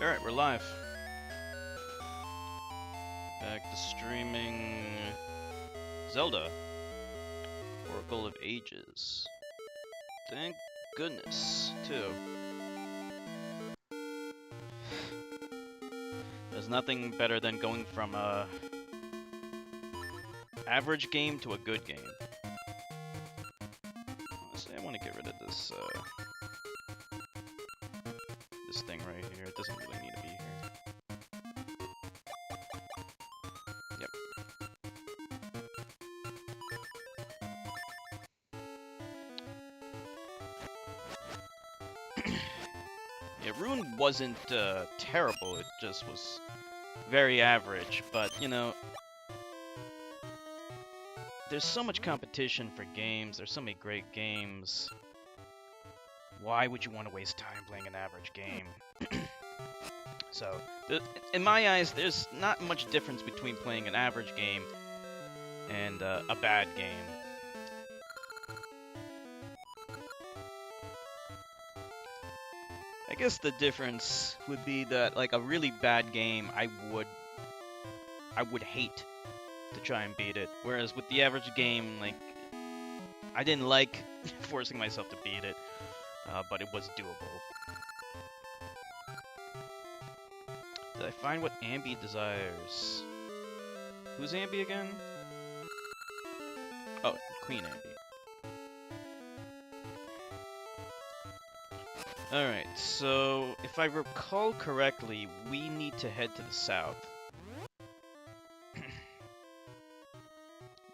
Alright, we're live. Back to streaming Zelda, Oracle of Ages. Thank goodness, too. There's nothing better than going from a average game to a good game. Honestly, I want to get rid of this this thing right here. It doesn't really need to be here. Yep. Yeah, Rune wasn't terrible, it just was very average, but, you know, there's so much competition for games, there's so many great games. Why would you want to waste time playing an average game? So, in my eyes, there's not much difference between playing an average game and a bad game. I guess the difference would be that, like, a really bad game, I would hate to try and beat it. Whereas with the average game, like, I didn't like forcing myself to beat it, but it was doable. Did I find what Ambi desires? Who's Ambi again? Oh, Queen Ambi. Alright, so if I recall correctly, we need to head to the south.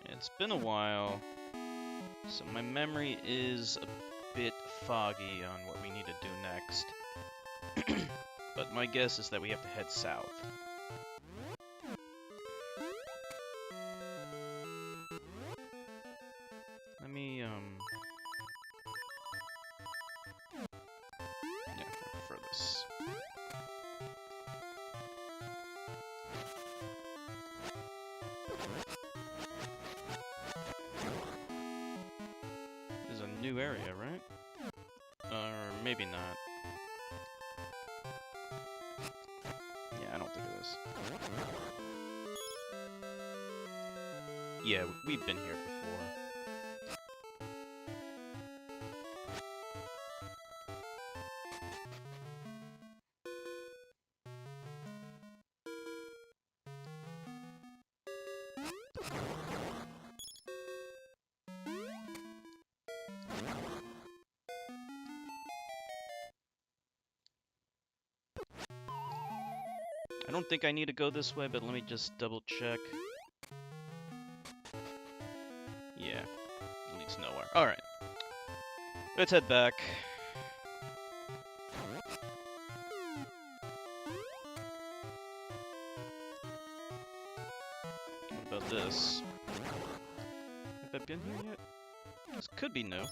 It's been a while, so my memory is a bit foggy on what we need to do next. But my guess is that we have to head south. Let me, yeah, I prefer this. This is a new area, right? Or maybe not. Yeah, I don't think it is. Yeah, we've been here before. I don't think I need to go this way, but let me just double check. Yeah, leads nowhere. Alright. Let's head back. What about this? Have I been here yet? This could be new.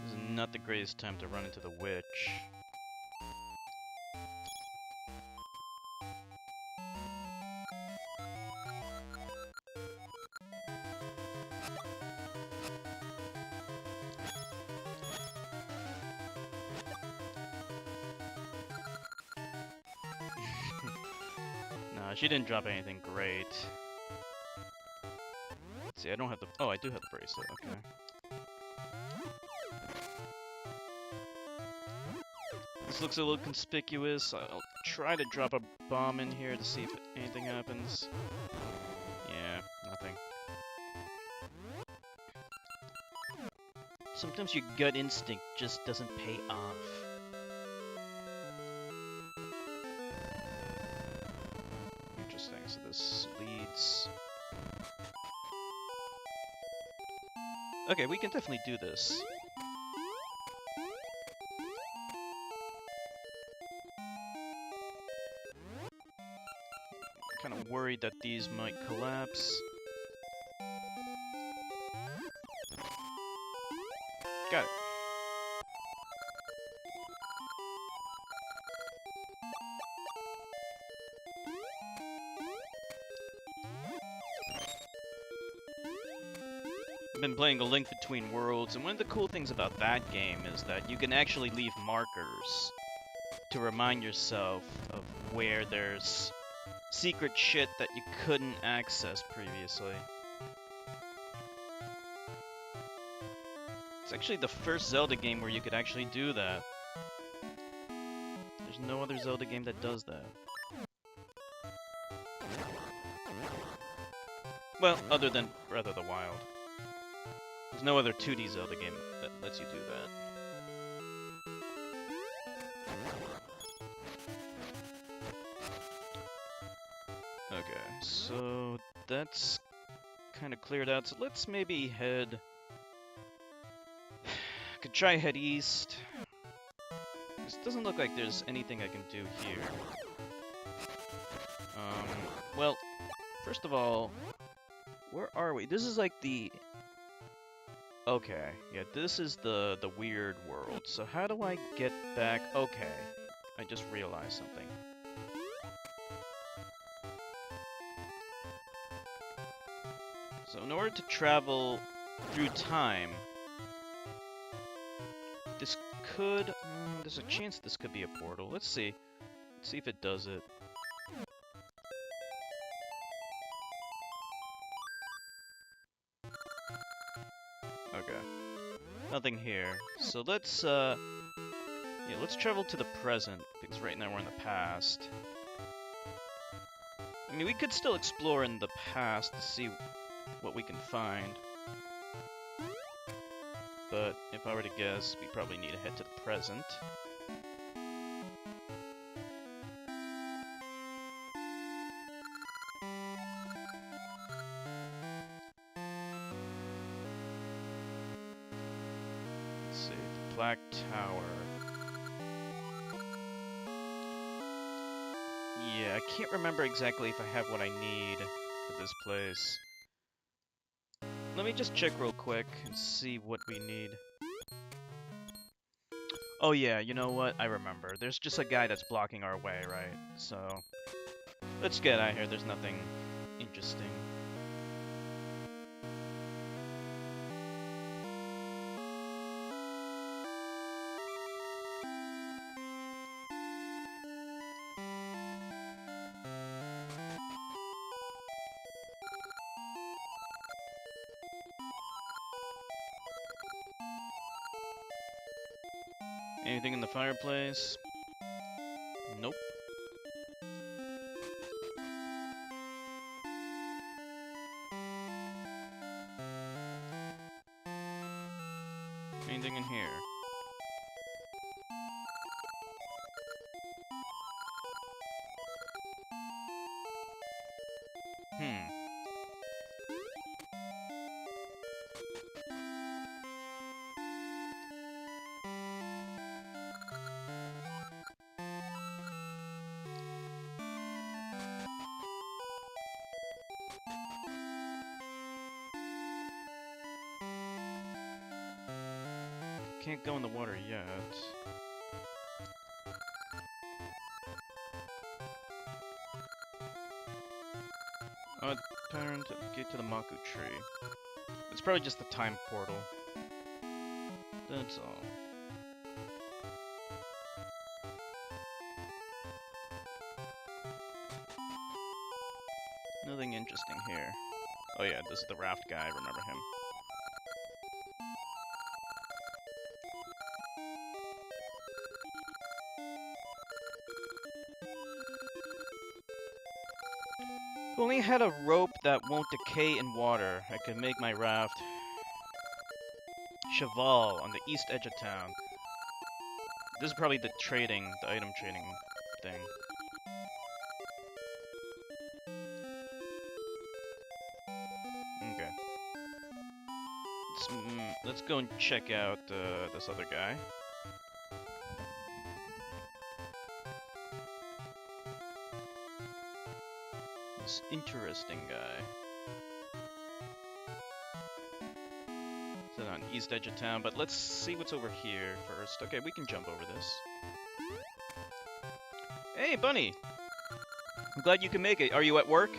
This is not the greatest time to run into the witch. Nah, she didn't drop anything great. Let's see, I don't have the... Oh, I do have the bracelet, okay. This looks a little conspicuous. I'll try to drop a bomb in here to see if anything happens. Yeah, nothing. Sometimes your gut instinct just doesn't pay off. Interesting, so this leads... Okay, we can definitely do this. I'm kind of worried that these might collapse. Got it. been playing A Link Between Worlds, and one of the cool things about that game is that you can actually leave markers to remind yourself of where there's secret shit that you couldn't access previously. It's actually the first Zelda game where you could actually do that. There's no other Zelda game that does that. Well, other than Breath of the Wild. There's no other 2D Zelda game that lets you do that. Okay, so that's kind of cleared out. So let's maybe head... Could try head east. This doesn't look like there's anything I can do here. Well, first of all, where are we? This is like the... Okay, yeah, this is the weird world. So how do I get back? Okay, I just realized something. So in order to travel through time, this could... there's a chance this could be a portal. Let's see. Let's see if it does it. Okay. Nothing here. So let's, yeah, let's travel to the present, because right now we're in the past. I mean, we could still explore in the past to see what we can find. But if I were to guess, we probably need to head to the present. Let's see, the Black Tower. Yeah, I can't remember exactly if I have what I need for this place. Let me just check real quick and see what we need. Oh yeah, you know what? I remember. There's just a guy that's blocking our way, right? So, let's get out of here. There's nothing interesting. Anything in the fireplace? Nope. Anything in here? Can't go in the water yet. Turn to get to the Maku tree. It's probably just the time portal. That's all. Nothing interesting here. Oh yeah, this is the raft guy, I remember him. If only had a rope that won't decay in water, I could make my raft. Cheval on the east edge of town. This is probably the item trading thing. Okay. Let's go and check out this other guy. This interesting guy. It's on the east edge of town, but let's see what's over here first. Okay, we can jump over this. Hey, Bunny! I'm glad you can make it. Are you at work?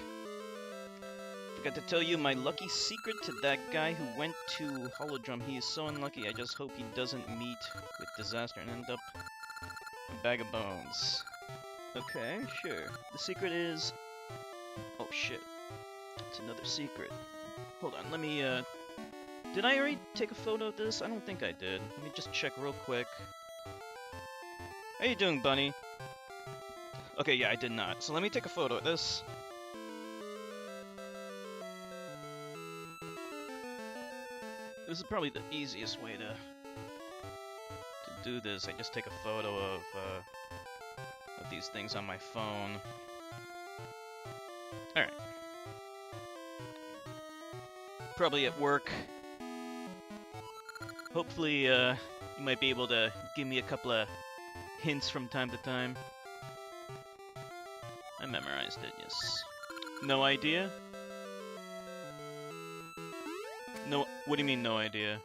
Forgot to tell you my lucky secret to that guy who went to Holodrum. He is so unlucky. I just hope he doesn't meet with disaster and end up a bag of bones. Okay, sure. The secret is... Oh shit. It's another secret. Hold on, let me, Did I already take a photo of this? I don't think I did. Let me just check real quick. How you doing, bunny? Okay, yeah, I did not. So let me take a photo of this. This is probably the easiest way to do this. I just take a photo of these things on my phone. Alright. Probably at work. Hopefully, you might be able to give me a couple of hints from time to time. I memorized it, yes. No idea? No, what do you mean, no idea?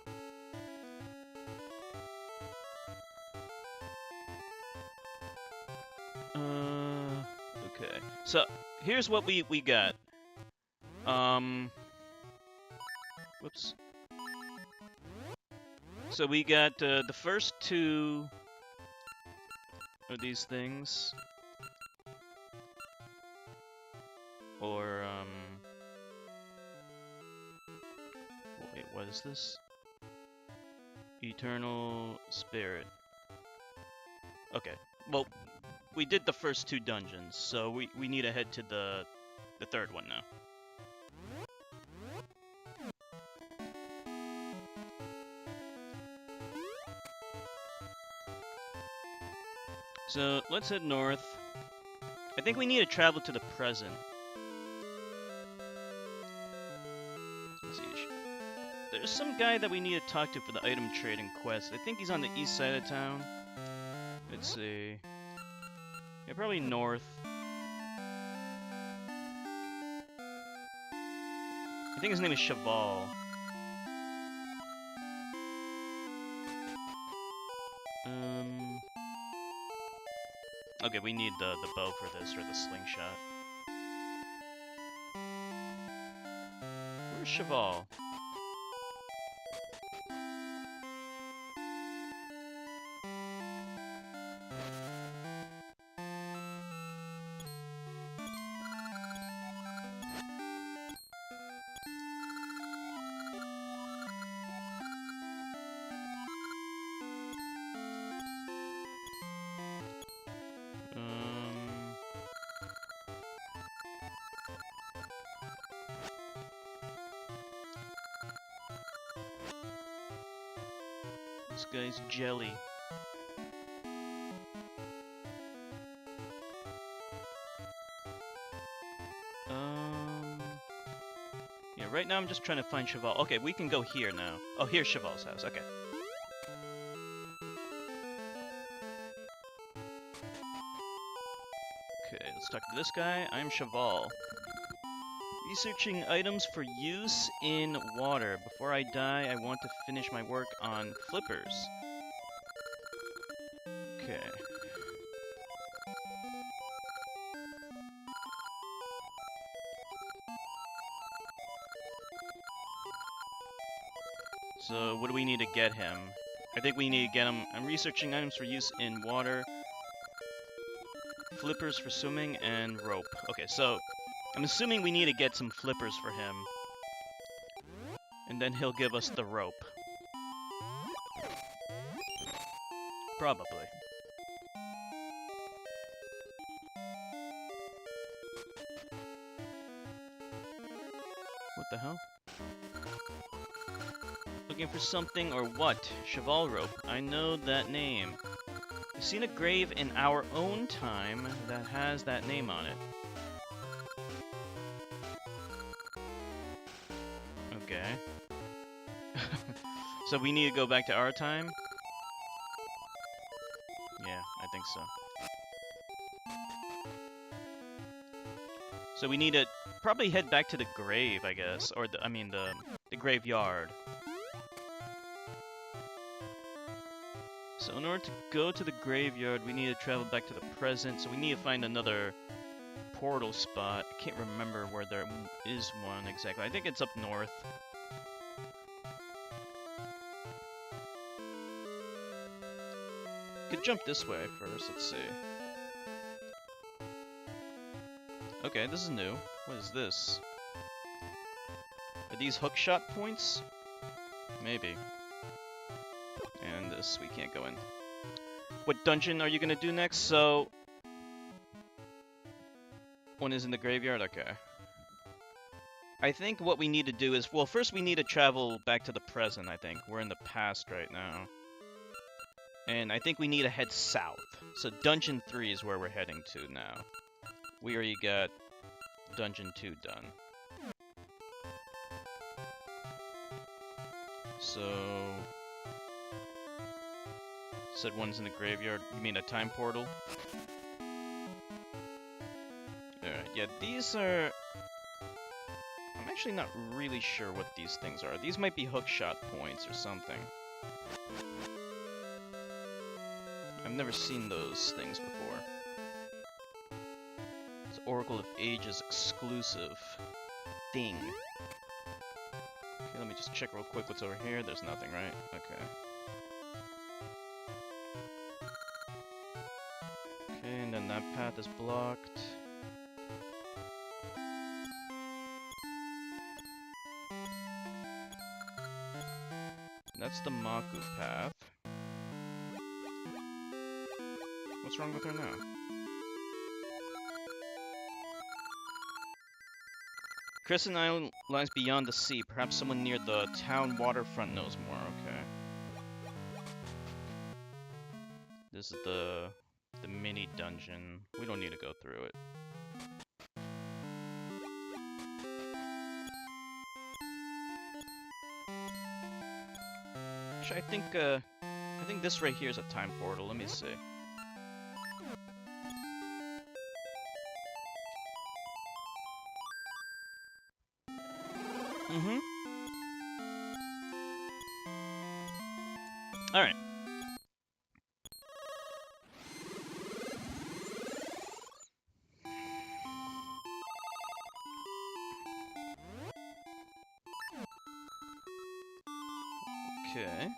Okay. So, here's what we got. Whoops. So we got the first two of these things. Or, wait, what is this? Eternal Spirit. Okay, well, we did the first two dungeons, so we need to head to the third one now. So, let's head north. I think we need to travel to the present. Let's see. There's some guy that we need to talk to for the item trading quest. I think he's on the east side of town. Let's see. Yeah, probably north. I think his name is Cheval. Okay, we need the bow for this, or the slingshot. Where's Cheval? This guy's jelly. Yeah, right now I'm just trying to find Cheval. Okay, we can go here now. Oh, here's Cheval's house. Okay. Okay, let's talk to this guy. I'm Cheval. Researching items for use in water. Before I die, I want to finish my work on flippers. Okay. So, what do we need to get him? I think we need to get him... I'm researching items for use in water. Flippers for swimming, and rope. Okay, so... I'm assuming we need to get some flippers for him. And then he'll give us the rope. Probably. What the hell? Looking for something or what? Cheval rope. I know that name. I've seen a grave in our own time that has that name on it. Okay. So we need to go back to our time? Yeah, I think so. So we need to probably head back to the grave, I guess. Or, I mean, the graveyard. So in order to go to the graveyard, we need to travel back to the present. So we need to find another portal spot. I can't remember where there is one exactly. I think it's up north. Could jump this way first, let's see. Okay, this is new. What is this? Are these hookshot points? Maybe. And this, we can't go in. What dungeon are you gonna do next? So... one is in the graveyard? Okay. I think what we need to do is... well, first we need to travel back to the present, I think. We're in the past right now. And I think we need to head south. So Dungeon 3 is where we're heading to now. We already got Dungeon 2 done. So... said one's in the graveyard. You mean a time portal? Alright, yeah, these are... I'm actually not really sure what these things are. These might be hookshot points or something. I've never seen those things before. It's Oracle of Ages exclusive thing. Okay, let me just check real quick what's over here. There's nothing, right? Okay. Okay, and then that path is blocked. That's the Maku path. What's wrong with her now? Crescent Island lies beyond the sea. Perhaps someone near the town waterfront knows more. Okay. This is the mini dungeon. We don't need to go through it. Actually, I think this right here is a time portal. Let me see. Mm-hmm. Alright. Okay.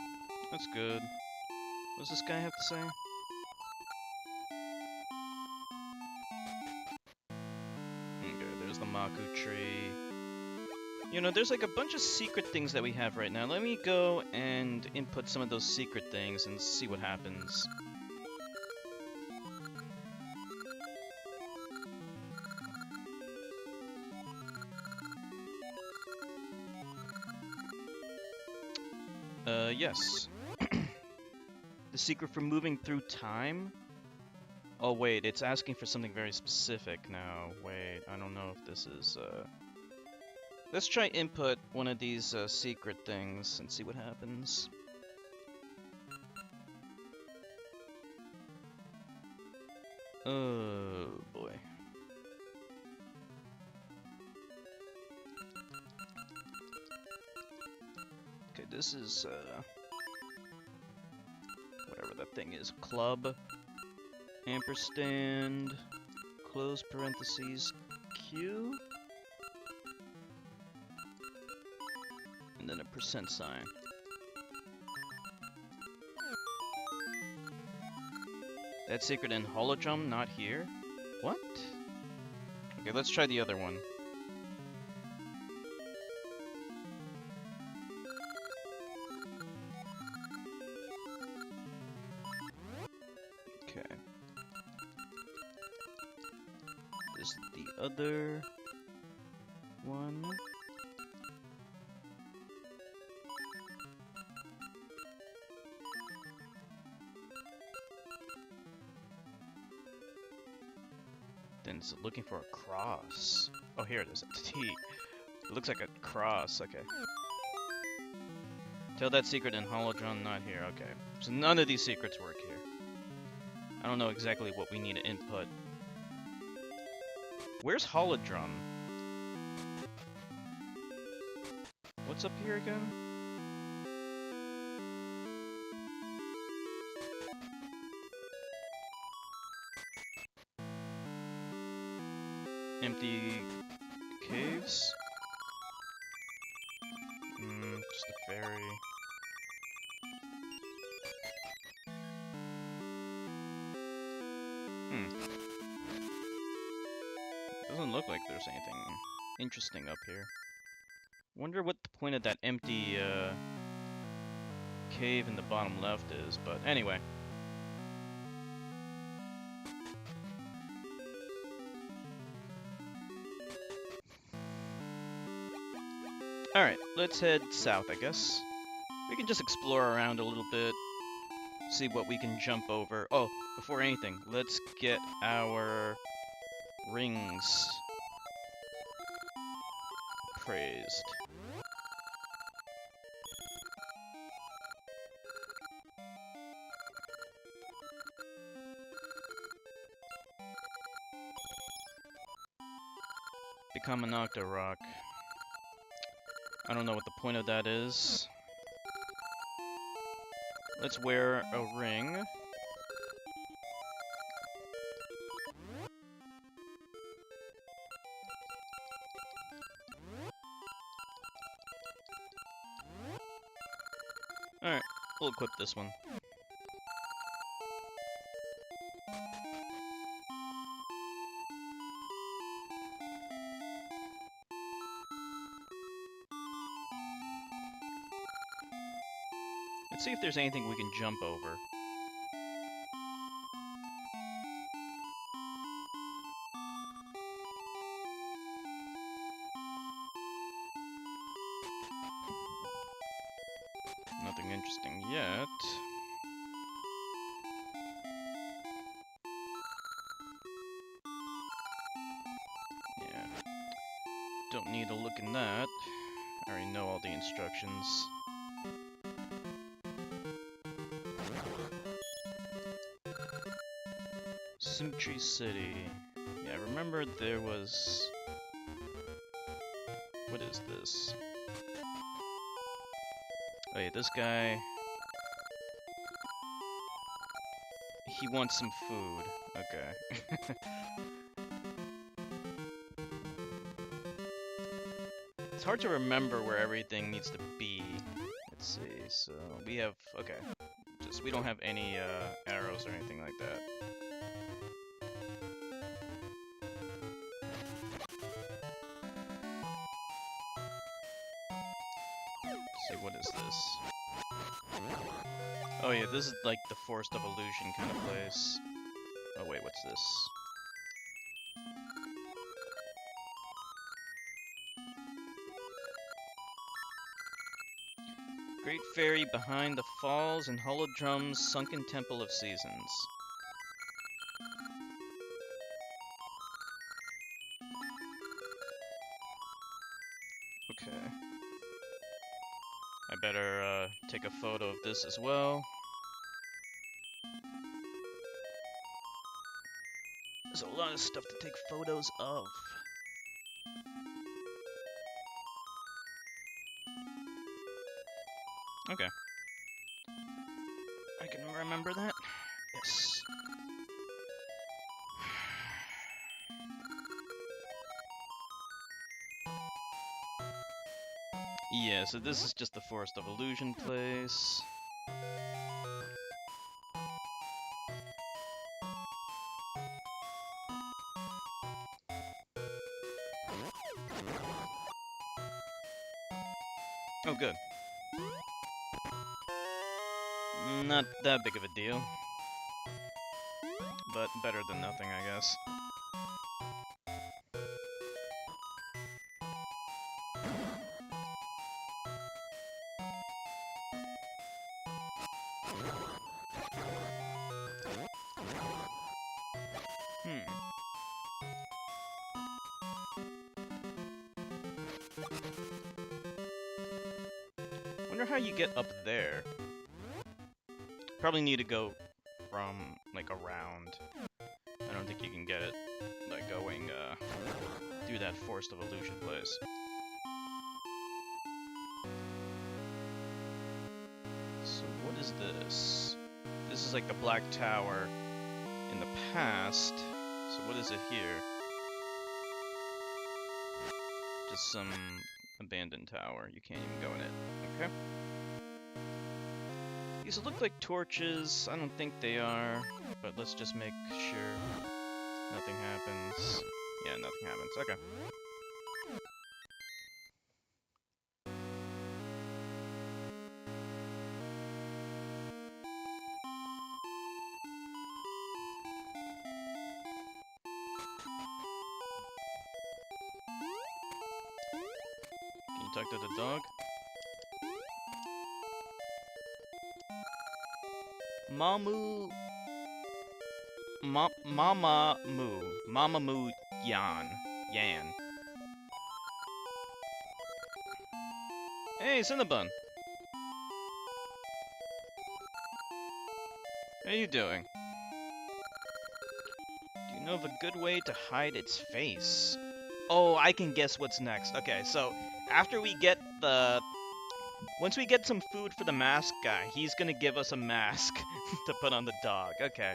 That's good. What does this guy have to say? Okay, there's the Maku tree. You know, there's like a bunch of secret things that we have right now. Let me go and input some of those secret things and see what happens. Yes. The secret for moving through time? Oh wait, it's asking for something very specific now. Wait, I don't know if this is, let's try input one of these secret things and see what happens. Oh boy. Okay, this is whatever that thing is. Club, ampersand, close parentheses, Q. And then a percent sign. That secret in Holodrum, not here? What? Okay, let's try the other one. Okay. This is the other one. Then it's looking for a cross. Oh, here it is. A T. It looks like a cross. Okay. Tell that secret in Holodrum, not here. Okay. So none of these secrets work here. I don't know exactly what we need to input. Where's Holodrum? What's up here again? empty caves? Just a ferry. Doesn't look like there's anything interesting up here. Wonder what the point of that empty cave in the bottom left is, but anyway. Alright, let's head south, I guess. We can just explore around a little bit, see what we can jump over. Oh, before anything, let's get our rings praised. Become an Octorok. I don't know what the point of that is. Let's wear a ring. Alright, we'll equip this one. Let's see if there's anything we can jump over. Nothing interesting yet. Yeah. Don't need to look in that. I already know all the instructions. Symmetry City. Yeah, I remember there was... What is this? Oh yeah, this guy... He wants some food. Okay. It's hard to remember where everything needs to be. Let's see, so we have... Okay. We don't have any arrows or anything like that. See, what is this? Oh yeah, this is like the Forest of Illusion kind of place. Oh wait, what's this? Great Fairy behind the falls and hollow drums, sunken temple of seasons. Okay. I better take a photo of this as well. There's a lot of stuff to take photos of. Okay. I can remember that. Yes. Yeah, so this is just the Forest of Illusion place. Oh, good. Not that big of a deal. But better than nothing, I guess. Wonder how you get up there. Probably need to go from, like, around. I don't think you can get it by going, through that Forest of Illusion place. So what is this? This is like the Black Tower in the past. So what is it here? just some abandoned tower. You can't even go in it. Okay. These look like torches. I don't think they are, but let's just make sure nothing happens. Yeah, nothing happens. Okay. Can you talk to the dog? Mamu... Mama Moo. Mama Moo Yan. Hey, Cinnabon! How are you doing? Do you know of a good way to hide its face? Oh, I can guess what's next. Okay, so after we get the... Once we get some food for the mask guy, he's gonna give us a mask to put on the dog. Okay.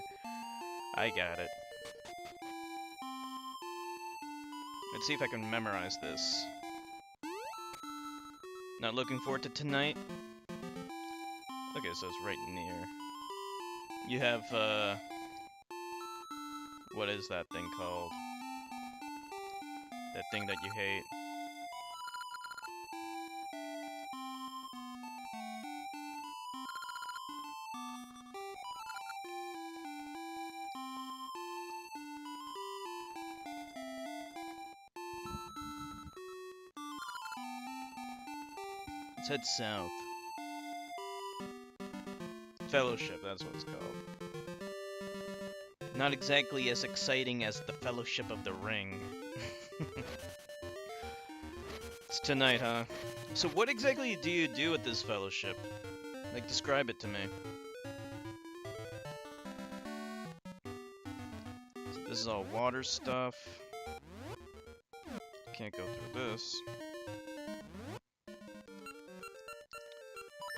I got it. Let's see if I can memorize this. Not looking forward to tonight? Okay, so it's right near. You have, what is that thing called? That thing that you hate. Let's head south. Fellowship, that's what it's called. Not exactly as exciting as the Fellowship of the Ring. It's tonight, huh? So what exactly do you do at this fellowship? Like, describe it to me. So this is all water stuff. Can't go through this.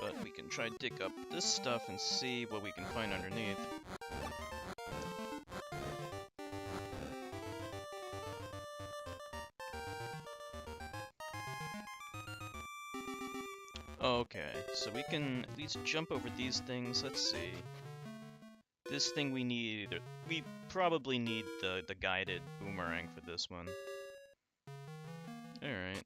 But we can try to dig up this stuff and see what we can find underneath. Okay, so we can at least jump over these things. Let's see. This thing we need, we probably need the guided boomerang for this one. Alright.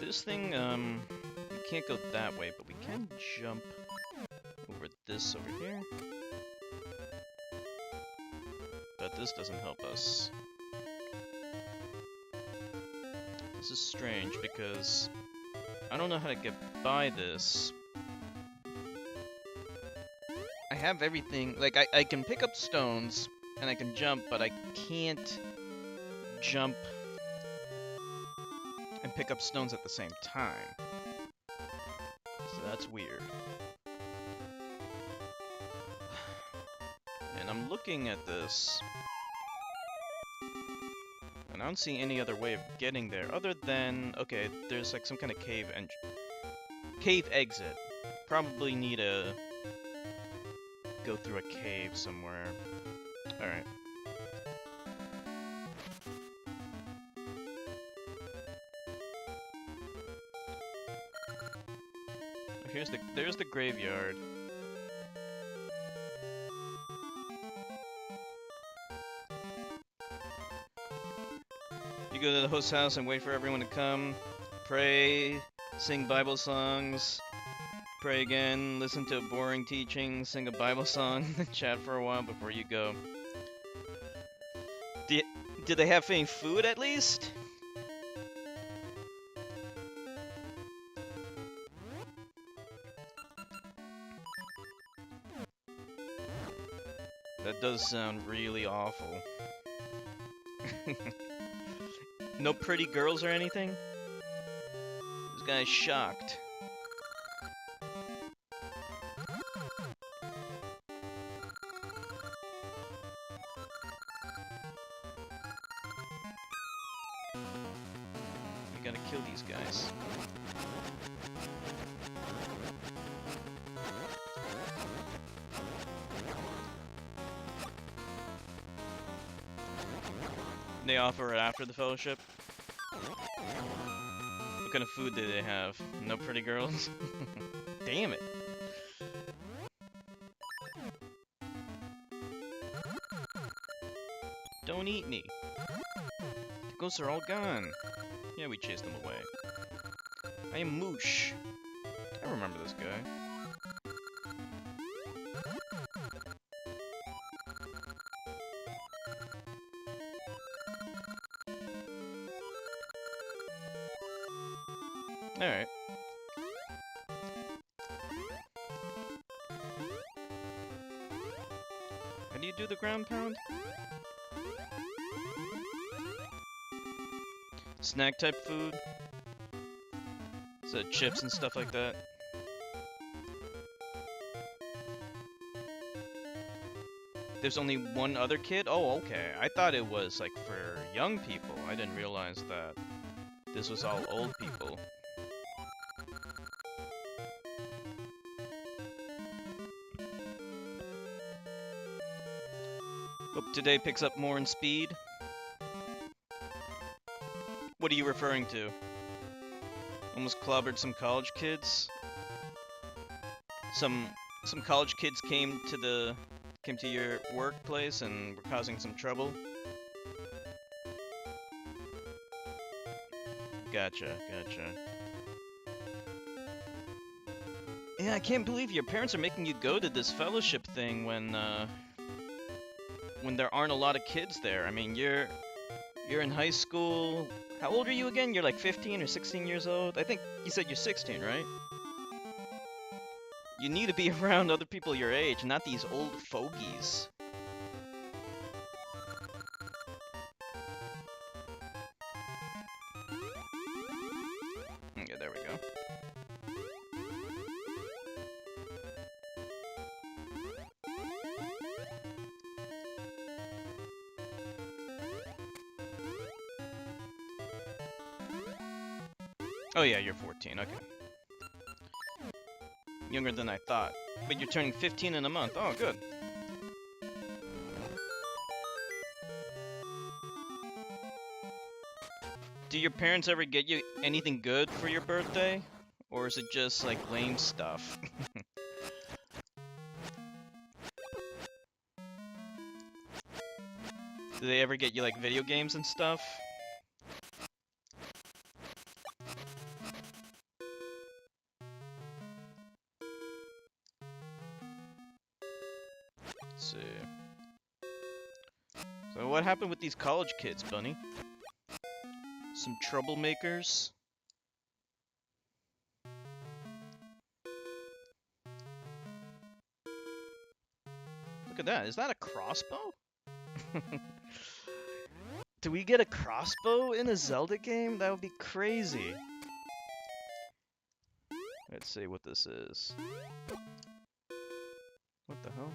This thing, we can't go that way, but we can jump over this over here. But this doesn't help us. This is strange because I don't know how to get by this. I have everything, like I can pick up stones and I can jump, but I can't jump and pick up stones at the same time. So that's weird. And I'm looking at this, and I don't see any other way of getting there other than, okay, there's like some kind of cave exit. Probably need to go through a cave somewhere. Alright. There's the graveyard. You go to the host's house and wait for everyone to come, pray, sing Bible songs, pray again, listen to a boring teaching, sing a Bible song, chat for a while before you go. Did they have any food at least? That does sound really awful. No pretty girls or anything? This guy's shocked. We gotta kill these guys. They offer it after the fellowship. What kind of food do they have? No pretty girls? Damn it. Don't eat me. The ghosts are all gone. Yeah, we chased them away. I am Moosh. I remember this guy. Alright. How do you do the ground pound? Snack type food? So chips and stuff like that? There's only one other kid? Oh, okay. I thought it was like for young people. I didn't realize that this was all old people. Hope today picks up more in speed. What are you referring to? Almost clobbered some college kids. Some college kids came to your workplace and were causing some trouble. Gotcha. Yeah, I can't believe your parents are making you go to this fellowship thing when there aren't a lot of kids there. I mean, you're in high school. How old are you again? You're like 15 or 16 years old? I think you said you're 16, right? You need to be around other people your age, not these old fogies. Okay, there we go. Oh yeah, you're 14, okay. Younger than I thought. But you're turning 15 in a month. Oh, good. Do your parents ever get you anything good for your birthday? Or is it just like lame stuff? Do they ever get you like video games and stuff? Let's see. So what happened with these college kids, Bunny? Some troublemakers? Look at that. Is that a crossbow? Do we get a crossbow in a Zelda game? That would be crazy. Let's see what this is. What the hell?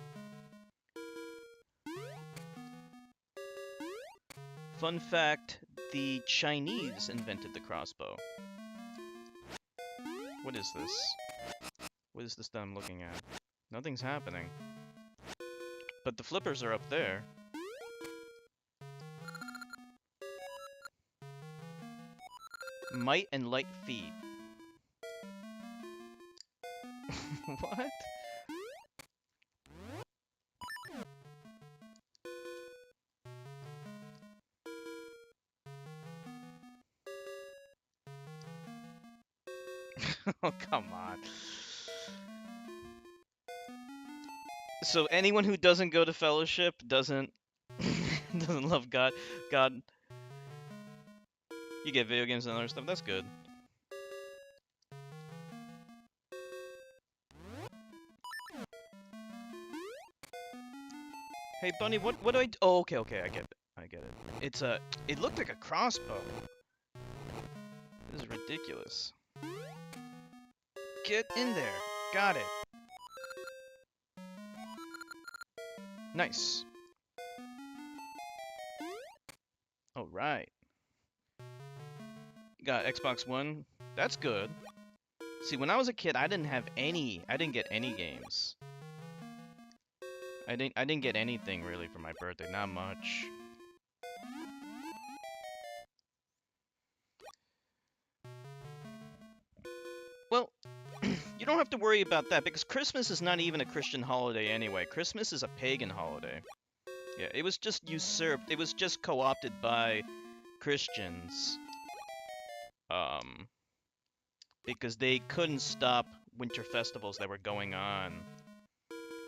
Fun fact, the Chinese invented the crossbow. What is this? What is this that I'm looking at? Nothing's happening. But the flippers are up there. Might and light feet. What? Oh, come on. So anyone who doesn't go to fellowship doesn't love God. You get video games and other stuff. That's good. Hey, Bunny, what do I do? Oh, okay, I get it. It's it looked like a crossbow. This is ridiculous. Get in there. Got it. Nice. All right. Got Xbox One. That's good. See, when I was a kid, I didn't get any games. I didn't get anything really for my birthday, not much. Well, you don't have to worry about that because Christmas is not even a Christian holiday anyway. Christmas is a pagan holiday. Yeah, it was just usurped. It was just co-opted by Christians. Because they couldn't stop winter festivals that were going on.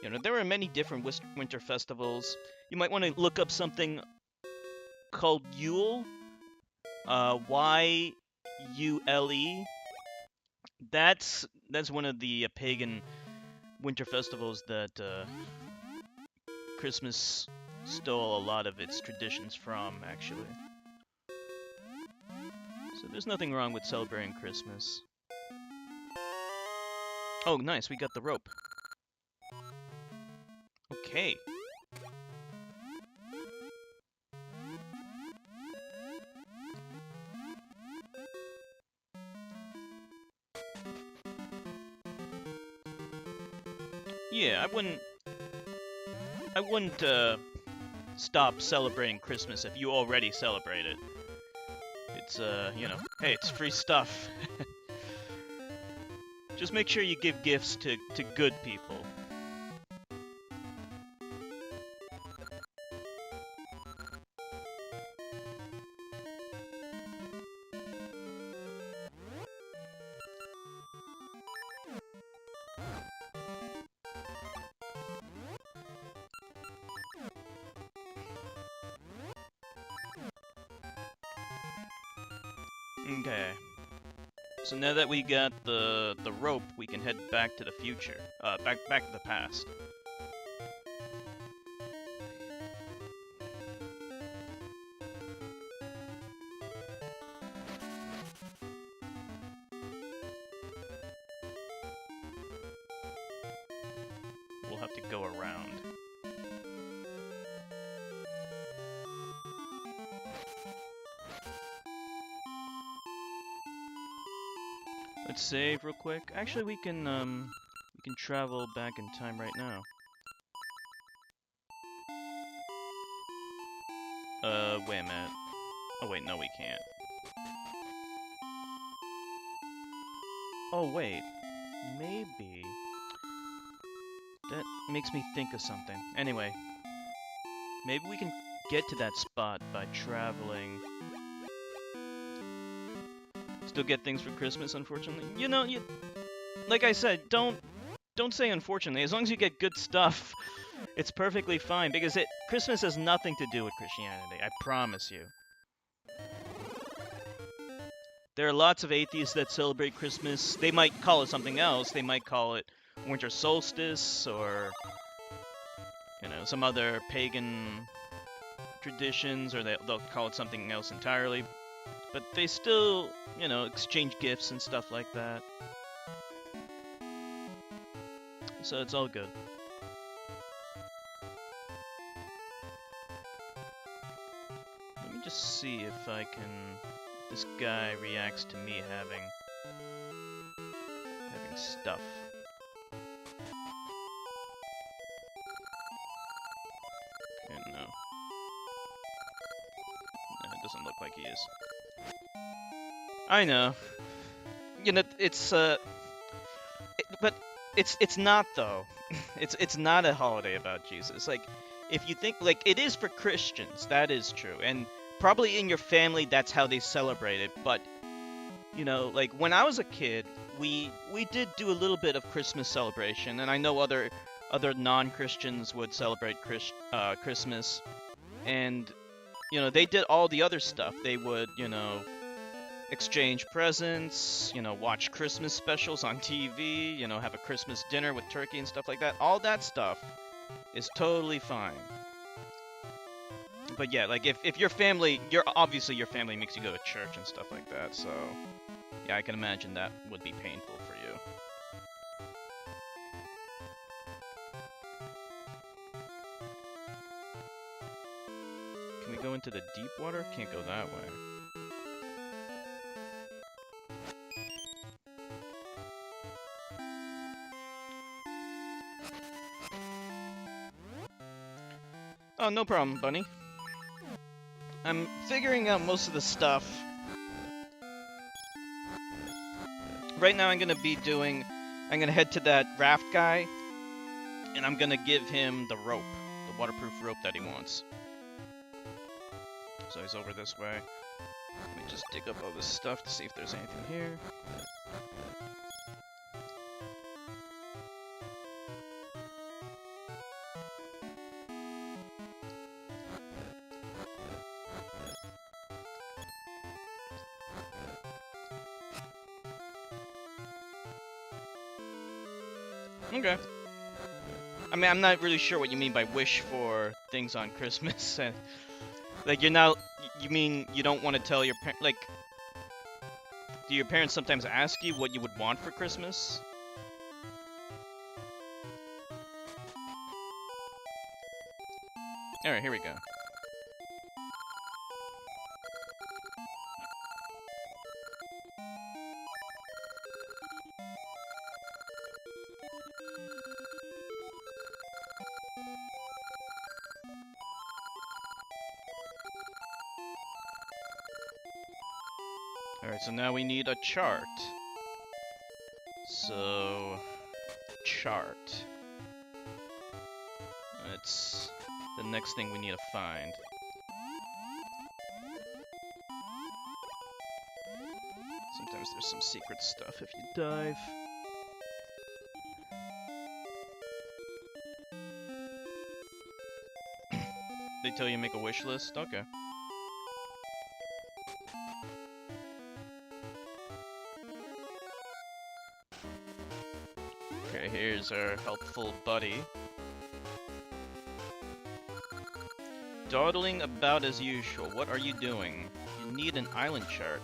You know, there were many different winter festivals. You might want to look up something called Yule. Y-U-L-E. That's one of the pagan winter festivals that Christmas stole a lot of its traditions from, actually. So there's nothing wrong with celebrating Christmas. Oh, nice, we got the rope. Okay. Yeah, I wouldn't stop celebrating Christmas if you already celebrate it. It's, you know, hey, it's free stuff. Just make sure you give gifts to good people. Okay. So now that we got the rope, we can head back to the future. Back to the past. We'll have to go around. Let's save real quick. Actually, we can travel back in time right now. Wait a minute. Oh wait, no we can't. Oh wait, maybe. That makes me think of something. Anyway, maybe we can get to that spot by traveling. Still get things for Christmas, unfortunately. You know, like I said, don't say unfortunately. As long as you get good stuff, it's perfectly fine because Christmas has nothing to do with Christianity. I promise you. There are lots of atheists that celebrate Christmas. They might call it something else. They might call it winter solstice or, you know, some other pagan traditions, or they'll call it something else entirely. But they still, you know, exchange gifts and stuff like that. So it's all good. Let me just see if this guy reacts to me having stuff. Okay, no. No, it doesn't look like he is. I know. You know, but it's not though. It's not a holiday about Jesus. Like, if you think, like, it is for Christians, that is true, and probably in your family that's how they celebrate it. But you know, like when I was a kid, we did do a little bit of Christmas celebration, and I know other non-Christians would celebrate Christmas, and you know, they did all the other stuff. They would, you know, exchange presents, you know, watch Christmas specials on TV, you know, have a Christmas dinner with turkey and stuff like that. All that stuff is totally fine. But yeah, like if your family, obviously your family makes you go to church and stuff like that, so yeah, I can imagine that would be painful for you. Can we go into the deep water? Can't go that way. Oh, no problem, bunny. I'm figuring out most of the stuff. right now I'm gonna head to that raft guy, and I'm gonna give him the rope, the waterproof rope that he wants. So he's over this way. Let me just dig up all this stuff to see if there's anything here. Okay. I mean, I'm not really sure what you mean by wish for things on Christmas. Like, you mean you don't want to tell your parents, like, do your parents sometimes ask you what you would want for Christmas? Alright, here we go. Alright, so now we need a chart. So, chart. That's the next thing we need to find. Sometimes there's some secret stuff if you dive. They tell you to make a wish list? Okay. Okay, here's our helpful buddy. Dawdling about as usual. What are you doing? You need an island chart.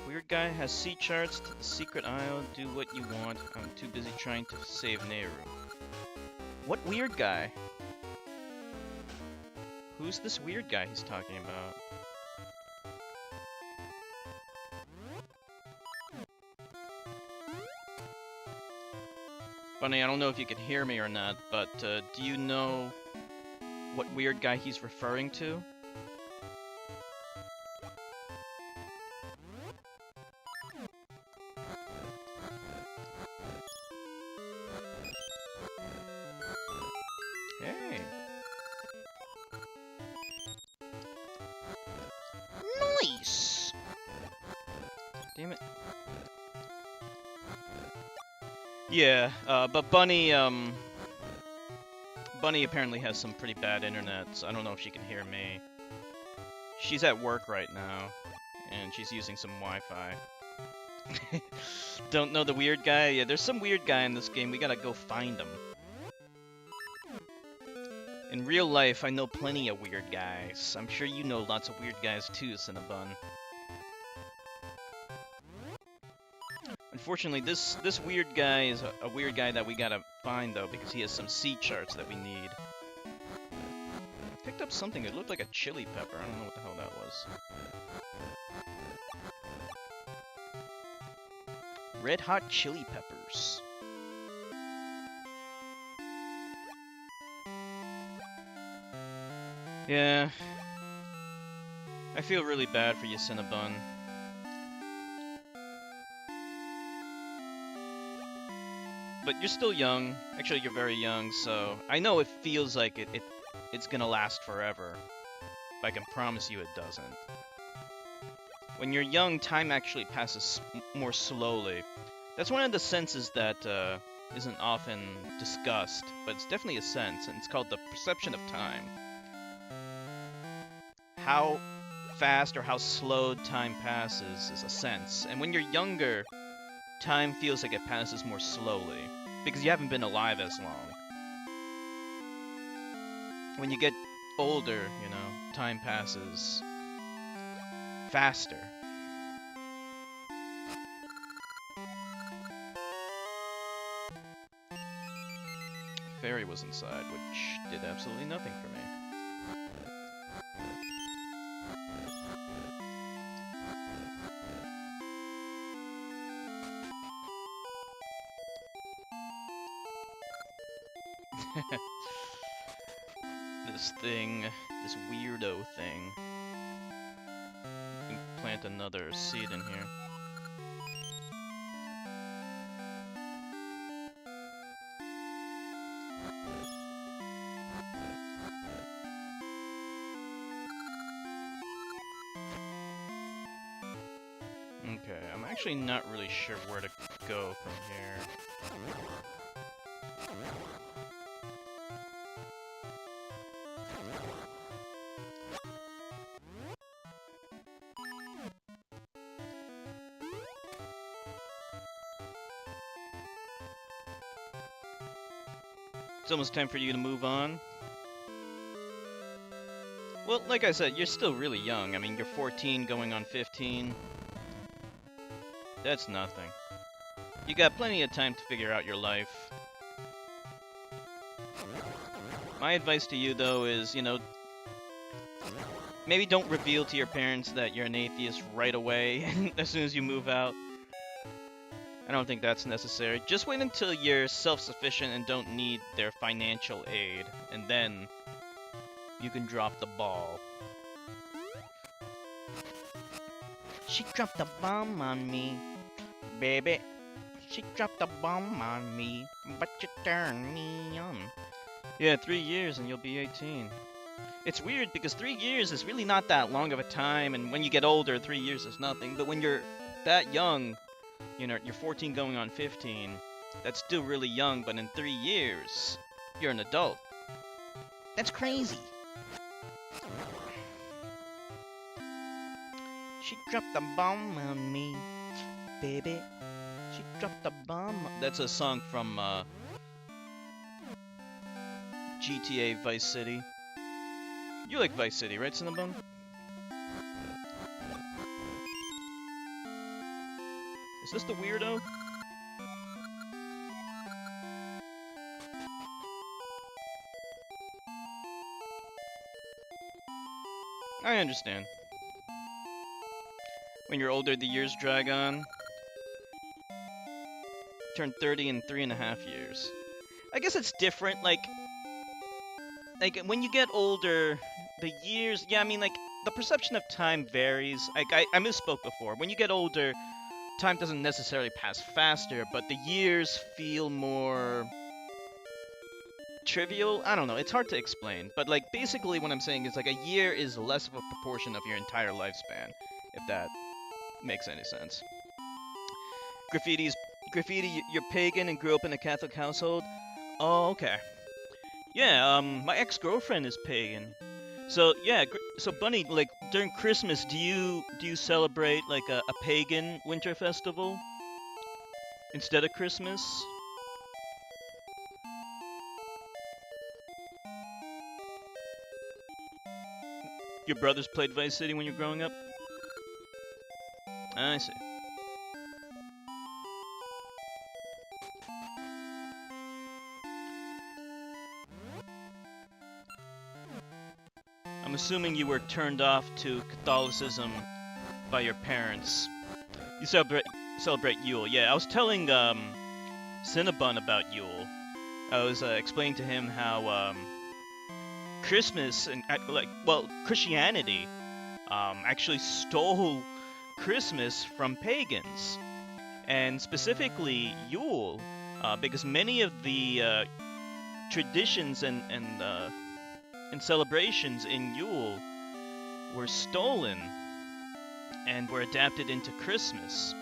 Weird guy has sea charts to the secret isle. Do what you want. I'm too busy trying to save Nehru. What weird guy? Who's this weird guy he's talking about? Bunny, I don't know if you can hear me or not, but do you know what weird guy he's referring to? Hey. Nice! Damn it. Yeah, but Bunny apparently has some pretty bad internet, so I don't know if she can hear me. She's at work right now, and she's using some Wi-Fi. Don't know the weird guy? Yeah, there's some weird guy in this game. We gotta go find him. In real life, I know plenty of weird guys. I'm sure you know lots of weird guys too, Cinnabon. Unfortunately, this weird guy is a weird guy that we gotta find, though, because he has some sea charts that we need. I picked up something that looked like a chili pepper. I don't know what the hell that was. Red hot chili peppers. Yeah. I feel really bad for you, Cinnabon. But you're still young. Actually, you're very young, so I know it feels like it's gonna last forever. But I can promise you it doesn't. When you're young, time actually passes more slowly. That's one of the senses that isn't often discussed, but it's definitely a sense, and it's called the perception of time. How fast or how slow time passes is a sense, and when you're younger, time feels like it passes more slowly, because you haven't been alive as long. When you get older, you know, time passes faster. Fairy was inside, which did absolutely nothing for me. This thing, this weirdo thing. You can plant another seed in here. Okay, I'm actually not really sure where to go from here. It's almost time for you to move on. Well, like I said, you're still really young. I mean, you're 14 going on 15. That's nothing. You got plenty of time to figure out your life. My advice to you, though, is, you know, maybe don't reveal to your parents that you're an atheist right away as soon as you move out. I don't think that's necessary. Just wait until you're self-sufficient and don't need their financial aid, and then you can drop the ball. She dropped a bomb on me, baby. She dropped a bomb on me, but you turned me on. Yeah, 3 years and you'll be 18. It's weird because 3 years is really not that long of a time, and when you get older, 3 years is nothing. But when you're that young, you know, you're 14 going on 15, that's still really young, but in 3 years, you're an adult. That's crazy. She dropped a bomb on me, baby. She dropped a bomb. That's a song from GTA Vice City. You like Vice City, right, Cinnabon? Is this the weirdo? I understand. When you're older, the years drag on. Turn 30 in 3.5 years. I guess it's different, like when you get older, the years, yeah, I mean, like, the perception of time varies. Like, I misspoke before. When you get older, time doesn't necessarily pass faster, but the years feel more trivial. I don't know, it's hard to explain. But, like, basically what I'm saying is, like, a year is less of a proportion of your entire lifespan, if that makes any sense. Graffiti, you're pagan and grew up in a Catholic household? Oh, okay. Yeah, my ex-girlfriend is pagan. So, yeah, so Bunny, like, during Christmas, do you celebrate, like, a pagan winter festival instead of Christmas? Your brothers played Vice City when you were growing up? I see. I'm assuming you were turned off to Catholicism by your parents. You celebrate Yule. Yeah, I was telling Cinnabon about Yule. I was explaining to him how Christmas and Christianity actually stole Christmas from pagans, and specifically Yule, because many of the traditions and celebrations in Yule were stolen and were adapted into Christmas.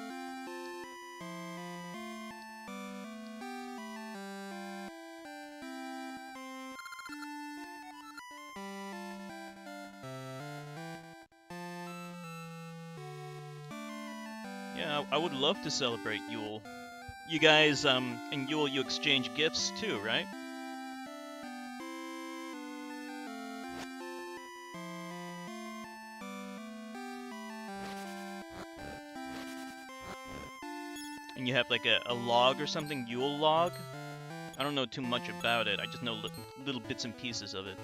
Yeah, I would love to celebrate Yule. You guys, in Yule you exchange gifts too, right? And you have like a log or something, Yule log? I don't know too much about it, I just know little bits and pieces of it.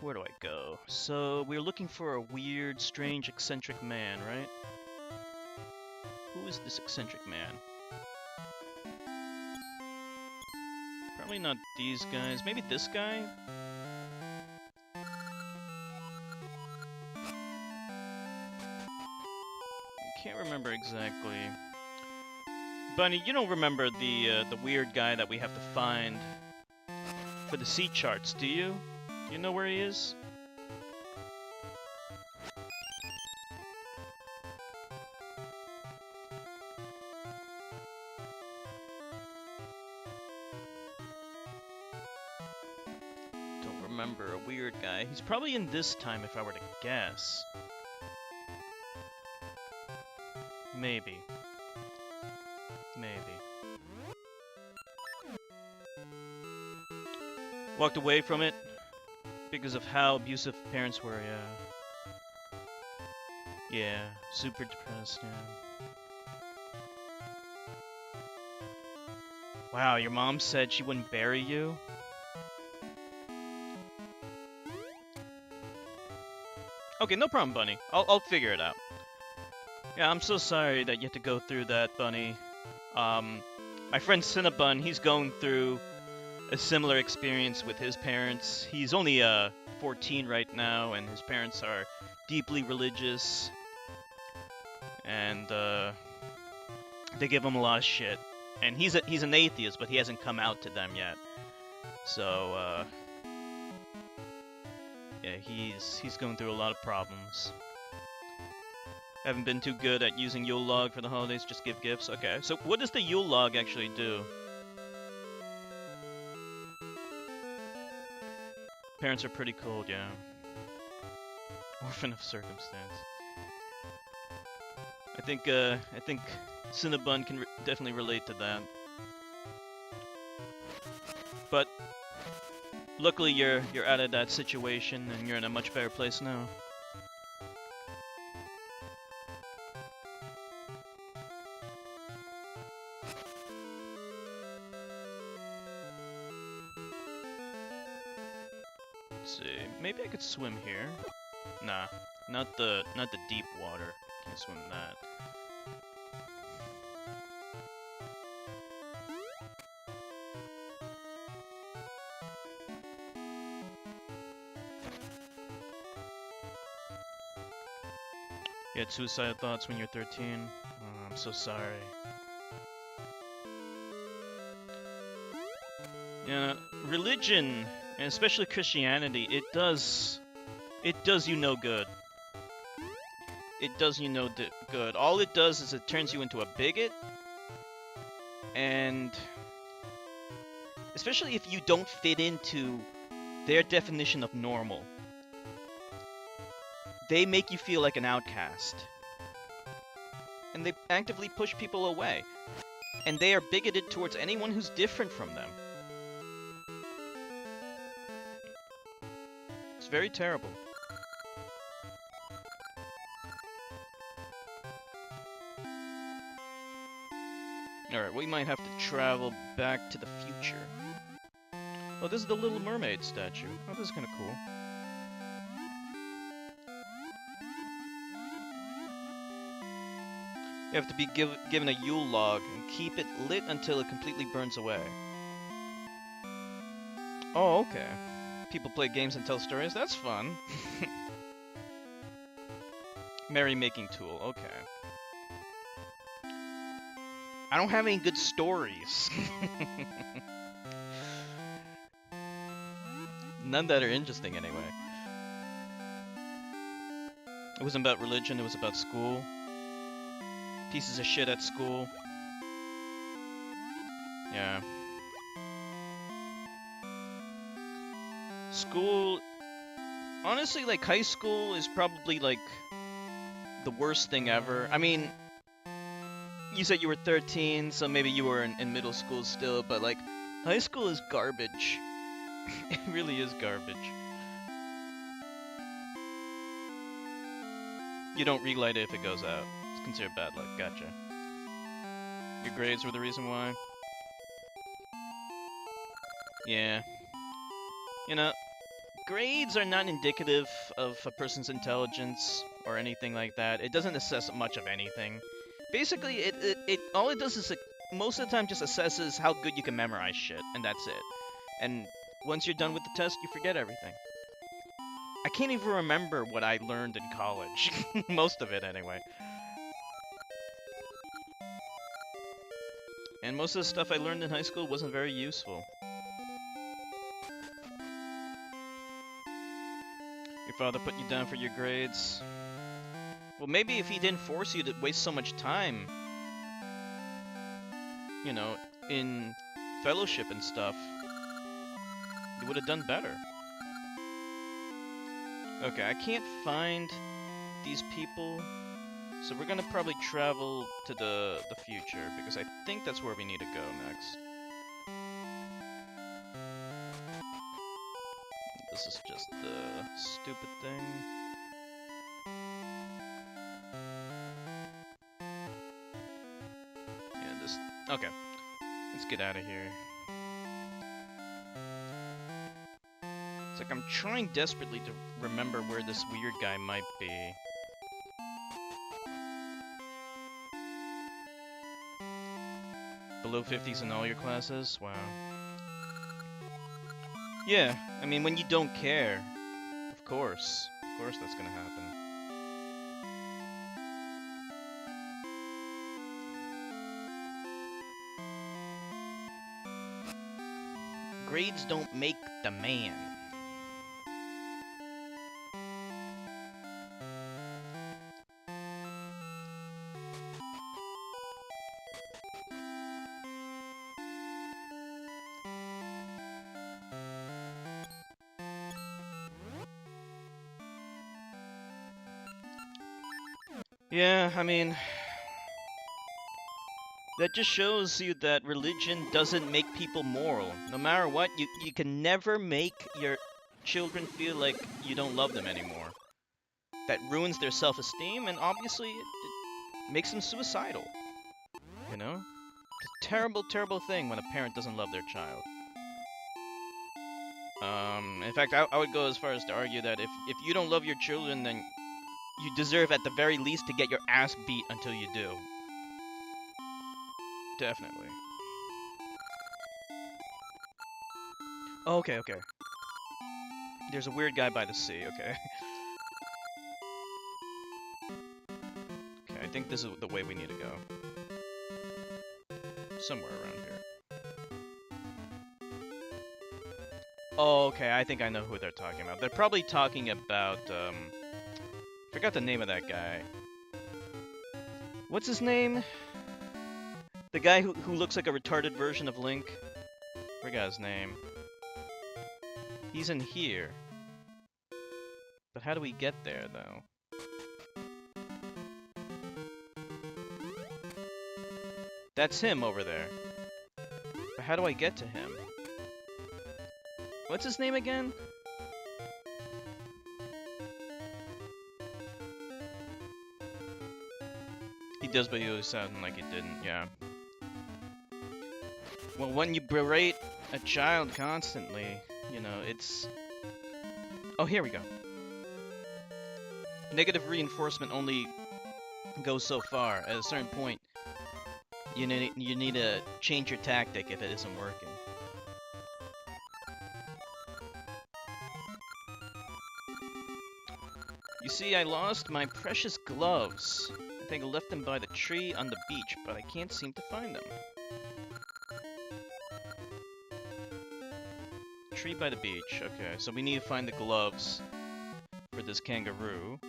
Where do I go? So, we're looking for a weird, strange, eccentric man, right? Who is this eccentric man? Probably not these guys. Maybe this guy? I can't remember exactly. Bunny, you don't remember the weird guy that we have to find for the sea charts, do you? Do you know where he is? remember. A weird guy. He's probably in this time if I were to guess. Maybe. Maybe. Walked away from it because of how abusive parents were, yeah. Yeah, super depressed, yeah. Wow, your mom said she wouldn't bury you? Okay, no problem, Bunny. I'll figure it out. Yeah, I'm so sorry that you had to go through that, Bunny. My friend Cinnabon, he's going through a similar experience with his parents. He's only 14 right now, and his parents are deeply religious. And they give him a lot of shit. And he's an atheist, but he hasn't come out to them yet. So yeah, he's going through a lot of problems. Haven't been too good at using Yule log for the holidays, just give gifts. Okay, so what does the Yule log actually do? Parents are pretty cold, yeah. Orphan of circumstance. I think Cinnabon can definitely relate to that. But luckily you're out of that situation and you're in a much better place now. Let's see. Maybe I could swim here. Nah, not the deep water. Can't swim in that. You had suicidal thoughts when you're 13? Oh, I'm so sorry. Yeah, religion, and especially Christianity, it does you no good. It does you no good. All it does is it turns you into a bigot, and especially if you don't fit into their definition of normal. They make you feel like an outcast. And they actively push people away. And they are bigoted towards anyone who's different from them. It's very terrible. Alright, we might have to travel back to the future. Oh, this is the Little Mermaid statue. Oh, this is kind of cool. You have to be given a Yule log and keep it lit until it completely burns away. Oh, okay. People play games and tell stories? That's fun. Merrymaking tool, okay. I don't have any good stories. None that are interesting, anyway. It wasn't about religion, it was about school. Pieces of shit at school. Yeah. School... Honestly, like, high school is probably, like, the worst thing ever. I mean, you said you were 13, so maybe you were in middle school still, but, like, high school is garbage. It really is garbage. You don't relight it if it goes out. It's considered bad luck. Gotcha. Your grades were the reason why? Yeah. You know, grades are not indicative of a person's intelligence or anything like that. It doesn't assess much of anything. Basically, it all it does is it, most of the time just assesses how good you can memorize shit, and that's it. And once you're done with the test, you forget everything. I can't even remember what I learned in college. Most of it, anyway. And most of the stuff I learned in high school wasn't very useful. Your father put you down for your grades. Well, maybe if he didn't force you to waste so much time, you know, in fellowship and stuff, you would have done better. Okay, I can't find these people, so we're gonna probably travel to the future, because I think that's where we need to go next. This is just the stupid thing. Yeah, this... Okay. Let's get out of here. It's like I'm trying desperately to remember where this weird guy might be. Below 50s in all your classes? Wow. Yeah, I mean, when you don't care, of course that's gonna happen. Grades don't make the man. Yeah, I mean, that just shows you that religion doesn't make people moral. No matter what, you can never make your children feel like you don't love them anymore. That ruins their self-esteem, and obviously it makes them suicidal. You know? It's a terrible, terrible thing when a parent doesn't love their child. In fact, I would go as far as to argue that if you don't love your children, then you deserve at the very least to get your ass beat until you do. Definitely. Oh, okay. There's a weird guy by the sea, okay. Okay, I think this is the way we need to go. Somewhere around here. Oh, okay, I think I know who they're talking about. They're probably talking about, forgot the name of that guy. What's his name? The guy who looks like a retarded version of Link. Forgot his name. He's in here. But how do we get there, though? That's him over there. But how do I get to him? What's his name again? He does, but he was sounding like he didn't, yeah. Well, when you berate a child constantly, you know, it's... Oh, here we go. Negative reinforcement only goes so far. At a certain point, you need to change your tactic if it isn't working. You see, I lost my precious gloves. I think I left them by the tree on the beach, but I can't seem to find them. Tree by the beach. Okay, so we need to find the gloves for this kangaroo.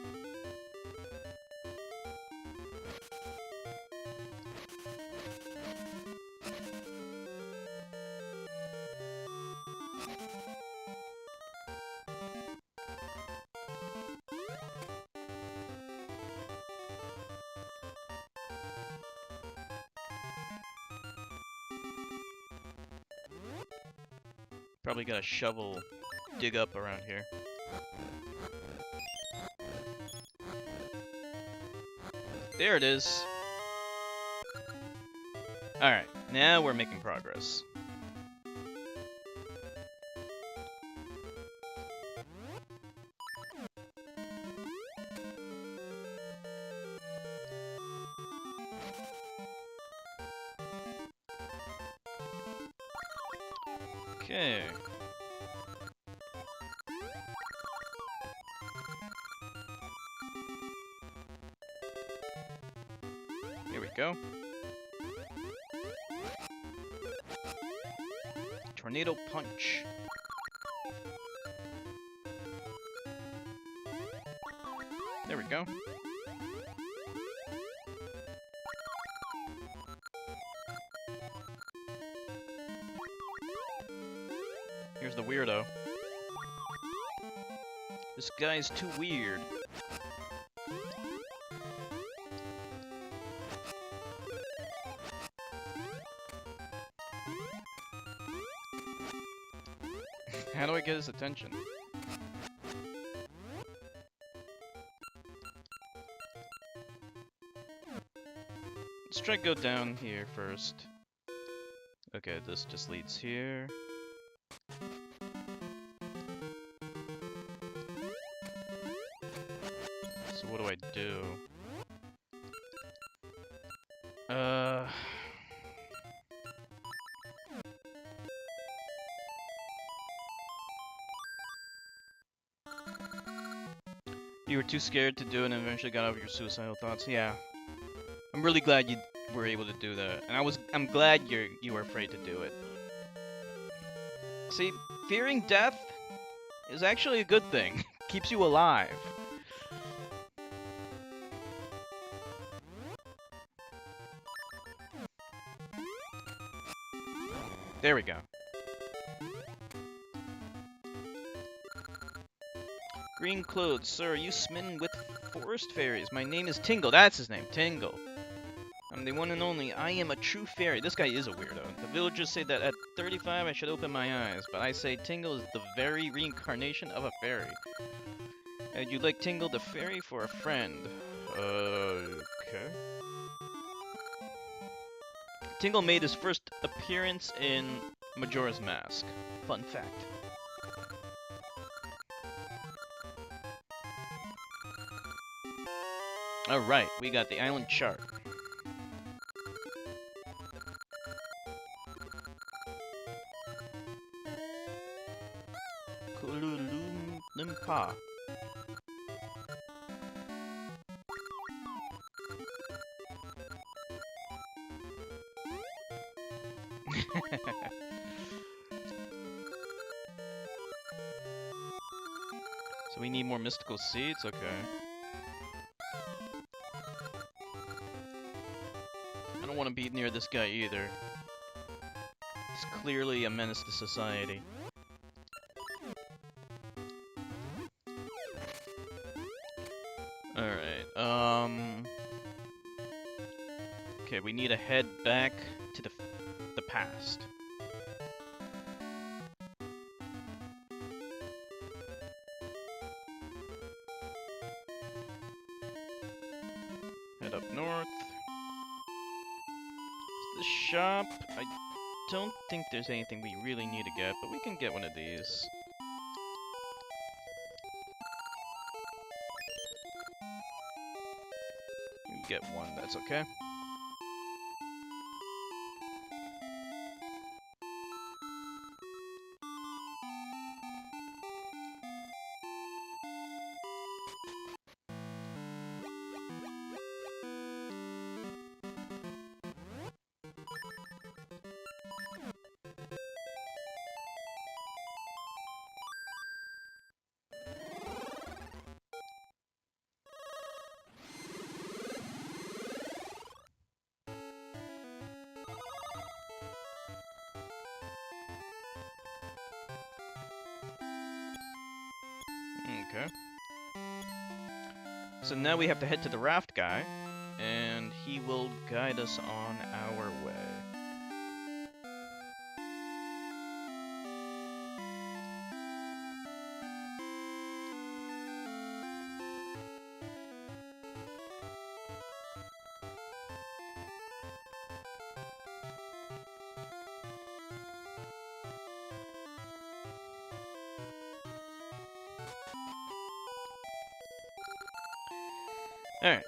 Probably got a shovel, dig up around here. There it is. Alright, now we're making progress. Okay. Here we go. Tornado punch. There we go. Here's the weirdo. This guy's too weird. How do I get his attention? Let's try to go down here first. Okay, this just leads here. So what do I do? You were too scared to do it and eventually got over your suicidal thoughts. Yeah. I'm really glad you were able to do that. And I'm glad you were afraid to do it. See, fearing death is actually a good thing. Keeps you alive. There we go. Green clothes, sir, are you smitten with forest fairies? My name is Tingle. That's his name, Tingle. I'm the one and only. I am a true fairy. This guy is a weirdo. The villagers say that at 35 I should open my eyes, but I say Tingle is the very reincarnation of a fairy. And you'd like Tingle the fairy for a friend. Okay. Tingle made his first appearance in Majora's Mask. Fun fact. Alright, we got the island chart. Kululumpa. So we need more mystical seeds? Okay. I don't want to be near this guy either. He's clearly a menace to society. Alright, okay, we need to head back to the past. Head up north. The shop, I don't think there's anything we really need to get, but we can get one of these. We can get one, that's okay. Okay. So now we have to head to the raft guy, and he will guide us on our way. Alright.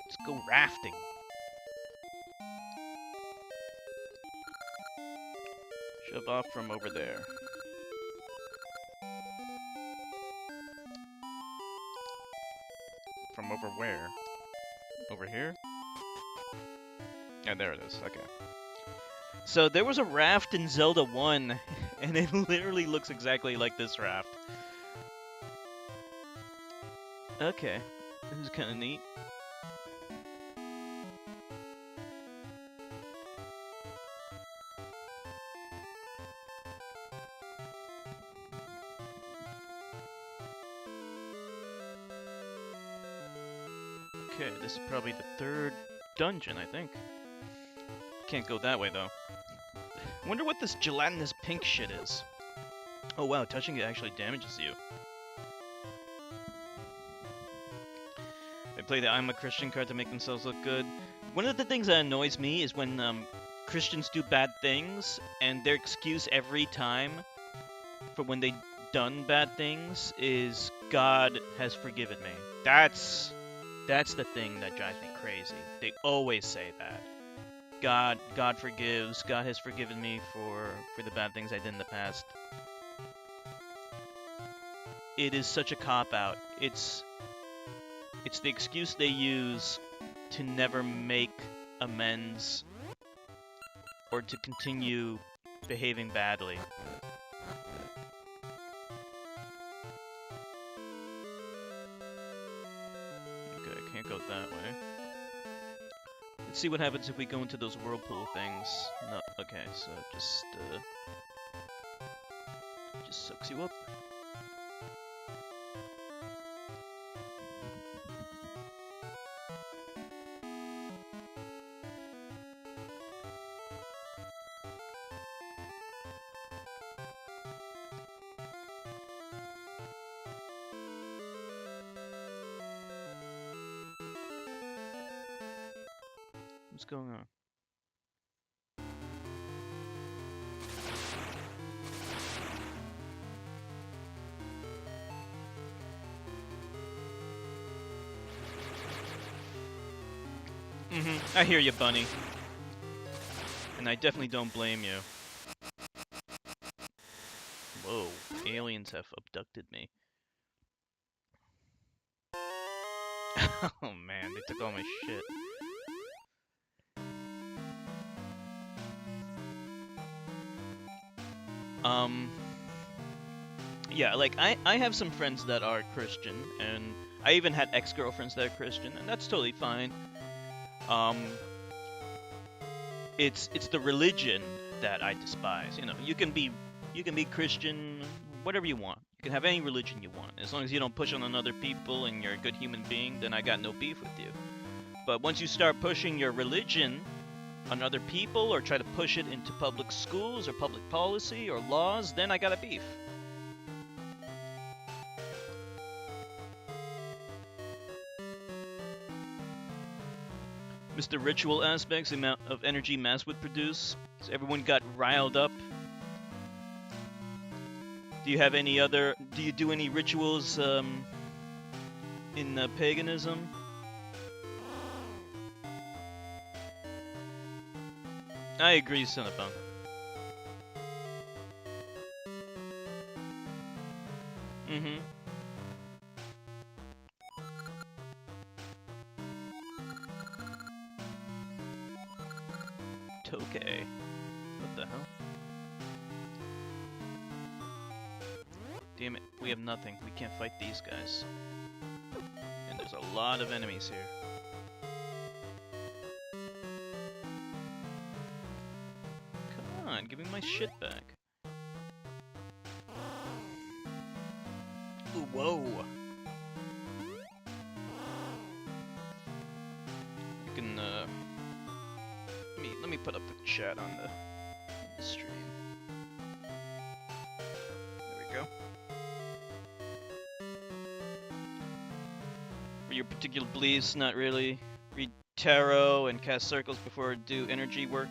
Let's go rafting. Shove off from over there. From over where? Over here? Yeah, there it is. Okay. So there was a raft in Zelda 1, and it literally looks exactly like this raft. Okay, this is kind of neat. Okay, this is probably the third dungeon, I think. Can't go that way, though. Wonder what this gelatinous pink shit is. Oh wow, touching it actually damages you. They play the I'm a Christian card to make themselves look good. One of the things that annoys me is when Christians do bad things, and their excuse every time for when they done bad things is God has forgiven me. That's the thing that drives me crazy. They always say that. God forgives. God has forgiven me for the bad things I did in the past. It is such a cop-out. It's the excuse they use to never make amends or to continue behaving badly. Okay, I can't go that way. Let's see what happens if we go into those whirlpool things. No, okay, so just sucks you up. What's going on? I hear you, Bunny. And I definitely don't blame you. Whoa, aliens have abducted me. Oh man, they took all my shit. Yeah, like, I have some friends that are Christian, and I even had ex-girlfriends that are Christian, and that's totally fine. It's the religion that I despise. You know, you can be Christian, whatever you want. You can have any religion you want. As long as you don't push on other people and you're a good human being, then I got no beef with you. But once you start pushing your religion on other people or try to push it into public schools or public policy or laws, then I got a beef. Mr. Ritual aspects, the amount of energy mass would produce. So everyone got riled up. Do you have any other... Do you do any rituals in paganism? I agree, Cinnabon. Mm-hmm. Tokay. What the hell? Damn it, we have nothing. We can't fight these guys. And there's a lot of enemies here. Come on, give me my shit back. Ooh, whoa! You can, Let me put up the chat on the stream. There we go. For your particular beliefs, not really. Read tarot and cast circles before do energy work.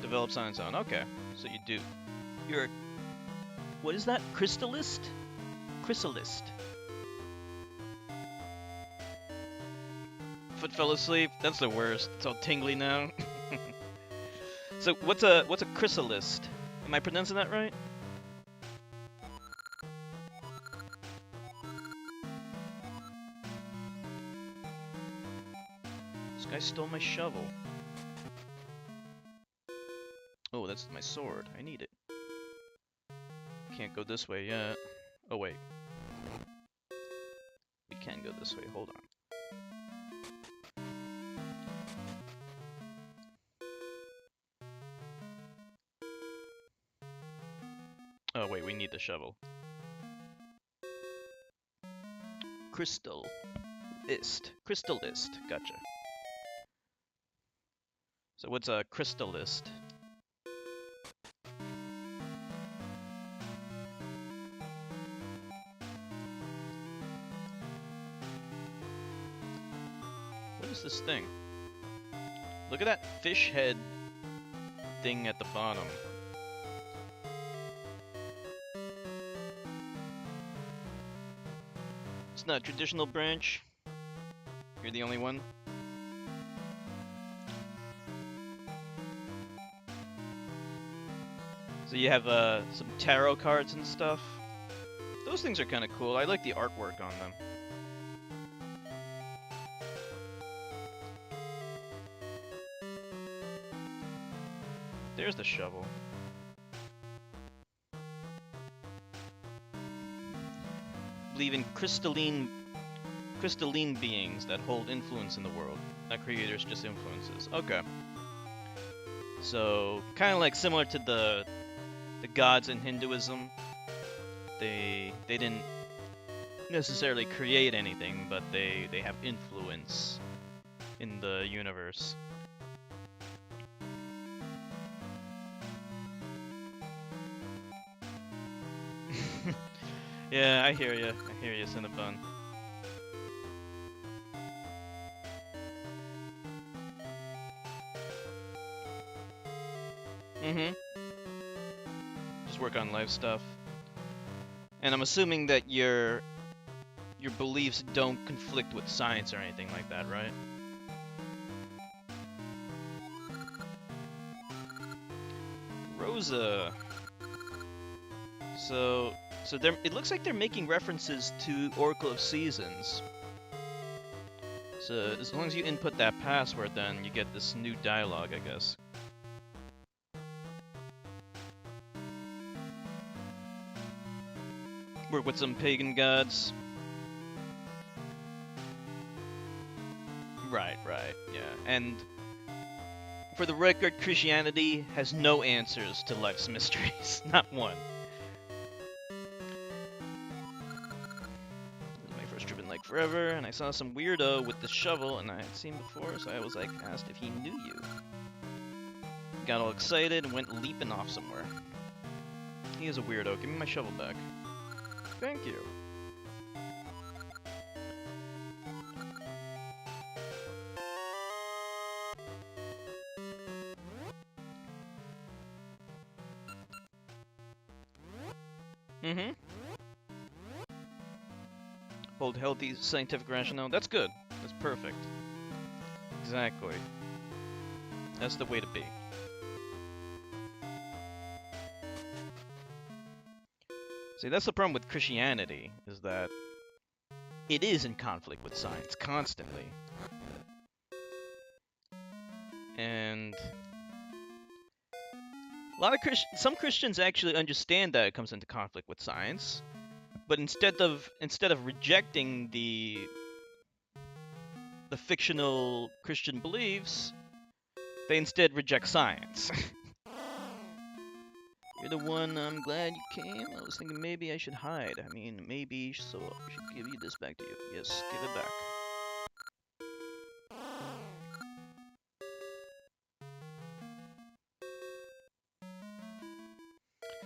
Develops on its own. Okay, so you do. You're... What is that? Crystallist? Chrysalist. Foot fell asleep. That's the worst. It's all tingly now. So what's a chrysalist? Am I pronouncing that right? This guy stole my shovel. Oh, that's my sword. I need it. Can't go this way yet. Oh wait. We can go this way. Hold on. Oh wait, we need the shovel. Crystal. Crystalist. Gotcha. So what's a crystalist? What is this thing? Look at that fish head thing at the bottom. It's not a traditional branch. You're the only one. So you have some tarot cards and stuff. Those things are kind of cool. I like the artwork on them. There's the shovel. Believe in crystalline beings that hold influence in the world. Not creators, just influences. Okay. So, kind of like similar to the gods in Hinduism. They didn't necessarily create anything, but they have influence in the universe. Yeah, I hear you. I hear you, Cinnabon. Mm-hmm. Just work on life stuff. And I'm assuming that your beliefs don't conflict with science or anything like that, right? Rosa. So it looks like they're making references to Oracle of Seasons. So as long as you input that password, then you get this new dialogue, I guess. Work with some pagan gods. Right, yeah. And for the record, Christianity has no answers to life's mysteries. Not one. Like forever, and I saw some weirdo with the shovel, and I had seen before, so I was like, asked if he knew you. Got all excited and went leaping off somewhere. He is a weirdo. Give me my shovel back. Thank you. Mm-hmm. Hold healthy scientific rationale. That's good. That's perfect. Exactly. That's the way to be. See, that's the problem with Christianity, is that it is in conflict with science constantly. And a lot of some Christians actually understand that it comes into conflict with science. But instead of rejecting the fictional Christian beliefs, they instead reject science. You're the one. I'm glad you came. I was thinking maybe I should hide. I mean, maybe so I should give you this back to you. Yes, give it back.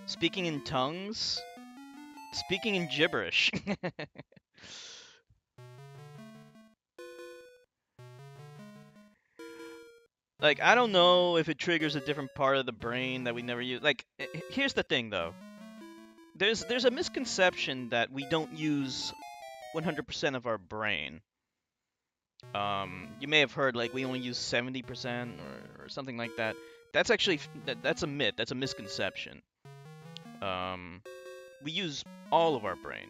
Speaking in tongues. Speaking in gibberish. Like, I don't know if it triggers a different part of the brain that we never use. Like, here's the thing, though. There's a misconception that we don't use 100% of our brain. You may have heard, like, we only use 70% or something like that. That's actually, that's a myth. That's a misconception. We use all of our brain.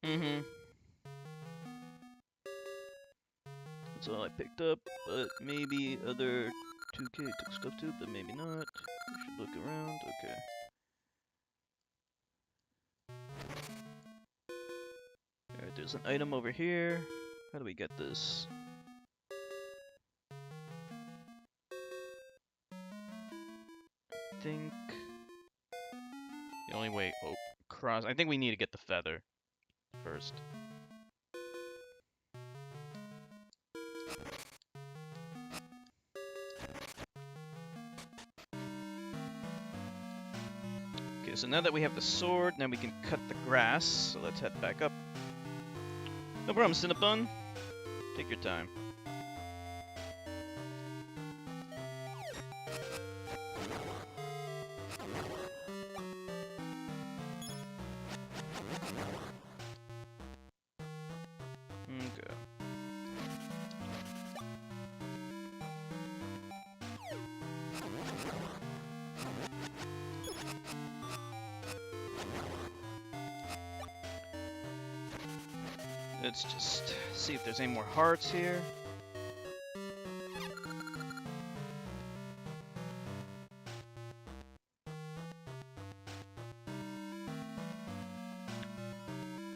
Mm-hmm. That's all I picked up, but maybe other 2K took stuff too, but maybe not. We should look around. Okay. Alright, there's an item over here. How do we get this? think the only way... Oh, cross... I think we need to get the feather first. Okay, so now that we have the sword, now we can cut the grass. So let's head back up. No problem, Cinnabon. Take your time. Okay. Let's just see if there's any more hearts here.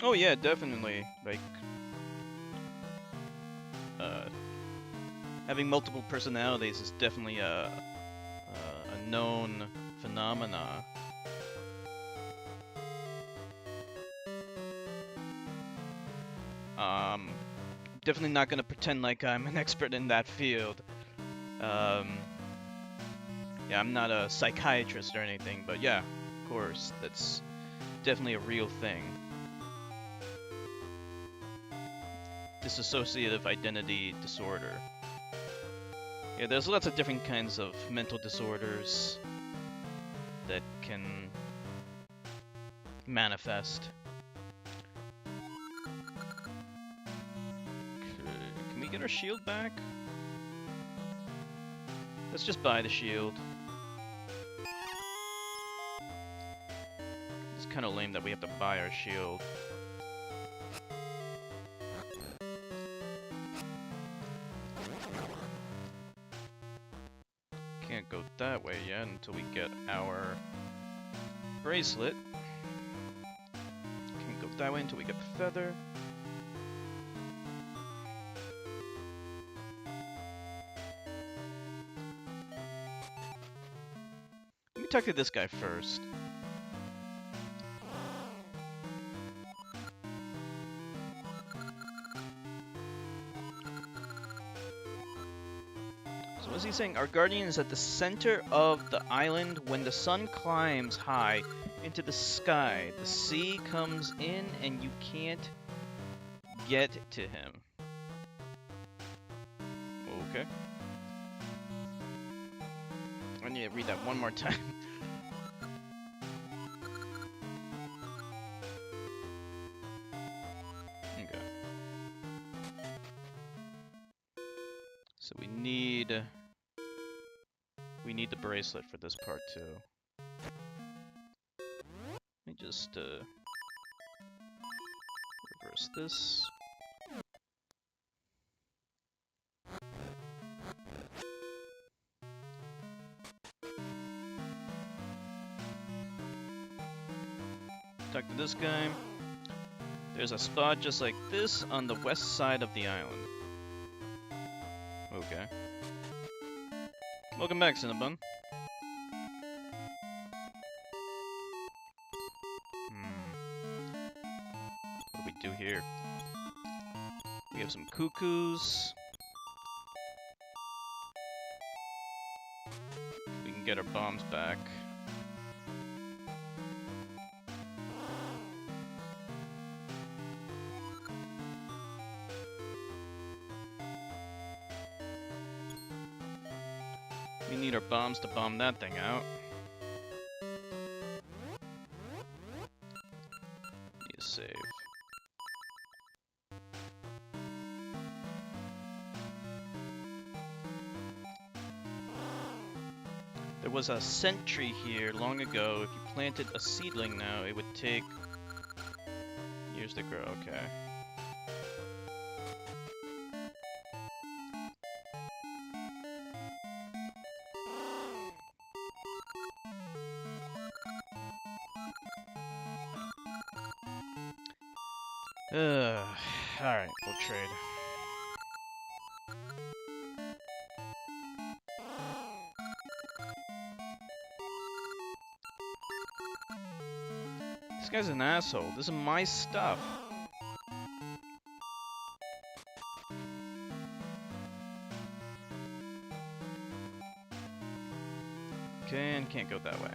Oh yeah, definitely. Like, having multiple personalities is definitely a known phenomena. Definitely not gonna pretend like I'm an expert in that field. Yeah, I'm not a psychiatrist or anything, but yeah, of course, that's definitely a real thing. Dissociative identity disorder. Yeah, there's lots of different kinds of mental disorders that can manifest. Can we get our shield back? Let's just buy the shield. It's kind of lame that we have to buy our shield. Can't go that way yet until we get our bracelet. Can't go that way until we get the feather. Let me talk to this guy first. So what's he saying? Our guardian is at the center of the island. When the sun climbs high into the sky, the sea comes in and you can't get to him. Okay. I need to read that one more time. Okay. So we need the bracelet for this part too. Let me just reverse this. Talk to this guy. There's a spot just like this on the west side of the island. Okay. Welcome back, Cinnabon. What do we do here? We have some cuckoos. We can get our bombs back. We need our bombs to bomb that thing out. Need a save. There was a sentry here long ago. If you planted a seedling now, it would take years to grow. Okay. Alright, we'll trade. This guy's an asshole. This is my stuff. Okay, and can't go that way.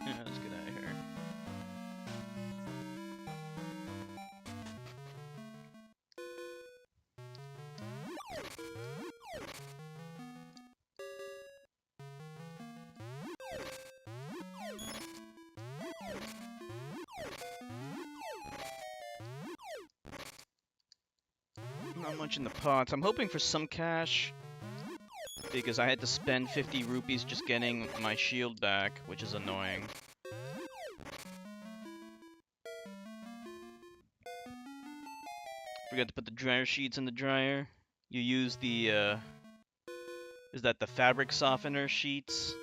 Yeah, let's get out of here. Not much in the pots. I'm hoping for some cash, because I had to spend 50 rupees just getting my shield back, which is annoying. Forgot to put the dryer sheets in the dryer. You use the, is that the fabric softener sheets?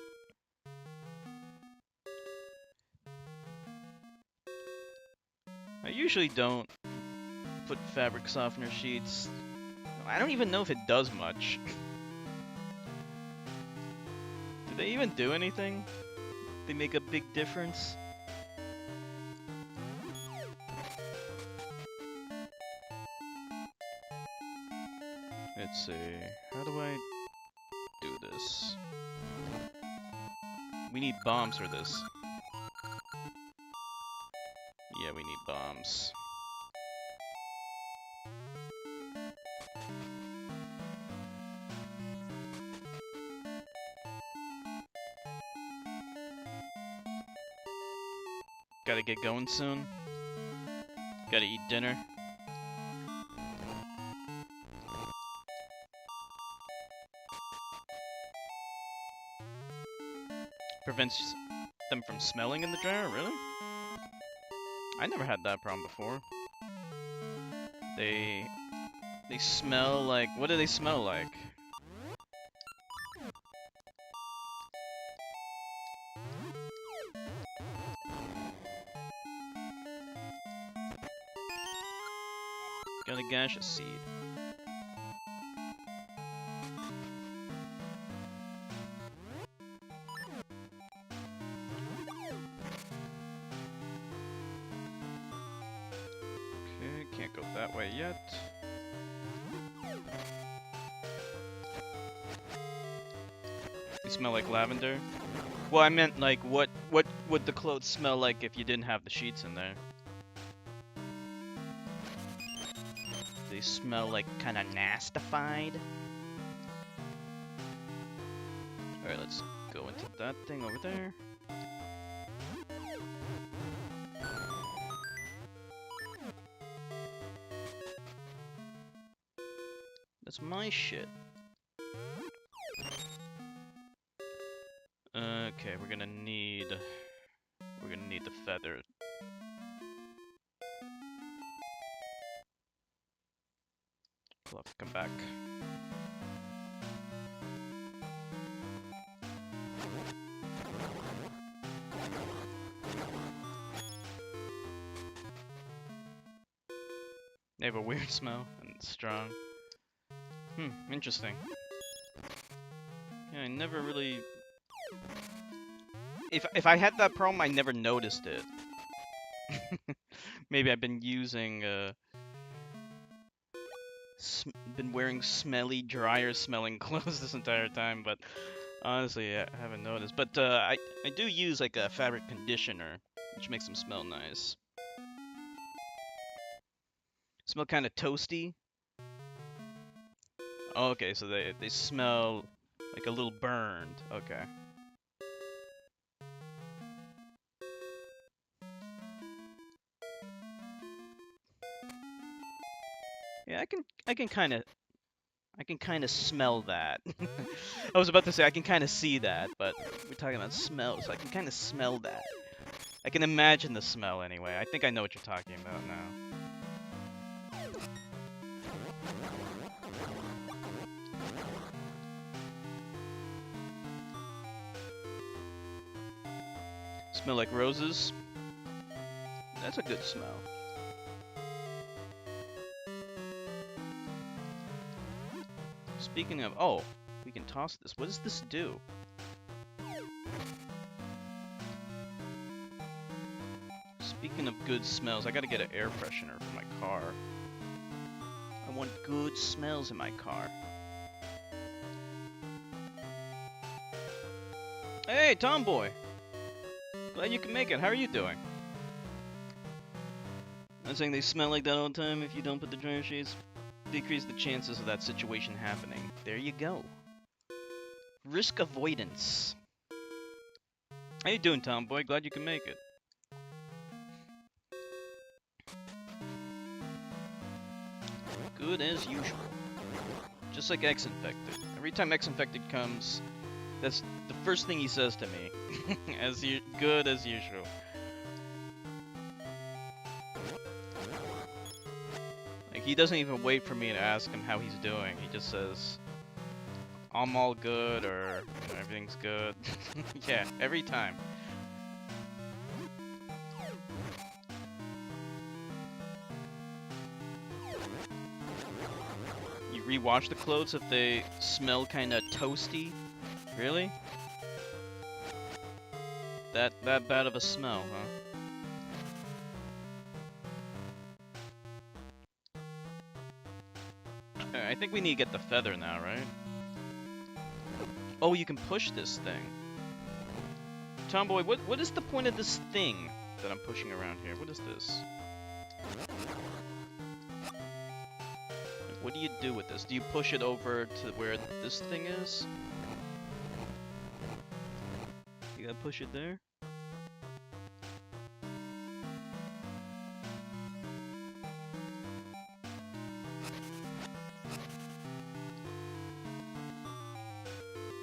I usually don't put fabric softener sheets. I don't even know if it does much. Do they even do anything? They make a big difference? Let's see. How do I do this? We need bombs for this. Yeah, we need bombs. Gotta get going soon. Gotta eat dinner. Prevents them from smelling in the dryer, really? I never had that problem before. They smell like, what do they smell like? Got a gaseous seed. Okay, can't go that way yet. They smell like lavender. Well, I meant like what would the clothes smell like if you didn't have the sheets in there? They smell like kind of nastified. Alright, let's go into that thing over there. That's my shit. Okay, we're gonna need the feather. We'll have to come back. They have a weird smell and it's strong. Interesting. Yeah, I never really... If I had that problem, I never noticed it. Maybe I've been using, been wearing smelly, dryer-smelling clothes this entire time, but honestly, I haven't noticed. But I do use like a fabric conditioner, which makes them smell nice. Smell kind of toasty. Oh, okay, so they smell like a little burned. Okay. Yeah, I can kind of smell that. I was about to say I can kind of see that, but we're talking about smell, so I can kind of smell that. I can imagine the smell anyway. I think I know what you're talking about now. Smell like roses. That's a good smell. Speaking of, oh, we can toss this. What does this do? Speaking of good smells, I gotta get an air freshener for my car. I want good smells in my car. Hey, Tomboy! Glad you can make it. How are you doing? I'm saying they smell like that all the time. If you don't put the dryer sheets, decrease the chances of that situation happening. There you go. Risk avoidance. How you doing, Tomboy? Glad you can make it. Good as usual. Just like X-Infected. Every time X-Infected comes, that's the first thing he says to me. Good as usual. Like, he doesn't even wait for me to ask him how he's doing. He just says, I'm all good, or everything's good. Yeah, every time. You rewash the clothes if they smell kinda toasty? Really? That bad of a smell, huh? Alright, I think we need to get the feather now, right? Oh, you can push this thing. Tomboy, what is the point of this thing that I'm pushing around here? What is this? Like, what do you do with this? Do you push it over to where this thing is? You gotta push it there?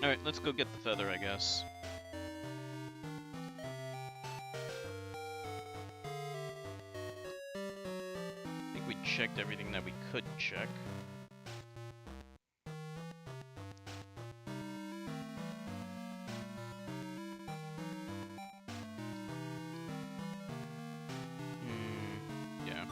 Alright, let's go get the feather, I guess. I think we checked everything that we could check. Yeah.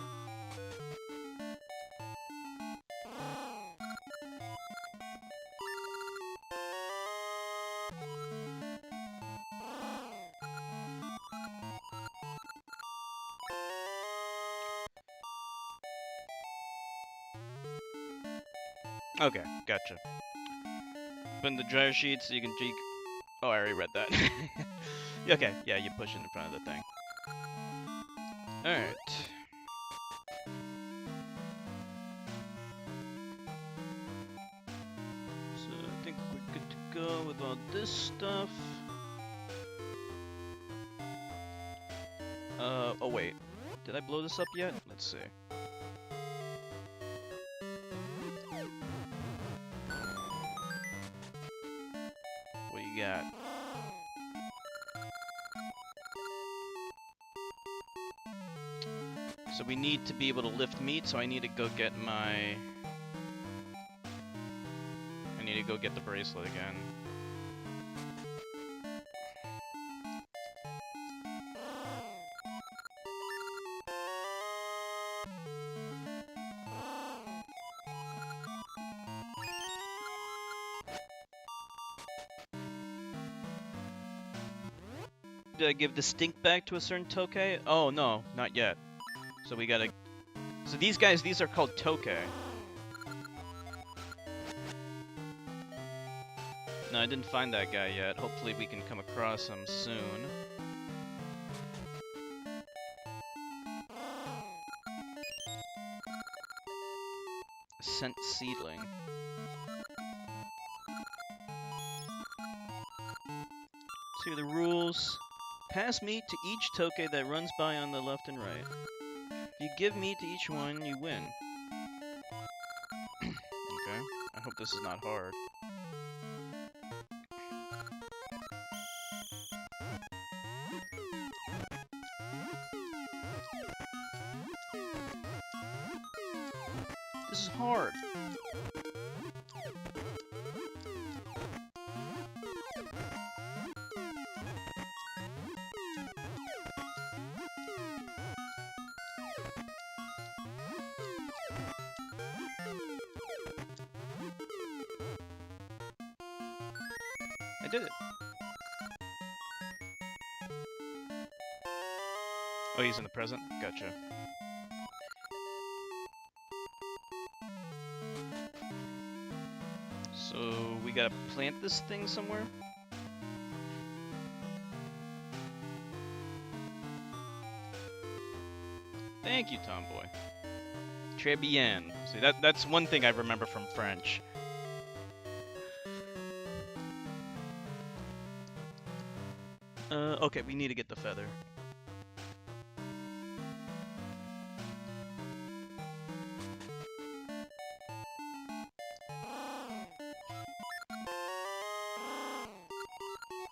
Okay, gotcha. Put in the dryer sheets so you can Oh, I already read that. Okay, yeah, you push it in front of the thing. Alright. So I think we're good to go with all this stuff. Oh wait. Did I blow this up yet? Let's see. What do you got? So we need to be able to lift meat, so I need to go get my... I need to go get the bracelet again. Did I give the stink back to a certain Tokay? Oh, no, not yet. So we gotta... So these guys, these are called Tokay. No, I didn't find that guy yet. Hopefully we can come across him soon. Scent seedling. So here are the rules. Pass meat to each Tokay that runs by on the left and right. If you give meat to each one, you win. Okay, I hope this is not hard. This is hard. I did it. Oh, he's in the present? Gotcha. So, we gotta plant this thing somewhere? Thank you, Tomboy. Très bien. See, that's one thing I remember from French. Okay, we need to get the feather.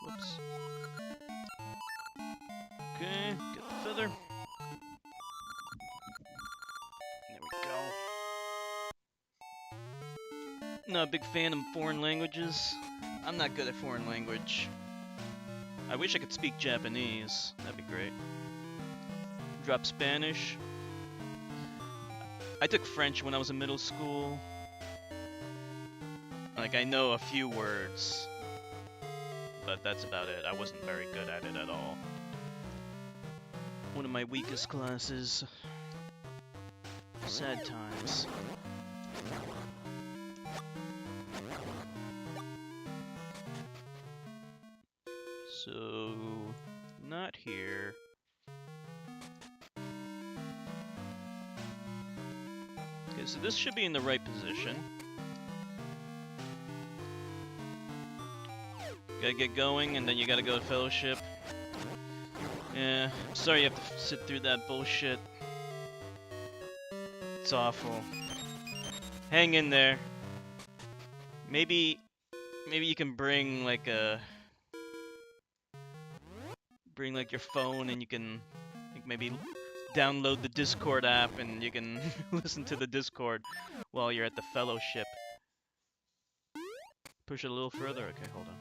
Whoops. Okay, get the feather. There we go. Not a big fan of foreign languages. I'm not good at foreign language. I wish I could speak Japanese. That'd be great. Drop Spanish. I took French when I was in middle school. Like, I know a few words, but that's about it. I wasn't very good at it at all. One of my weakest classes. Sad times. So, not here. Okay, so this should be in the right position. Gotta get going, and then you gotta go to Fellowship. Yeah, I'm sorry you have to sit through that bullshit. It's awful. Hang in there. Maybe you can bring like your phone, and you can maybe download the Discord app, and you can listen to the Discord while you're at the Fellowship. Push it a little further. Okay, hold on.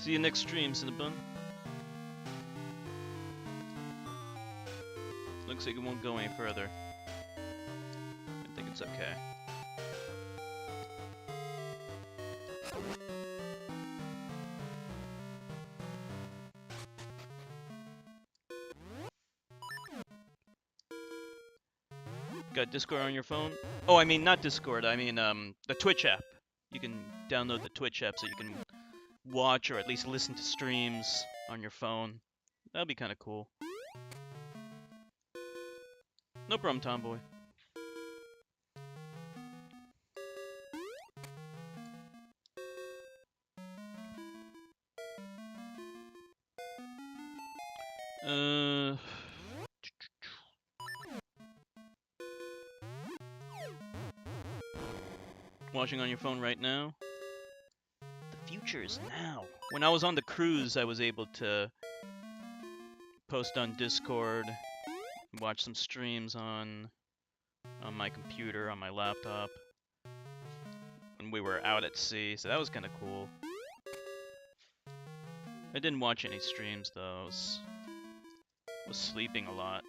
See you next stream, Cinnabon. Looks like it won't go any further. I think it's okay. Got Discord on your phone? Oh, I mean, not Discord, I mean, the Twitch app. You can download the Twitch app so you can watch or at least listen to streams on your phone. That'll be kind of cool. No problem, Tomboy. Watching on your phone right now. The future is now. When I was on the cruise, I was able to post on Discord, watch some streams on my computer, on my laptop. When we were out at sea, so that was kind of cool. I didn't watch any streams though. I was sleeping a lot.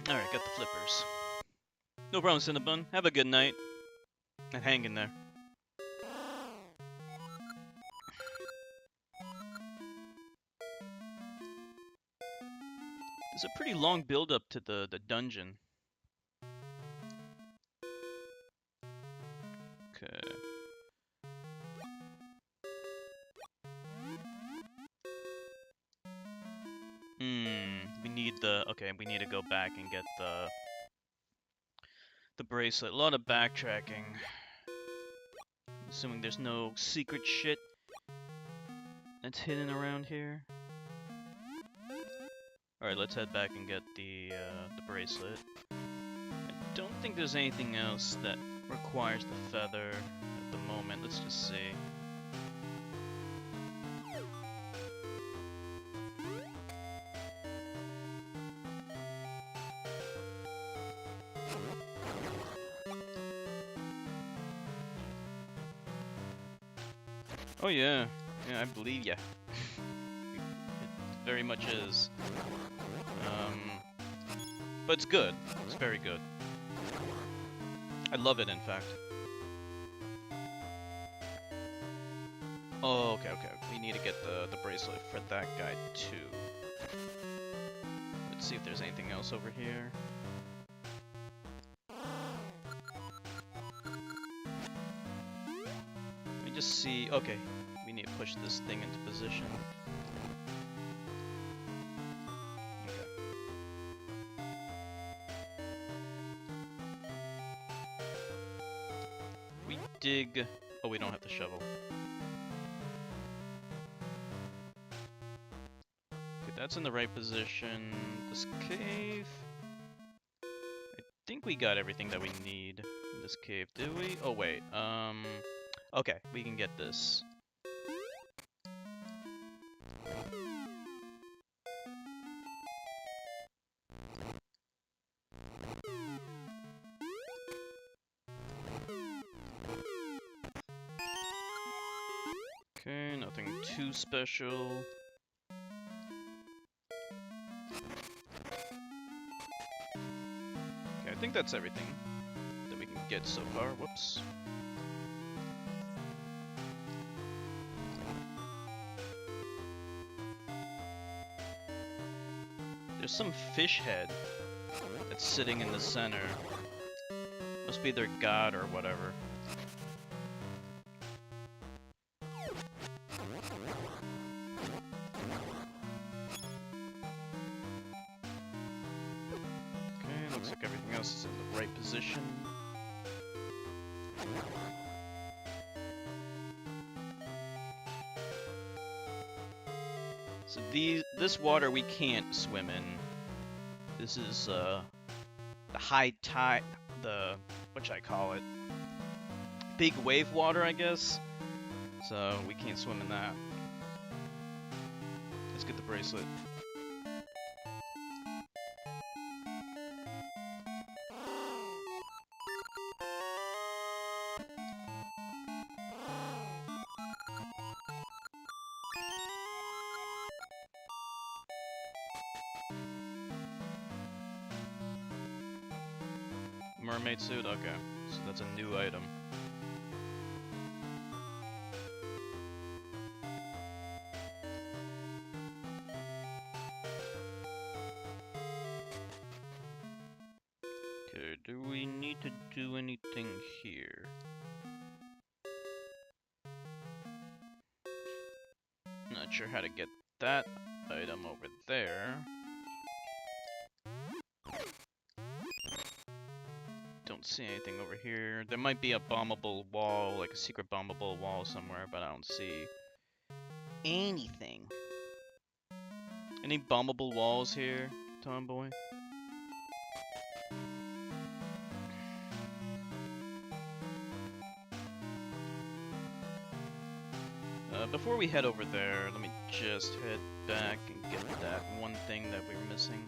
Alright, got the flippers. No problem, Cinnabon. Have a good night. And hang in there. There's a pretty long build-up to the dungeon. Okay. We need to go back and get the bracelet. A lot of backtracking. Assuming there's no secret shit that's hidden around here. Alright, let's head back and get the bracelet. I don't think there's anything else that requires the feather at the moment. Let's just see. Oh yeah, I believe ya. It very much is. But it's good. It's very good. I love it, in fact. Oh, okay, okay. We need to get the bracelet for that guy, too. Let's see if there's anything else over here. Let me just see. Okay, we need to push this thing into position. Dig. Oh, we don't have the shovel. Okay, that's in the right position. This cave. I think we got everything that we need in this cave, did we? Oh, wait. Okay, we can get this. Okay, nothing too special. Okay, I think that's everything that we can get so far. Whoops. There's some fish head that's sitting in the center. Must be their god or whatever. Looks like everything else is in the right position. So this water we can't swim in. This is the high tide, what should I call it? Big wave water, I guess. So we can't swim in that. Let's get the bracelet. Mermaid suit? Okay. So that's a new item. Okay, do we need to do anything here? Not sure how to get that item over there. Don't see anything over here. There might be a bombable wall, like a secret bombable wall somewhere, but I don't see anything. Any bombable walls here, Tomboy? Before we head over there, let me just head back and get that one thing that we were missing.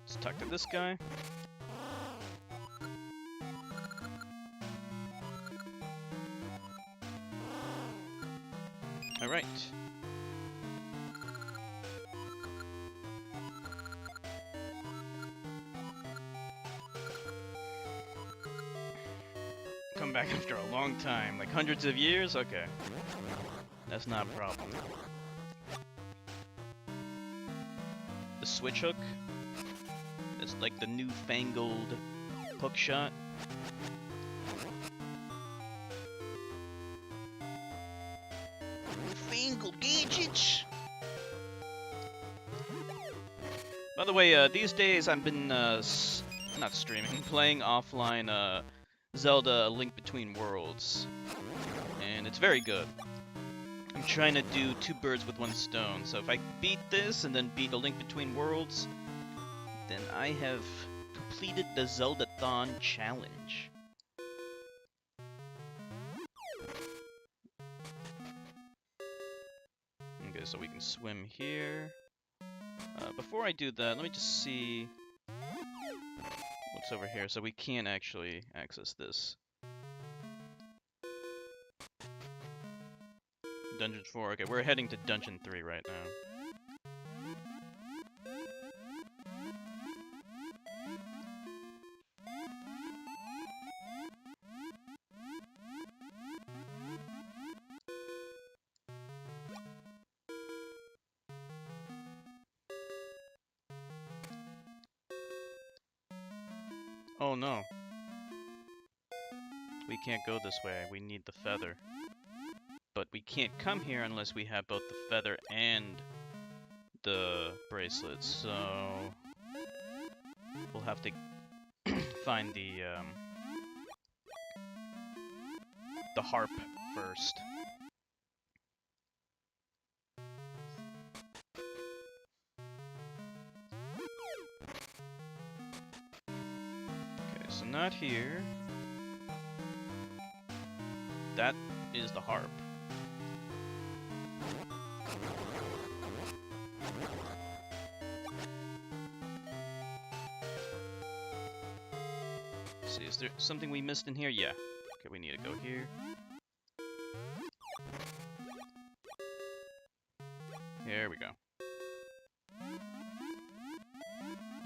Let's talk to this guy. Alright. Come back after a long time, like hundreds of years? Okay. That's not a problem. The switch hook? It's like the newfangled hook shot. Newfangled gadgets! By the way, these days I've been, not streaming, playing offline, Zelda A Link Between Worlds, and it's very good. I'm trying to do two birds with one stone, so if I beat this and then beat A Link Between Worlds, then I have completed the Zelda-thon challenge. Okay, so we can swim here. Before I do that, let me just see what's over here, so we can actually access this. Dungeon 4. Okay, we're heading to Dungeon 3 right now. Oh no. We can't go this way. We need the feather. But we can't come here unless we have both the feather and the bracelets, so we'll have to find the harp first. Okay, so not here. That is the harp. Let's see, is there something we missed in here? Yeah. Okay, we need to go here. There we go.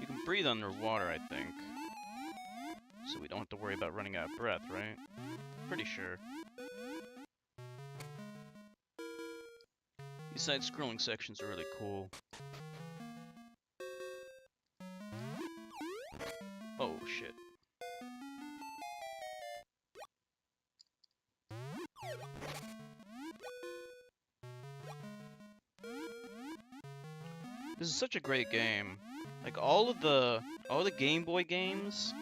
You can breathe underwater, I think. So we don't have to worry about running out of breath, right? Pretty sure. These side-scrolling sections are really cool. Oh, shit. This is such a great game. Like, all the Game Boy games,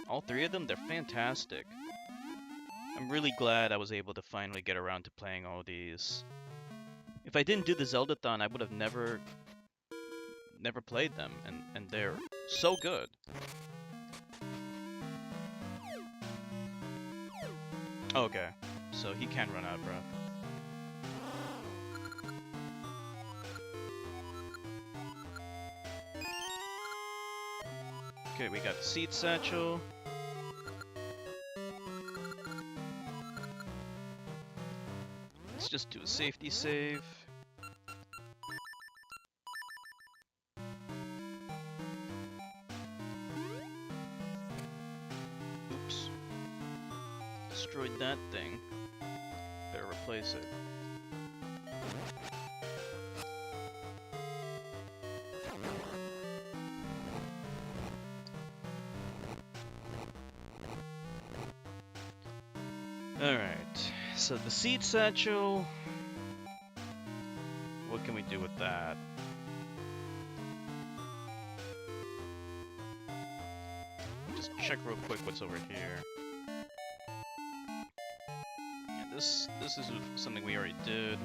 all three of them, they're fantastic. I'm really glad I was able to finally get around to playing all these. If I didn't do the Zelda-thon, I would have never played them, and they're so good. Okay, so he can run out of breath. Okay, we got the seed satchel. Let's just do a safety save. Oops. Destroyed that thing. Better replace it. Alright, so the seed satchel, what can we do with that? Just check real quick what's over here. Yeah, this is something we already did.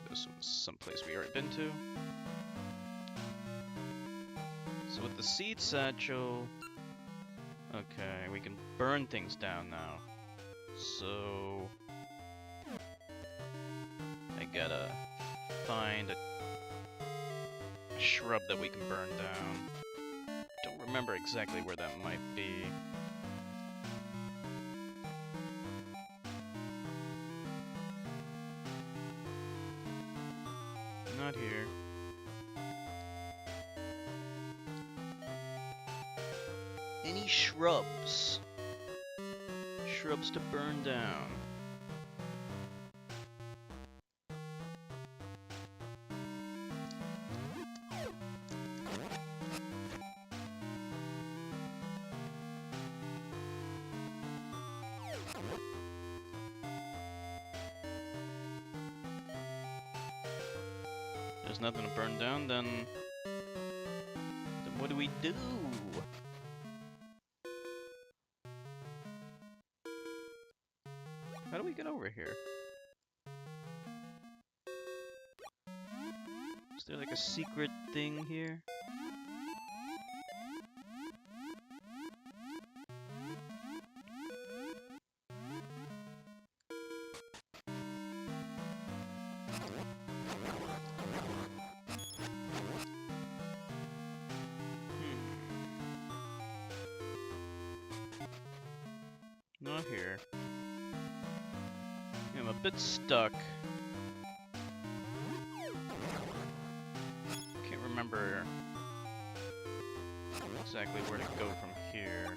This was someplace we already been to. So with the seed satchel, okay, we can burn things down now. So I gotta find a shrub that we can burn down. Don't remember exactly where that might be. Not here. Any shrubs? Shrubs to burn down. There's nothing to burn down, then what do we do? How do we get over here? Is there like a secret thing here? not here. I'm a bit stuck. Can't remember exactly where to go from here.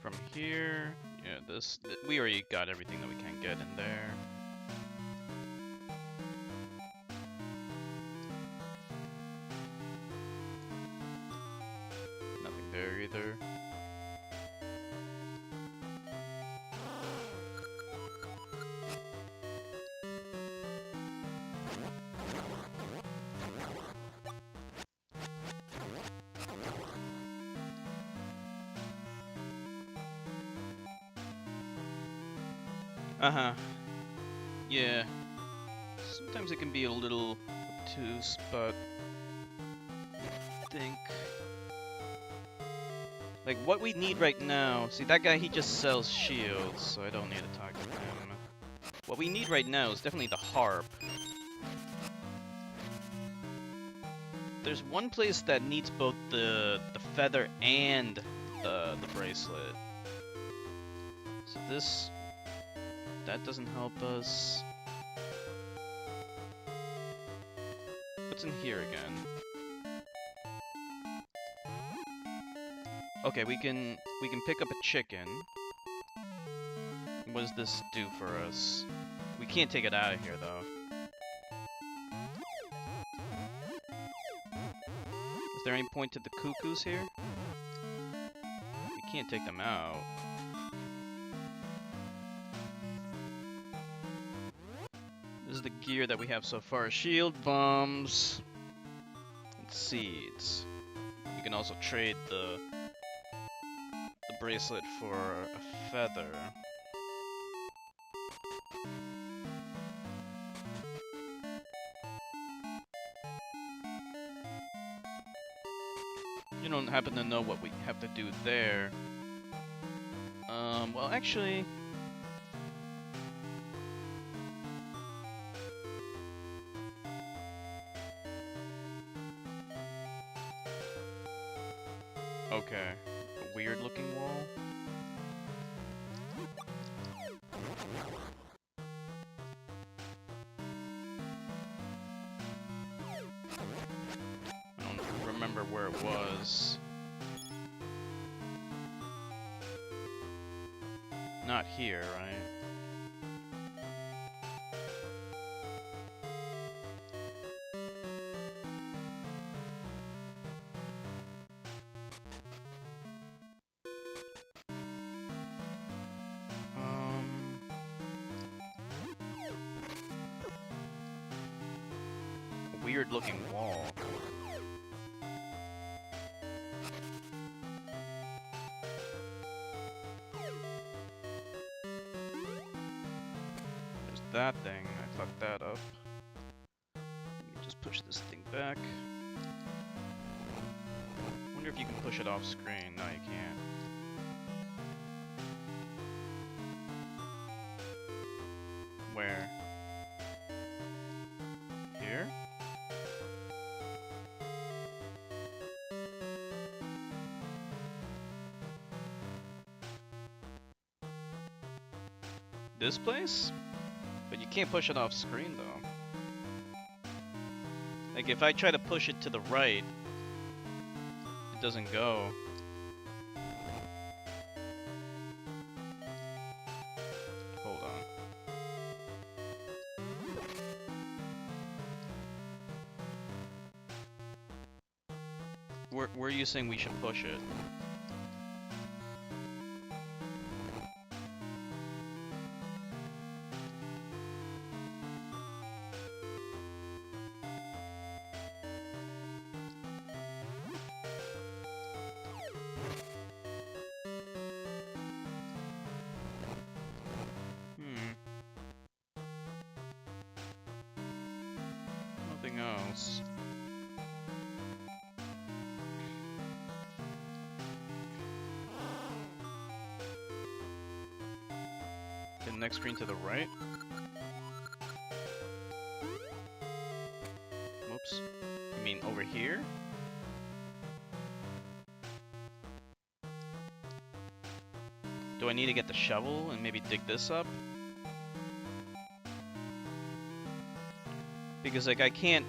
From here, yeah, we already got everything that we can get in there. Nothing there either. Uh-huh. Yeah. Sometimes it can be a little obtuse, but I think like what we need right now, see that guy, he just sells shields, so I don't need to talk to him. What we need right now is definitely the harp. There's one place that needs both the feather and the bracelet. So that doesn't help us. What's in here again? Okay, we can pick up a chicken. What does this do for us? We can't take it out of here though. Is there any point to the cuckoos here? We can't take them out. This is the gear that we have so far. Shield, bombs, and seeds. You can also trade the bracelet for a feather. You don't happen to know what we have to do there. Well actually... Okay, a weird looking wall. I don't remember where it was. Not here, right? Weird looking wall. There's that thing. I fucked that up. Let me just push this thing back. Wonder if you can push it off screen. No, you can't. Where? Here? This place? But you can't push it off screen though. Like if I try to push it to the right, it doesn't go. Hold on. Where are you saying we should push it? Nothing else. The next screen to the right. over here? Do I need to get the shovel and maybe dig this up? Because like I can't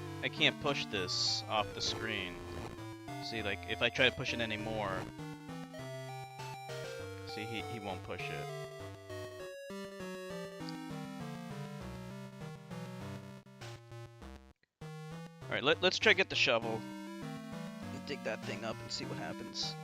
push this off the screen. See, like if I try to push it anymore, see he won't push it. All right, let's try to get the shovel and dig that thing up and see what happens.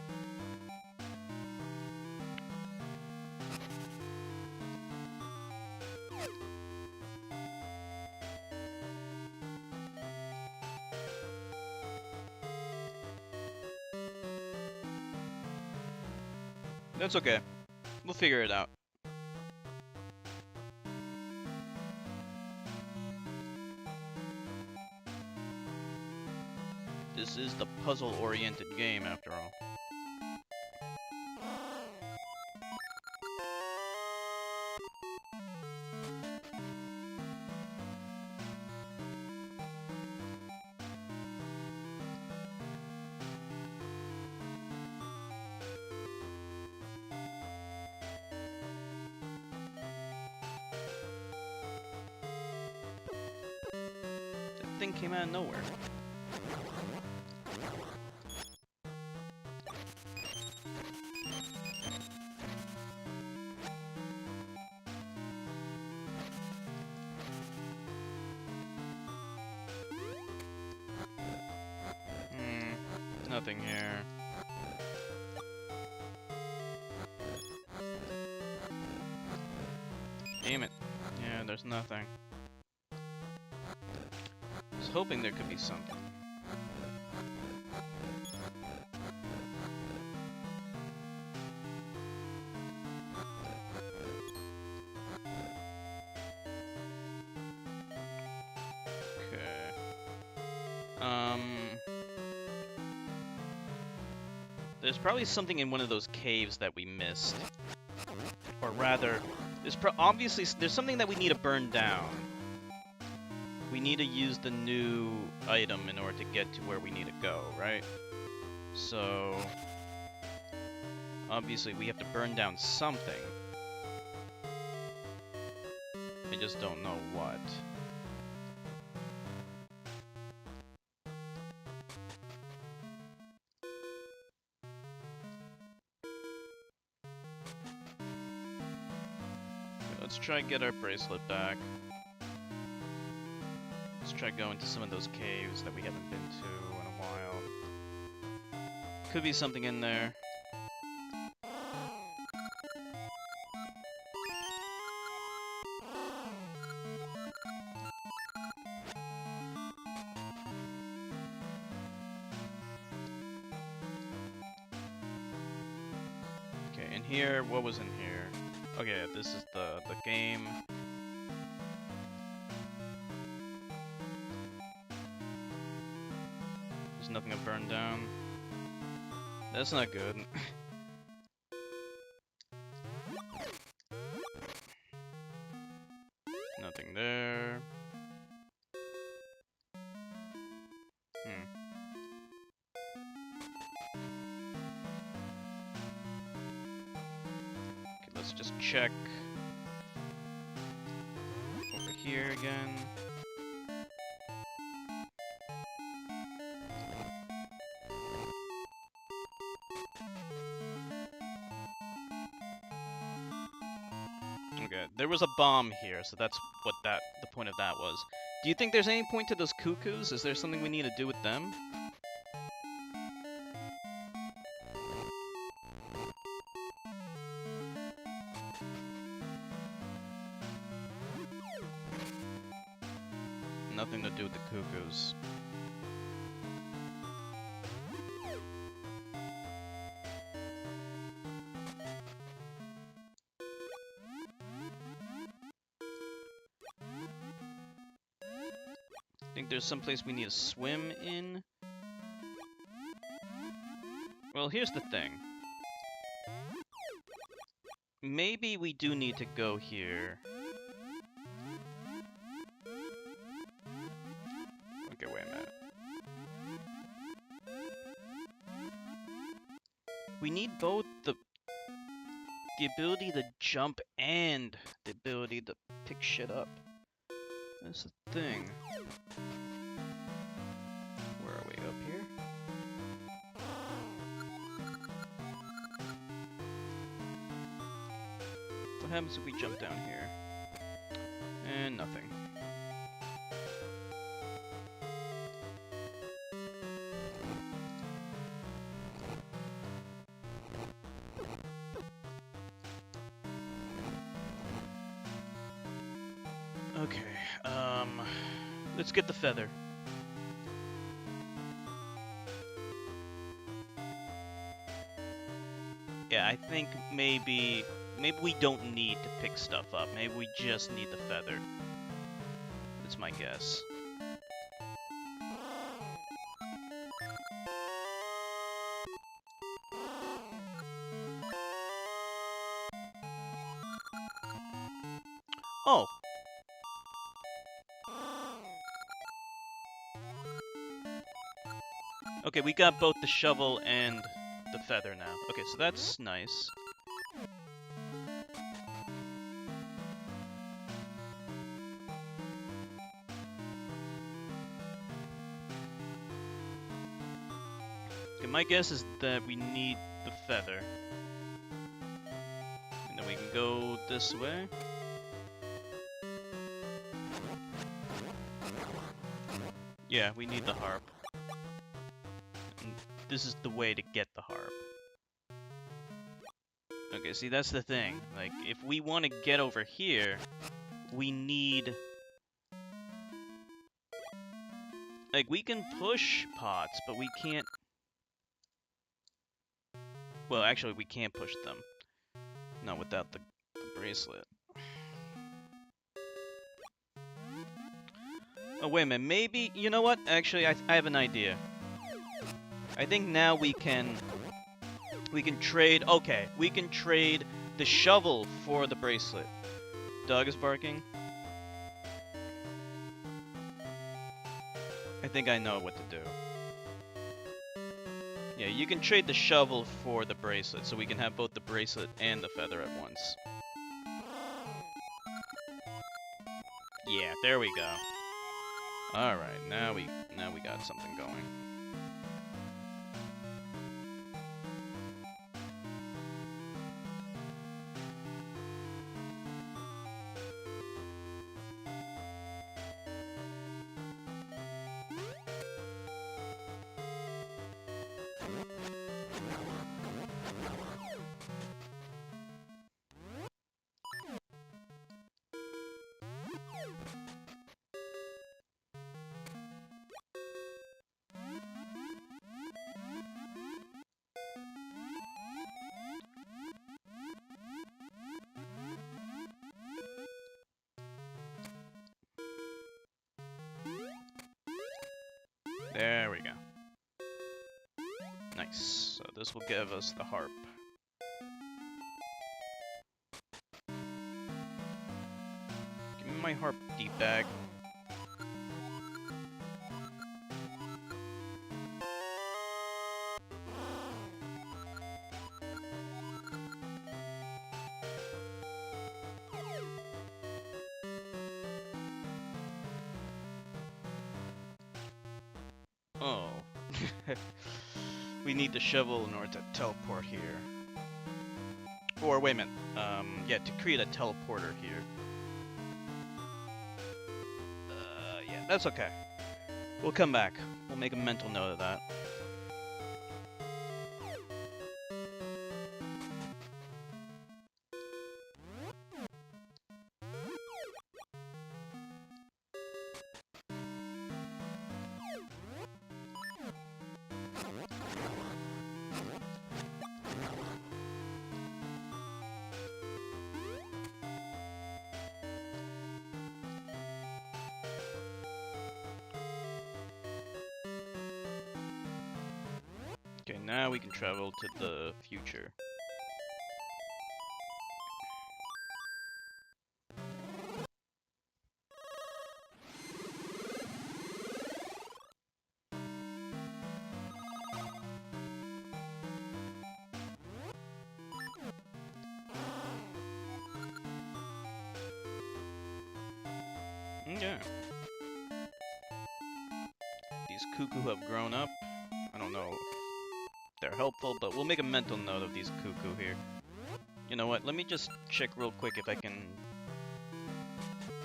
That's okay. We'll figure it out. This is the puzzle-oriented game, after all. That thing came out of nowhere. Nothing here. Damn it. Yeah, there's nothing. I was hoping there could be something. Okay. There's probably something in one of those caves that we missed. Or rather, obviously there's something that we need to burn down. We need to use the new item in order to get to where we need to go, right? So obviously we have to burn down something. I just don't know what. Let's try and get our bracelet back. Let's try going to some of those caves that we haven't been to in a while. Could be something in there. Okay, in here, what was in here? Okay, this is the game. There's nothing to burn down. That's not good. Nothing there. Let's just check over here again. Okay, there was a bomb here, so that's what the point of that was. Do you think there's any point to those cuckoos? Is there something we need to do with them? Nothing to do with the cuckoos. Think there's some place we need to swim in? Well, here's the thing. Maybe we do need to go here. Okay, wait a minute. both the ability to jump and the ability to pick shit up. That's the thing. Where are we? Up here? What happens if we jump down here? And nothing. Okay, let's get the feather. Yeah, I think maybe we don't need to pick stuff up. Maybe we just need the feather. That's my guess. Oh! Okay, we got both the shovel and the feather now. Okay, so that's nice. Okay, my guess is that we need the feather. And then we can go this way. Yeah, we need the harp. And this is the way to get the harp. Okay, see, that's the thing. Like, if we want to get over here, we need... Like, we can push pots, but we can't... Well, actually, we can't push them. Not without the bracelet. Oh, wait a minute. Maybe... You know what? Actually, I have an idea. I think now we can trade... Okay, we can trade the shovel for the bracelet. Dog is barking. I think I know what to do. Yeah, you can trade the shovel for the bracelet, so we can have both the bracelet and the feather at once. Yeah, there we go. Alright, now we got something going. There we go. Nice. So this will give us the harp. Give me my harp, D-bag. Oh. We need the shovel in order to teleport here. Or, wait a minute. Yeah, to create a teleporter here. Yeah, that's okay. We'll come back. We'll make a mental note of that. Okay, now we can travel to the future. Yeah. These cuckoo have grown up. I don't know if they're helpful, but we'll make a mental note of these cuckoo here. You know what? Let me just check real quick if I can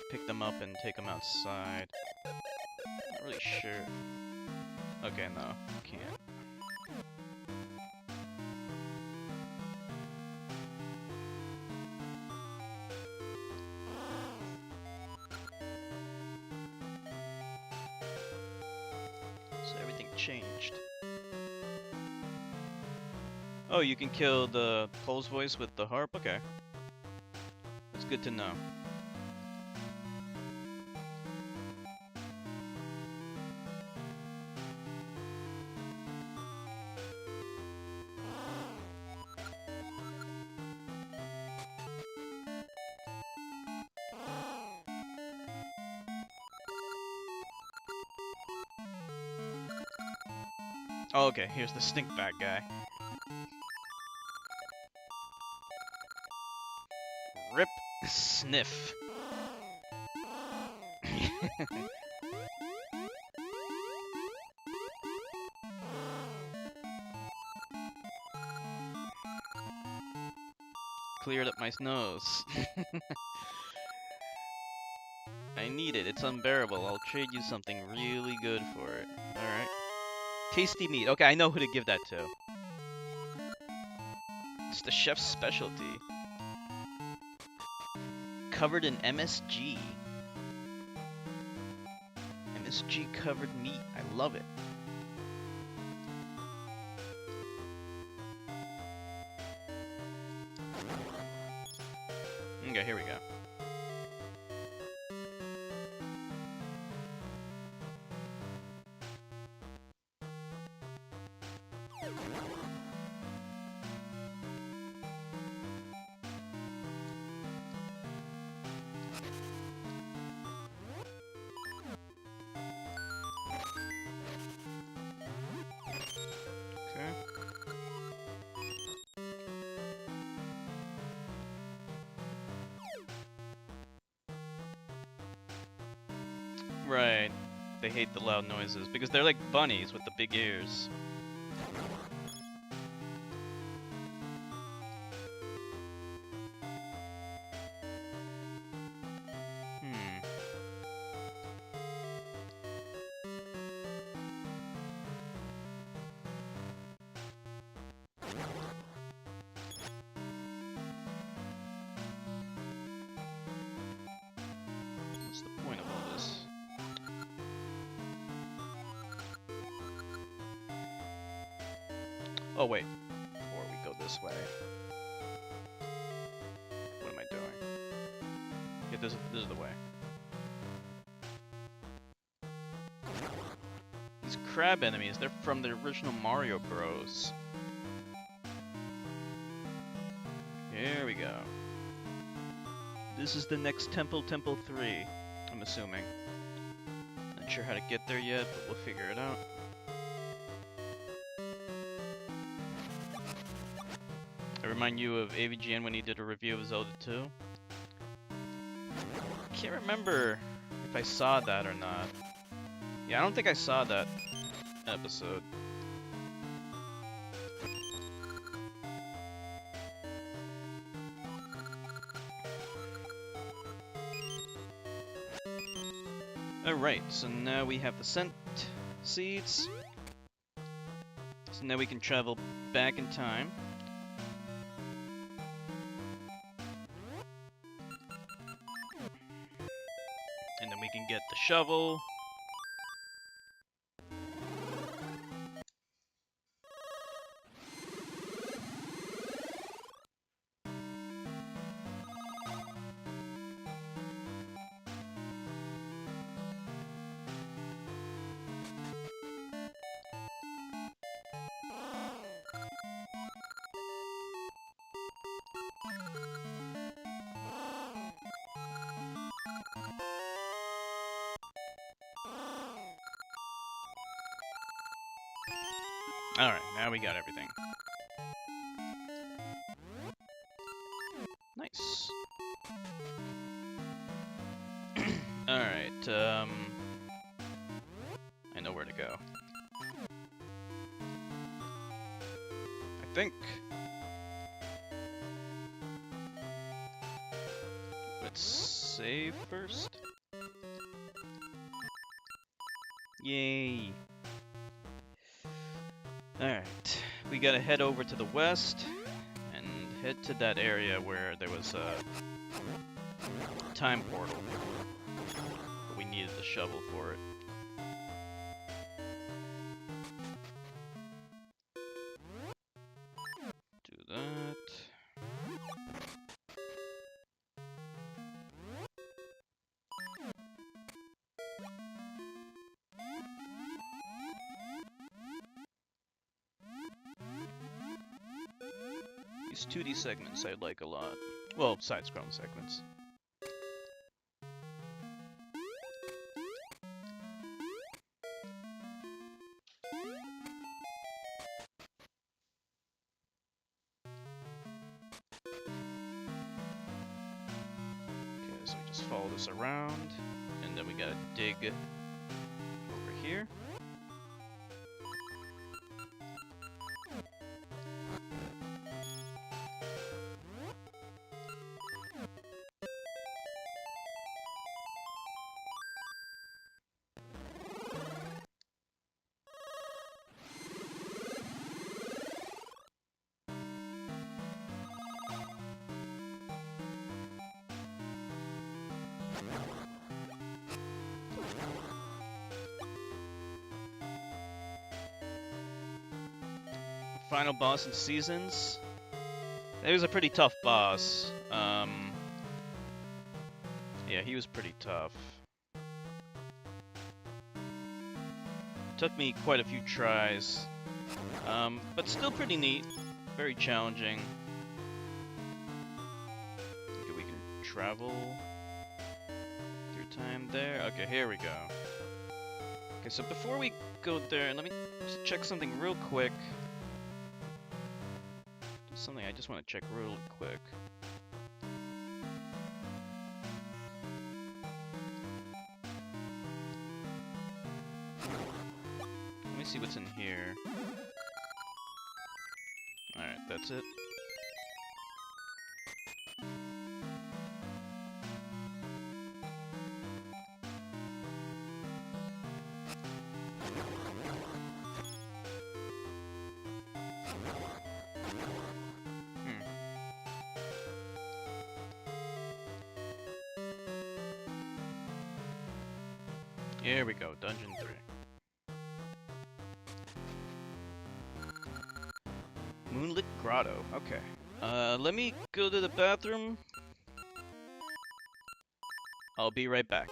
pick them up and take them outside. Not really sure. Okay, no, can't. So everything changed. Oh, you can kill the Pole's voice with the harp? Okay. That's good to know. Oh, okay, here's the stinkbag guy. Rip, sniff. Cleared up my nose. I need it. It's unbearable. I'll trade you something really good for it. Alright. Tasty meat. Okay, I know who to give that to. It's the chef's specialty. Covered in MSG. MSG covered meat. I love it. Okay, here we go. Right. They hate the loud noises because they're like bunnies with the big ears. What's the point of all this? Oh wait, before we go this way. What am I doing? Yeah, this is the way. These crab enemies, they're from the original Mario Bros. Here we go. This is the next Temple 3, I'm assuming. Not sure how to get there yet, but we'll figure it out. I remind you of AVGN when he did a review of Zelda 2. Can't remember if I saw that or not. Yeah, I don't think I saw that episode. Alright, so now we have the scent seeds. So now we can travel back in time. And then we can get the shovel. Alright, now we got everything. Nice. Alright, I know where to go. I think. Let's save first. Yay! Alright, we gotta head over to the west and head to that area where there was a time portal. But we needed the shovel for it. Do that. These 2D segments I like a lot. Well, side-scrolling segments. Okay, so we just follow this around, and then we gotta dig over here. Final boss in Seasons. He was a pretty tough boss. Yeah, he was pretty tough. Took me quite a few tries, but still pretty neat. Very challenging. Okay, we can travel through time there. Okay, here we go. Okay, so before we go there, let me just check something real quick. Something I just want to check real quick. Let me see what's in here. Alright, that's it. Here we go, Dungeon 3. Moonlit Grotto, okay. Let me go to the bathroom. I'll be right back.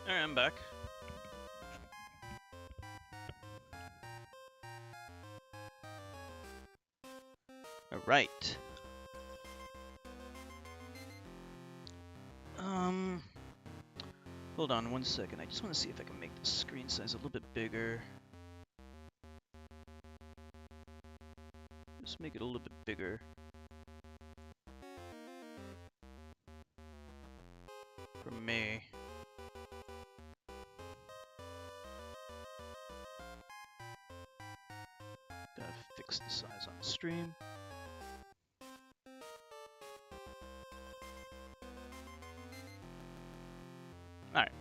Alright, I'm back. Alright. Hold on 1 second. I just want to see if I can make the screen size a little bit bigger. Just make it a little bit bigger. For me. Gotta fix the size on the stream. Alright.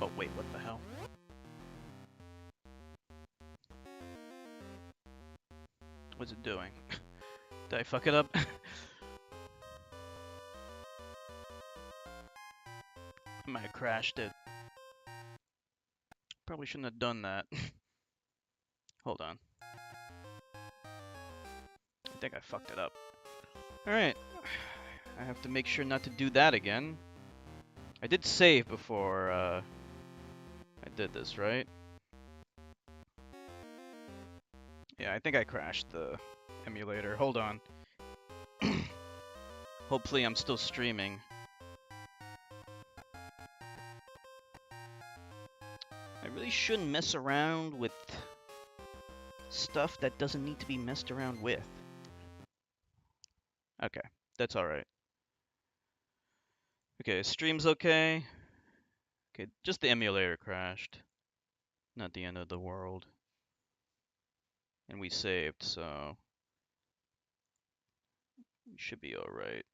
Oh, wait, what the hell? What's it doing? Did I fuck it up? I might have crashed it. Probably shouldn't have done that. Hold on. I think I fucked it up. Alright. I have to make sure not to do that again. I did save before I did this, right? Yeah, I think I crashed the emulator. Hold on. Hopefully I'm still streaming. I really shouldn't mess around with stuff that doesn't need to be messed around with. Okay, that's alright. Okay, stream's okay. Okay, just the emulator crashed. Not the end of the world. And we saved, so we should be alright.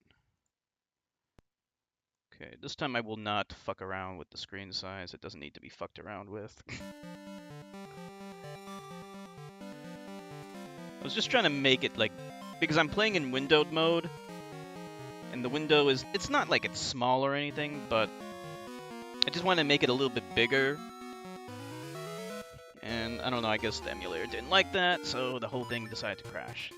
Okay, this time I will not fuck around with the screen size. It doesn't need to be fucked around with. I was just trying to make it like, because I'm playing in windowed mode, and the window is, it's not like it's small or anything, but I just want to make it a little bit bigger. And I don't know, I guess the emulator didn't like that, so the whole thing decided to crash.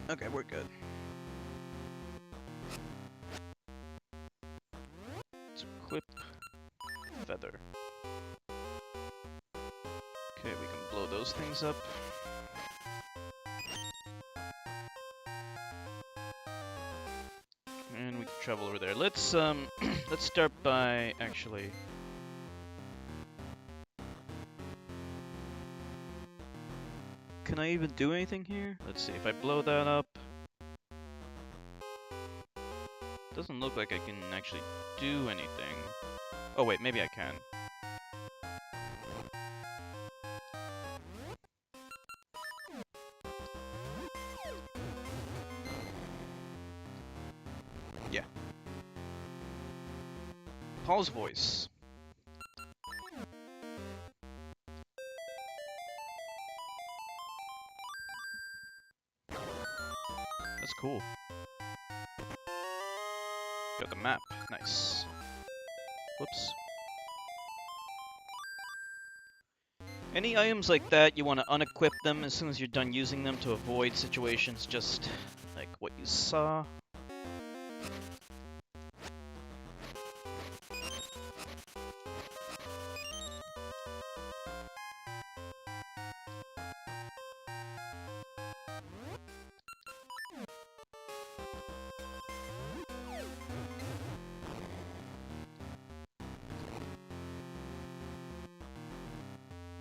Okay, we're good. Let's equip feather. Okay, we can blow those things up. And we can travel over there. Let's let's start by actually. Can I even do anything here? Let's see, if I blow that up. Doesn't look like I can actually do anything. Oh wait, maybe I can. Yeah. Paul's voice. That's cool. Got the map. Nice. Whoops. Any items like that, you want to unequip them as soon as you're done using them to avoid situations just like what you saw.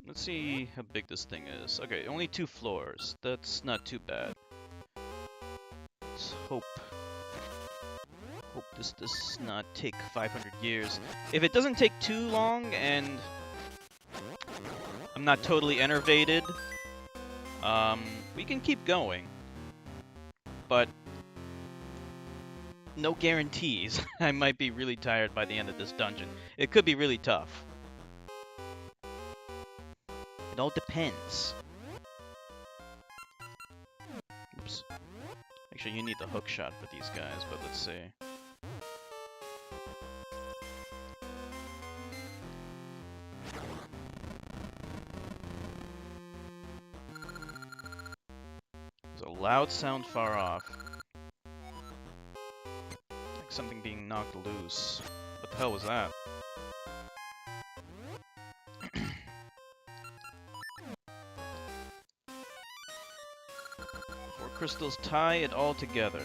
Let's see how big this thing is. Okay, only 2 floors. That's not too bad. Let's hope this does not take 500 years. If it doesn't take too long and I'm not totally enervated, we can keep going. But no guarantees. I might be really tired by the end of this dungeon. It could be really tough. It all depends. Oops. Actually, you need the hook shot for these guys, but let's see. There's a loud sound far off. something being knocked loose. What the hell was that? Four crystals tie it all together.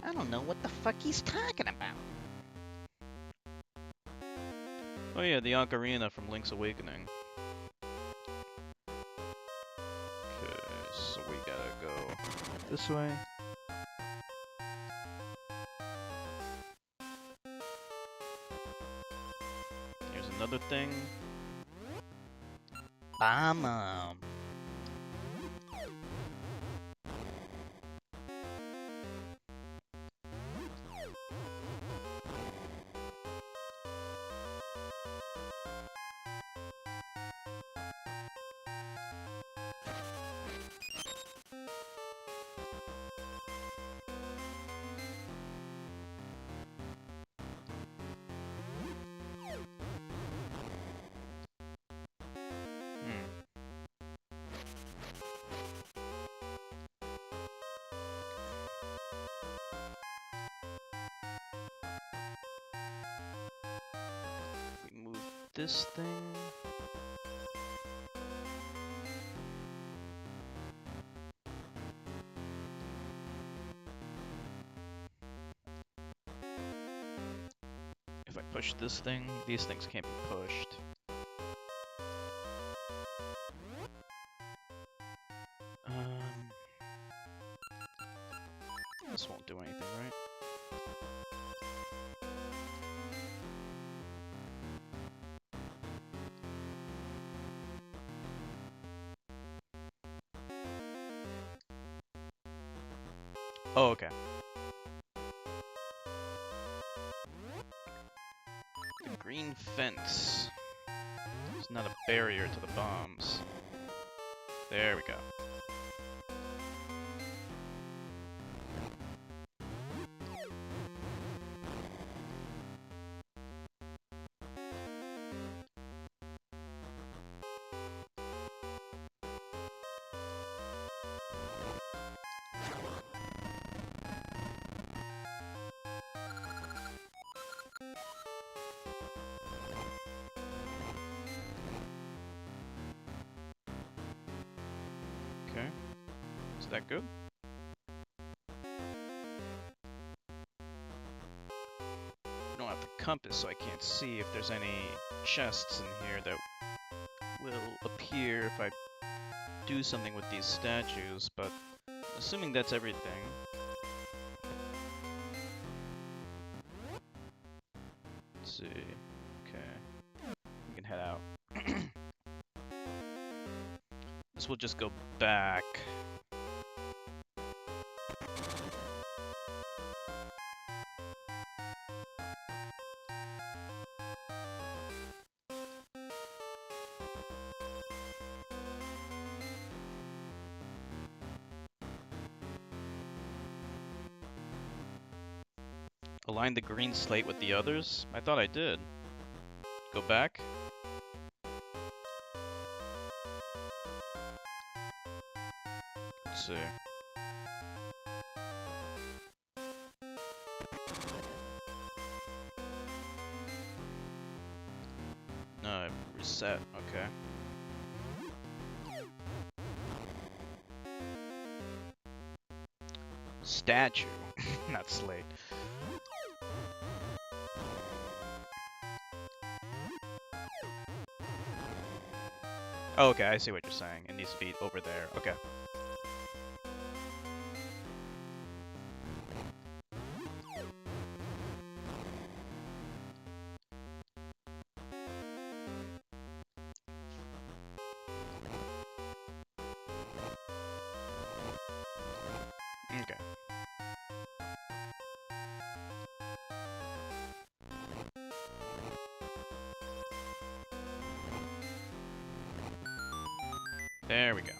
I don't know what the fuck he's talking about. Oh yeah, the ocarina from Link's Awakening. Okay, so we gotta go this way. Here's another thing. Bomb. We move this thing. If I push this thing, these things can't be pushed. This won't do anything, right? Oh, okay. The green fence. It's not a barrier to the bombs. There we go. Okay. Is that good? I don't have the compass, so I can't see if there's any chests in here that will appear if I do something with these statues, but assuming that's everything. Let's see. Okay. We can head out. This will just go back. Align the green slate with the others? I thought I did. Go back? Let's see. No, reset, okay. Statue, not slate. Oh, okay, I see what you're saying. It needs to be over there. Okay. Okay. There we go.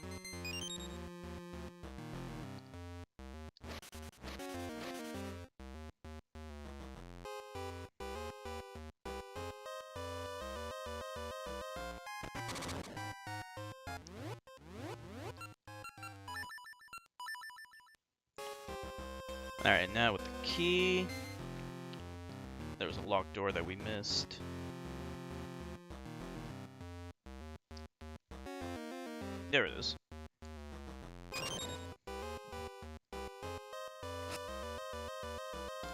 Alright, now with the key. There was a locked door that we missed. There it is.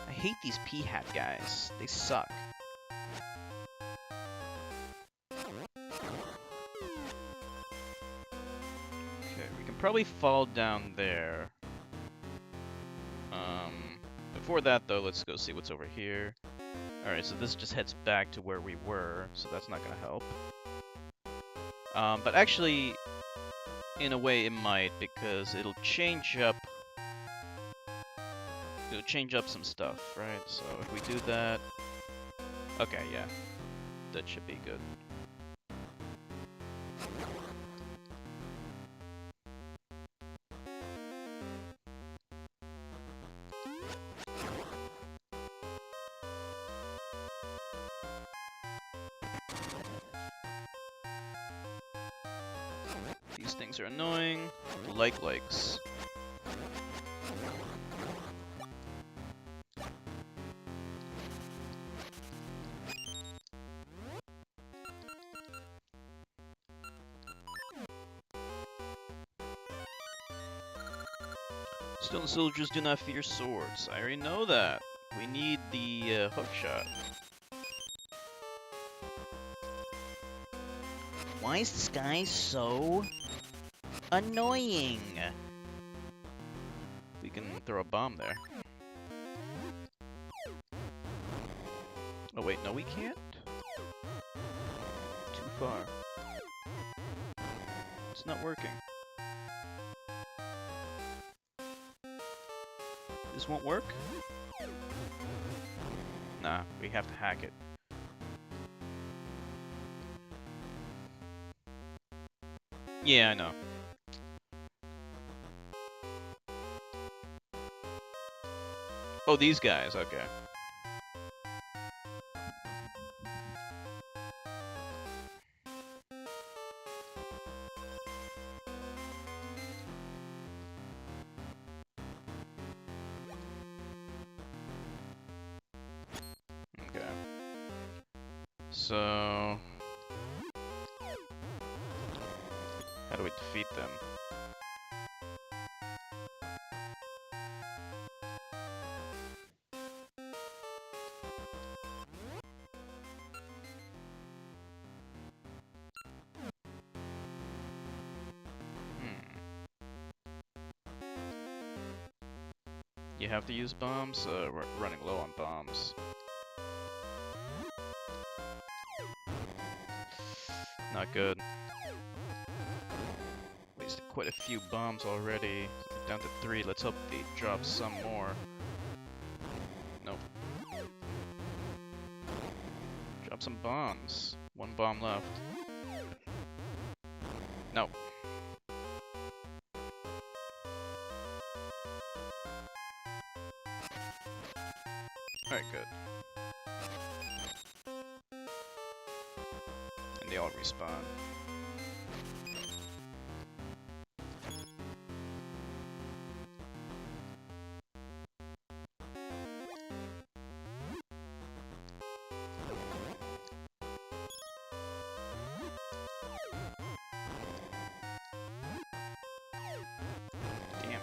I hate these pea-hat guys. They suck. Okay, we can probably fall down there. Before that, though, let's go see what's over here. Alright, so this just heads back to where we were, so that's not gonna help. But actually, in a way, it might, because it'll change up some stuff, right? So if we do that... Okay, yeah. That should be good. These things are annoying. Likes. Stone soldiers do not fear swords. I already know that. We need the hook shot. Why is this guy so annoying? We can throw a bomb there. Oh wait, no we can't? Too far. It's not working. This won't work? Nah, we have to hack it. Yeah, I know. Oh, these guys, okay. Okay. So... how do we defeat them? You have to use bombs? We're running low on bombs. Not good. Wasted quite a few bombs already. Down to 3. Let's hope they drop some more. Nope. Drop some bombs. 1 bomb left. Nope. Alright, good. And they all respawn. Damn.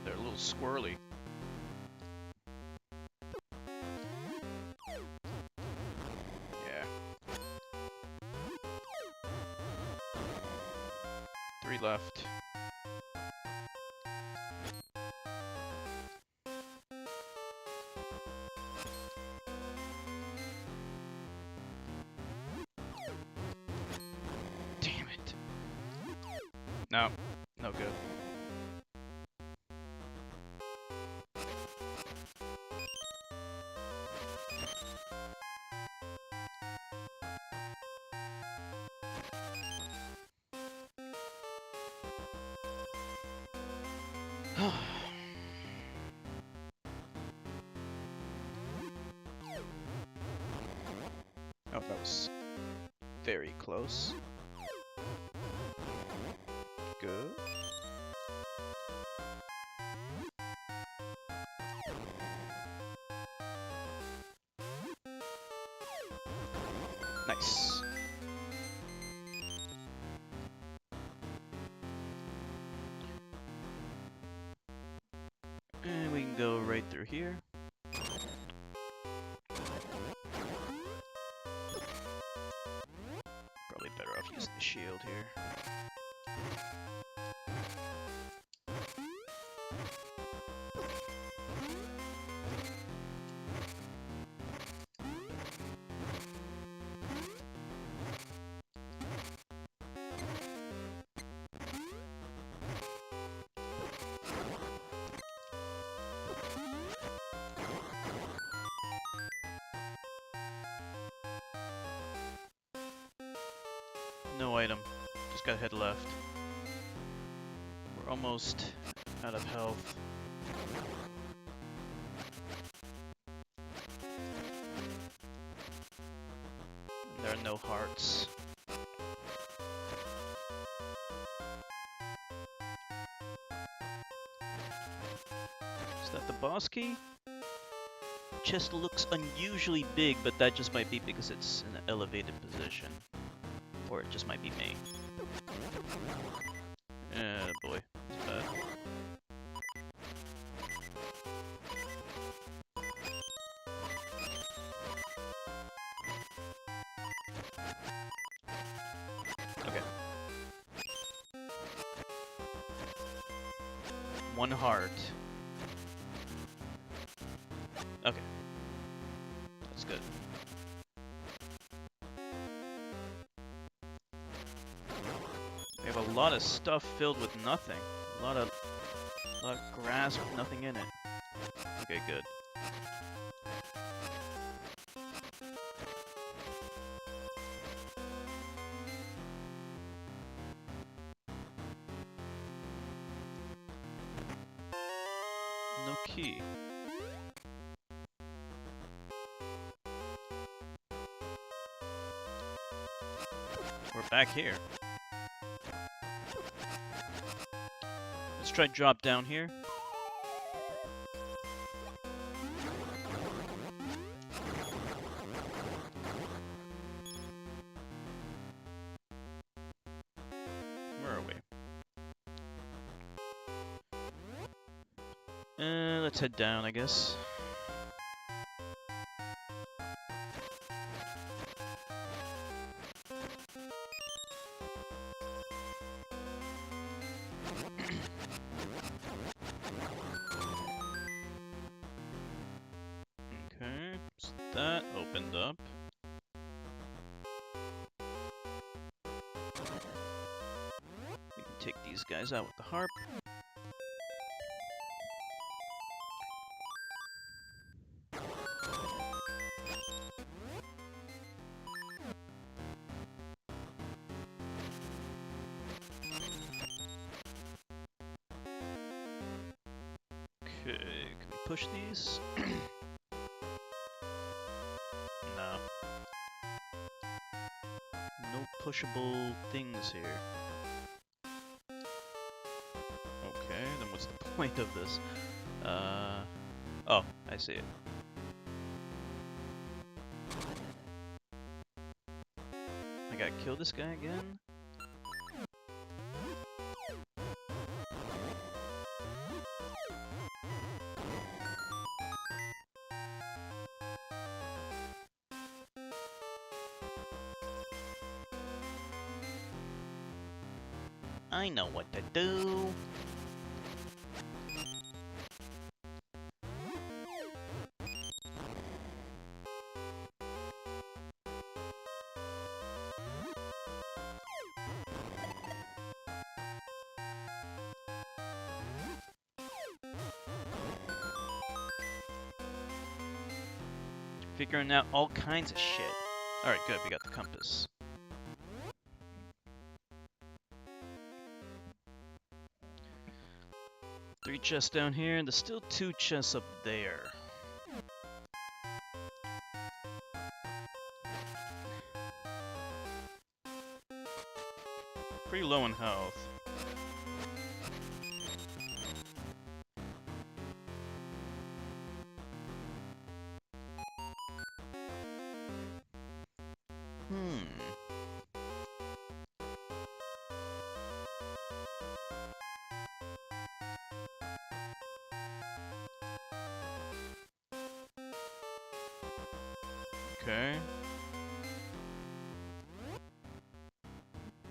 They're a little squirrely. Yeah. 3 left. Damn it. No. No good. Oh, that was very close. Good. Nice. And we can go right through here. Probably better off using the shield here. No item. Just gotta head left. We're almost out of health. And there are no hearts. Is that the boss key? Chest looks unusually big, but that just might be because it's in an elevated position. Or it just might be me. Boy, that's bad. Okay. One heart. Okay. That's good. We have a lot of stuff filled with nothing. A lot of grass with nothing in it. Okay, good. No key. We're back here. Let's try drop down here. Where are we? Let's head down, I guess. Okay, so that opened up. We can take these guys out with the harp. Okay, can we push these? No. No pushable things here. Okay, then what's the point of this? Oh, I see it. I gotta kill this guy again? I know what to do. Figuring out all kinds of shit. Alright, good, we got the compass. Three chests down here, and there's still two chests up there. Pretty low in health. Okay.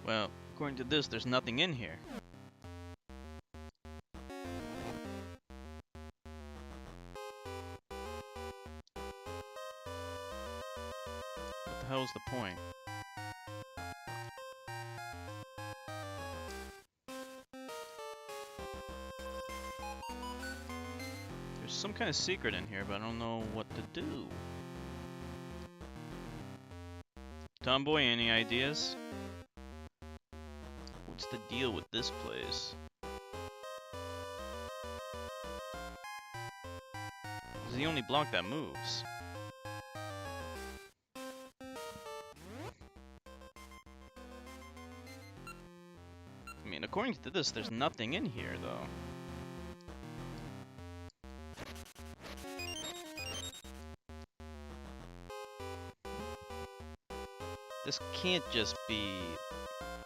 Well, according to this, there's nothing in here. What the hell's the point? There's some kind of secret in here, but I don't know what to do. Tomboy, any ideas? What's the deal with this place? This is the only block that moves. I mean, according to this, there's nothing in here, though. This can't just be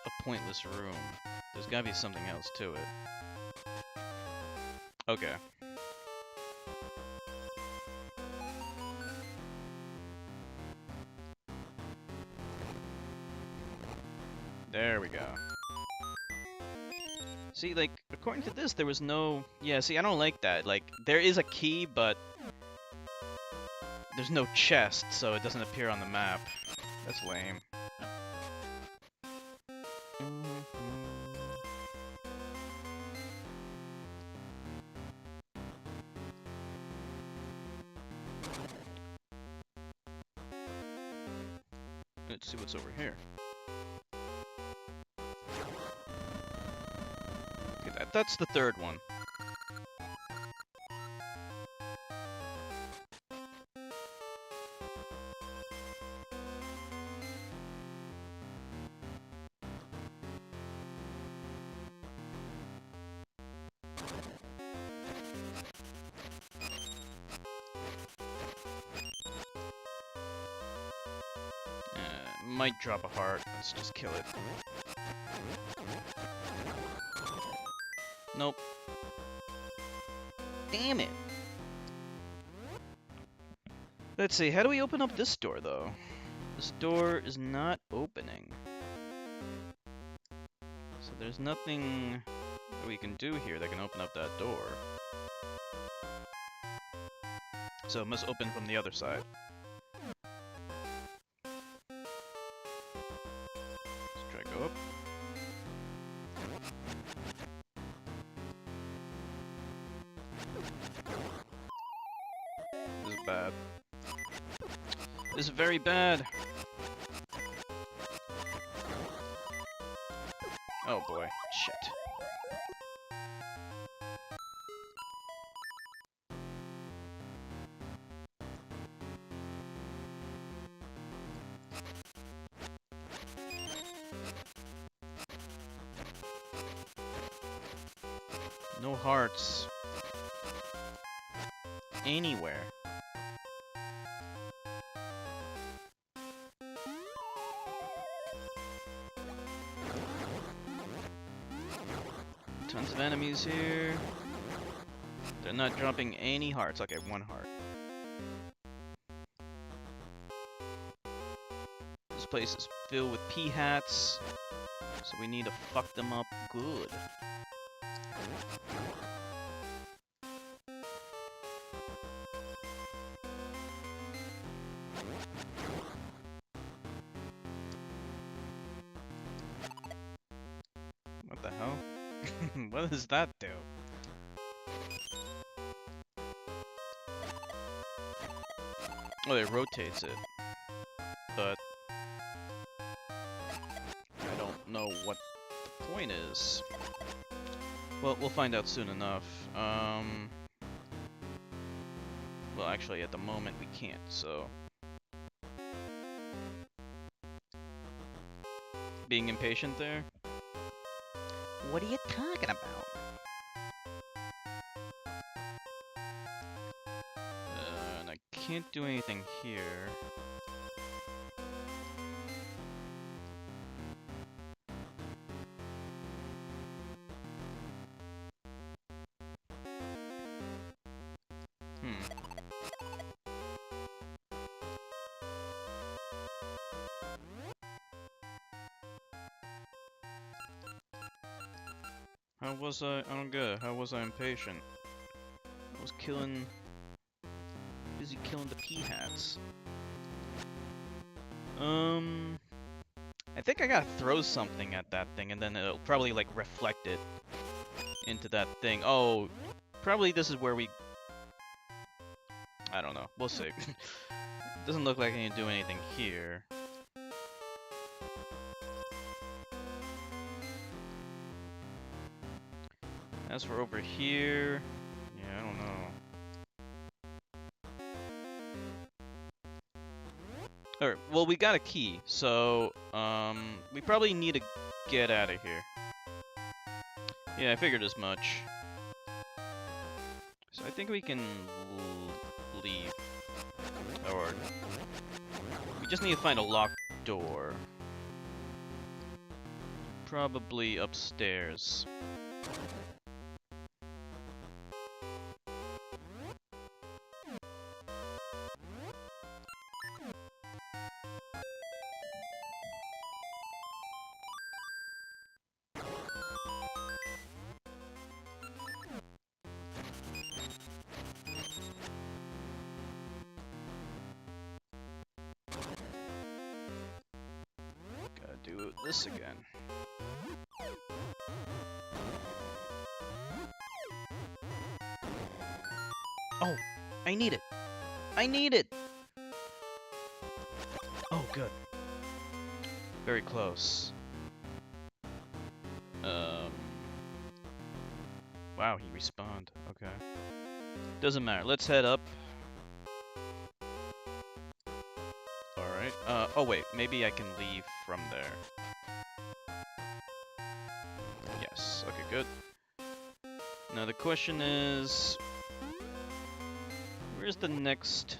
a pointless room. There's gotta be something else to it. Okay. There we go. See, like, according to this, there was no... Yeah, see, I don't like that. Like, there is a key, but there's no chest, so it doesn't appear on the map. That's lame. Let's see what's over here. Okay, that's the third one. Might drop a heart. Let's just kill it. Nope. Damn it. Let's see, how do we open up this door, though? This door is not opening. So there's nothing that we can do here that can open up that door. So it must open from the other side. Go up. This is bad. This is very bad. Oh boy, shit. No hearts. Anywhere. Tons of enemies here. They're not dropping any hearts. Okay, one heart. This place is filled with pea-hats, so we need to fuck them up good. What the hell? What does that do? Oh, it rotates it. But I don't know what the point is. Well, we'll find out soon enough. Well, actually, at the moment, we can't, so... Being impatient there? What are you talking about? And I can't do anything here. How was I? I don't get it. How was I impatient? I was busy killing the P-hats. I think I gotta throw something at that thing, and then it'll probably, like, reflect it into that thing. Oh, probably this is where we... I don't know. We'll see. Doesn't look like I can do anything here. As for over here... Yeah, I don't know. Alright, well, we got a key, so, we probably need to get out of here. Yeah, I figured as much. So I think we can leave. Or... we just need to find a locked door. Probably upstairs. Do this again. Oh, I need it. I need it. Oh, good. Very close. Wow, he respawned. Okay. Doesn't matter. Let's head up. Alright. Oh wait, maybe I can leave from there. Yes. Okay, good. Now the question is... where's the next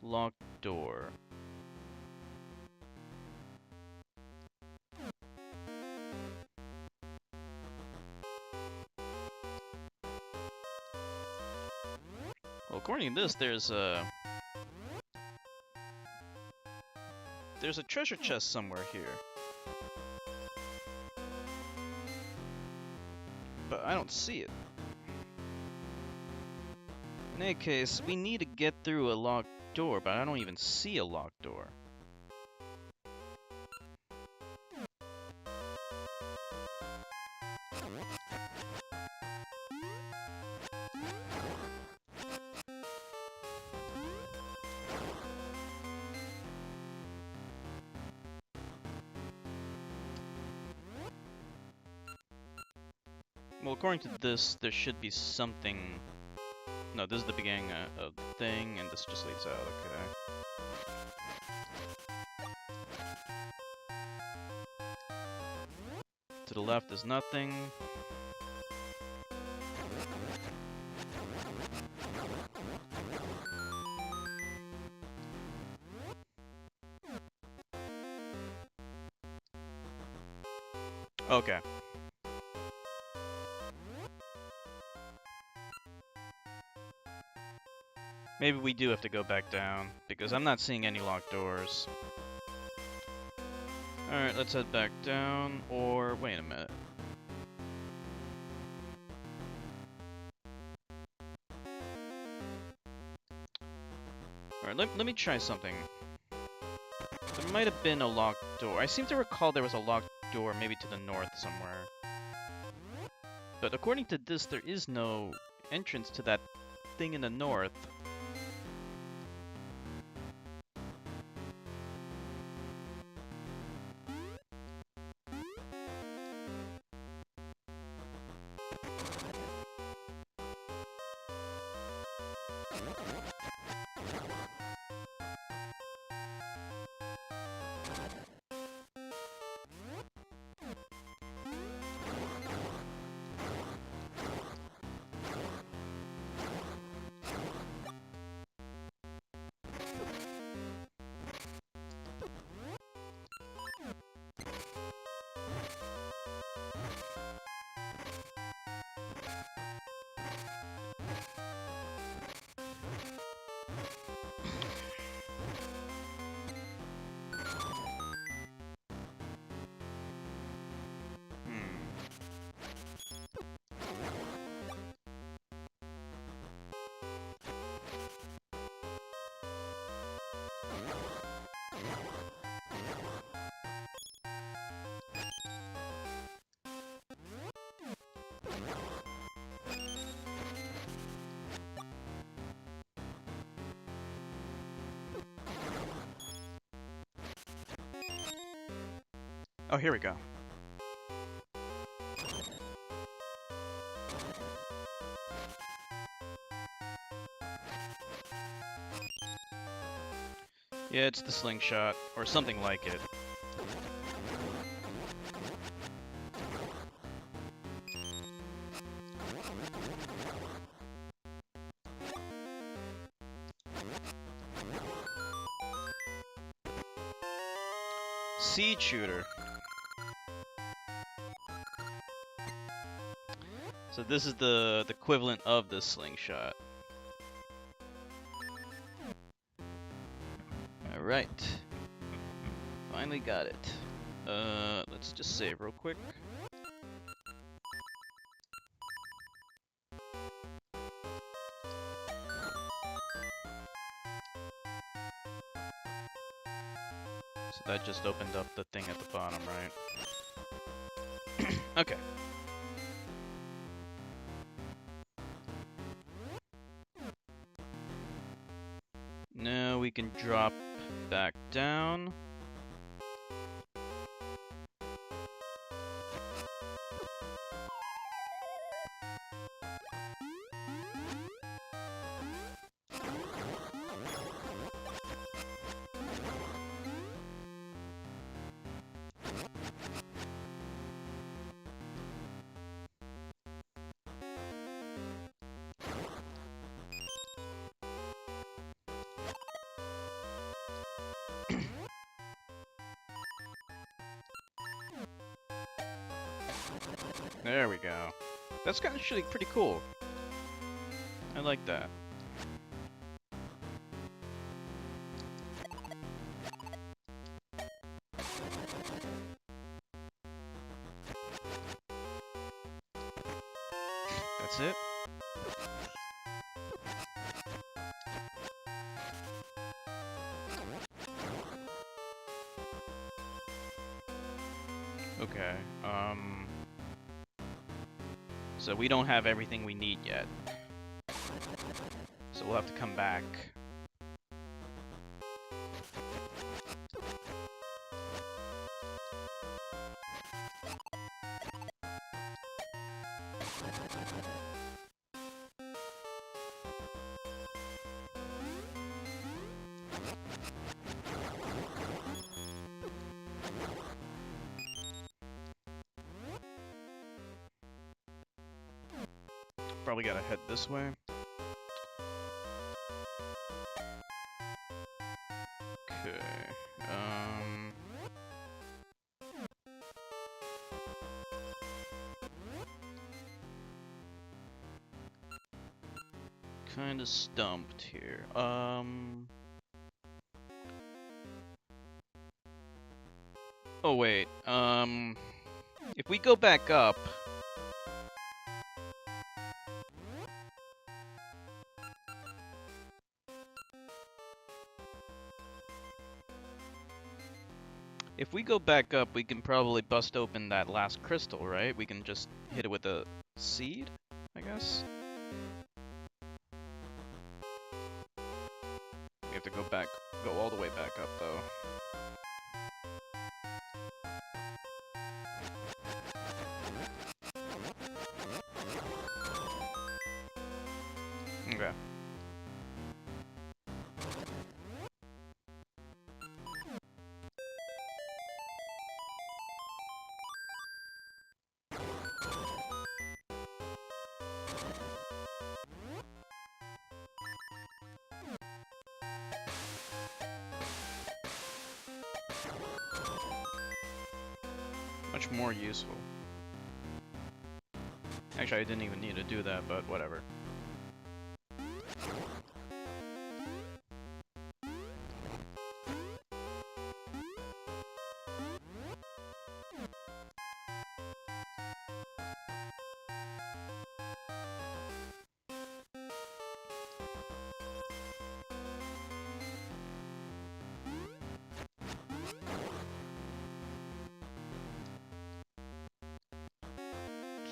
locked door? Well, according to this, there's a treasure chest somewhere here. But I don't see it. In any case, we need to get through a locked door, but I don't even see a locked door. Well, according to this, there should be something... no, this is the beginning of the thing, and this just leads out, okay. To the left is nothing. Okay. Maybe we do have to go back down, because I'm not seeing any locked doors. Alright, let's head back down, or... wait a minute. Alright, let me try something. There might have been a locked door. I seem to recall there was a locked door, maybe to the north somewhere. But according to this, there is no entrance to that thing in the north. Oh, here we go. Yeah, it's the slingshot, or something like it. Seed shooter. So this is the equivalent of the slingshot. Alright. Finally got it. Let's just save real quick. So that just opened up the thing at the bottom, right? Okay. Now we can drop back down. There we go. That's actually pretty cool. I like that. That's it. Okay, so we don't have everything we need yet. So we'll have to come back. Probably gotta head this way. Okay, kinda stumped here. Oh wait, if we go back up, we can probably bust open that last crystal, right? We can just hit it with a seed, I guess? We have to go all the way back up, though. Okay. Much more useful. Actually, I didn't even need to do that, but whatever.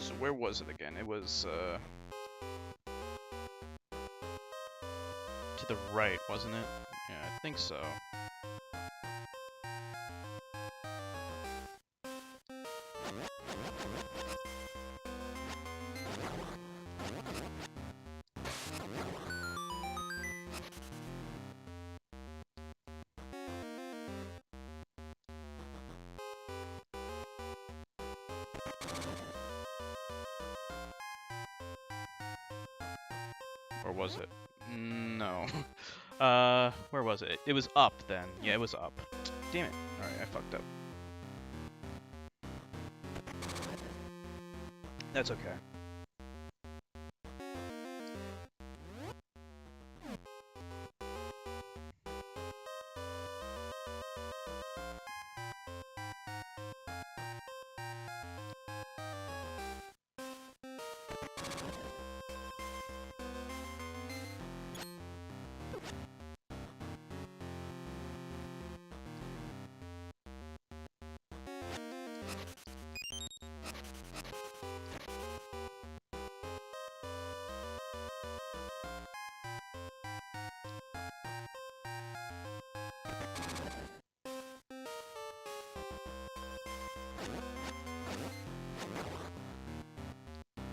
So where was it again? It was, to the right, wasn't it? Yeah, I think so. Or was it? No. Where was it? It was up then. Yeah, it was up. Damn it. Alright, I fucked up. That's okay.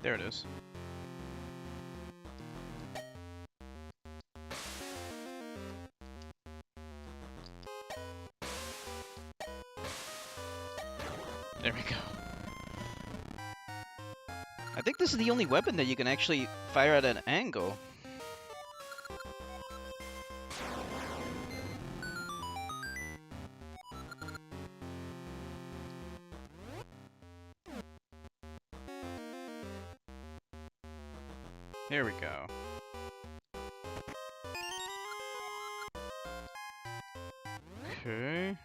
There it is. There we go. I think this is the only weapon that you can actually fire at an angle. Here we go. Okay.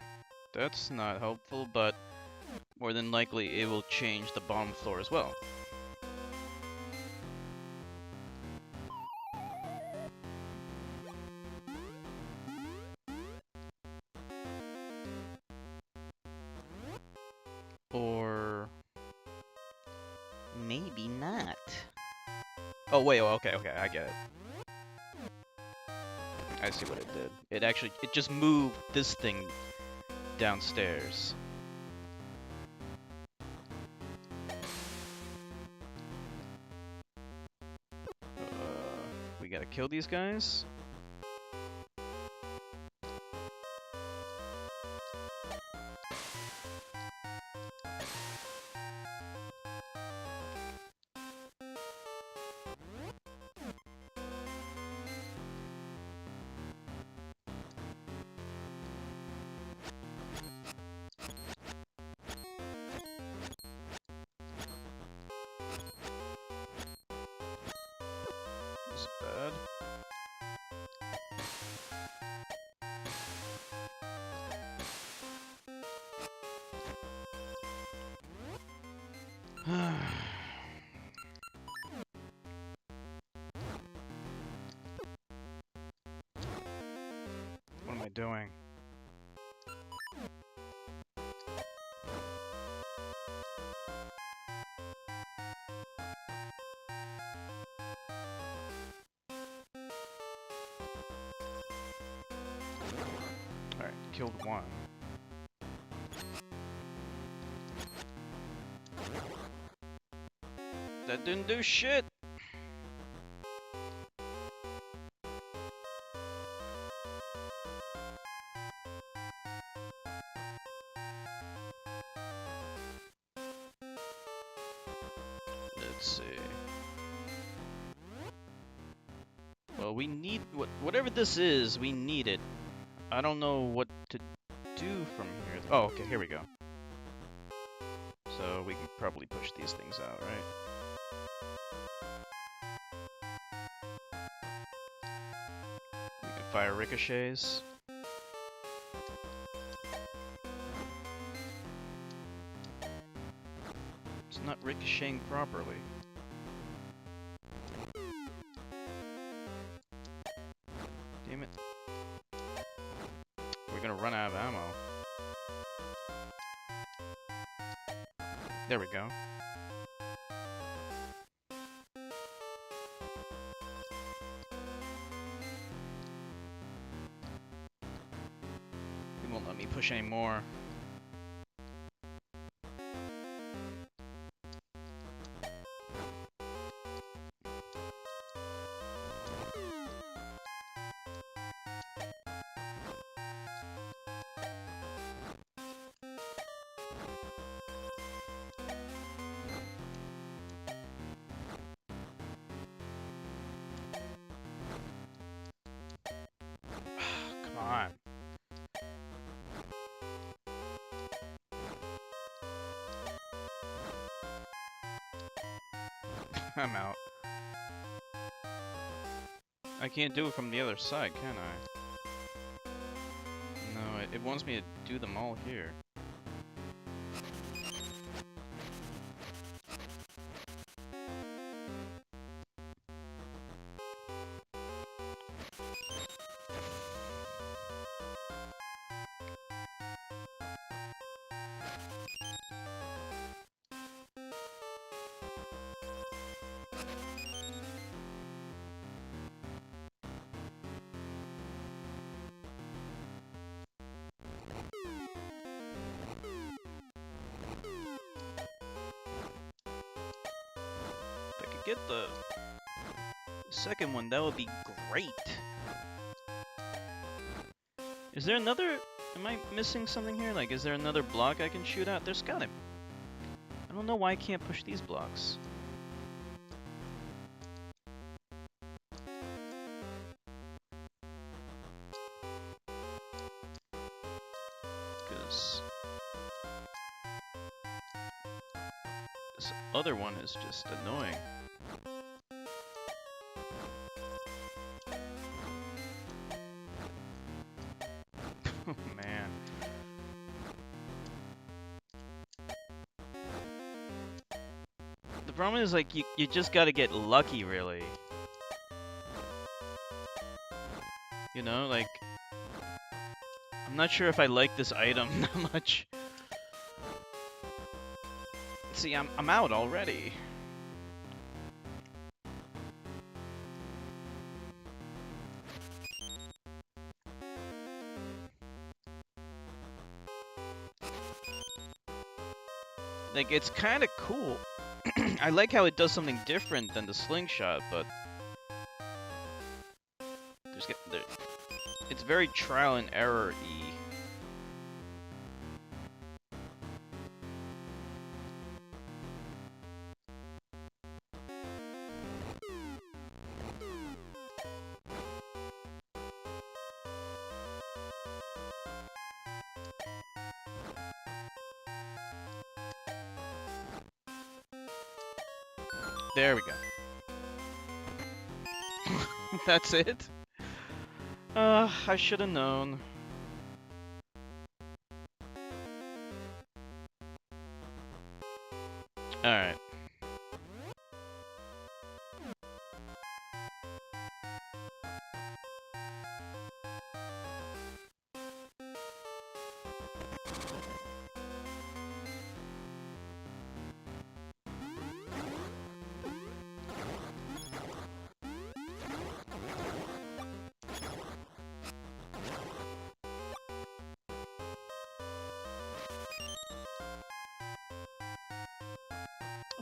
That's not helpful, but more than likely it will change the bottom floor as well. Or Maybe not. oh wait, oh, okay, I get it. I see what it did. It just moved this thing downstairs. We gotta kill these guys. This is bad. What am I doing? Alright, killed one. That didn't do shit! Let's see. Well, we need whatever this is, we need it. I don't know what to do from here. Oh, okay, here we go. So we can probably push these things out, right? We can fire ricochets. It's not ricocheting properly. Damn it. We're gonna run out of ammo. There we go. He won't let me push any more. I'm out. I can't do it from the other side, can I? No, it wants me to do them all here. Get the second one, that would be great. Is there another... Am I missing something here? Like, is there another block I can shoot at? There's gotta... I don't know why I can't push these blocks. Because... this other one is just annoying. Oh, man. The problem is, like, you just gotta get lucky, really. You know, like... I'm not sure if I like this item that much. See, I'm out already. Like, it's kind of cool. I like how it does something different than the slingshot, but it's very trial and error-y. There we go. That's it? I should have known. Alright.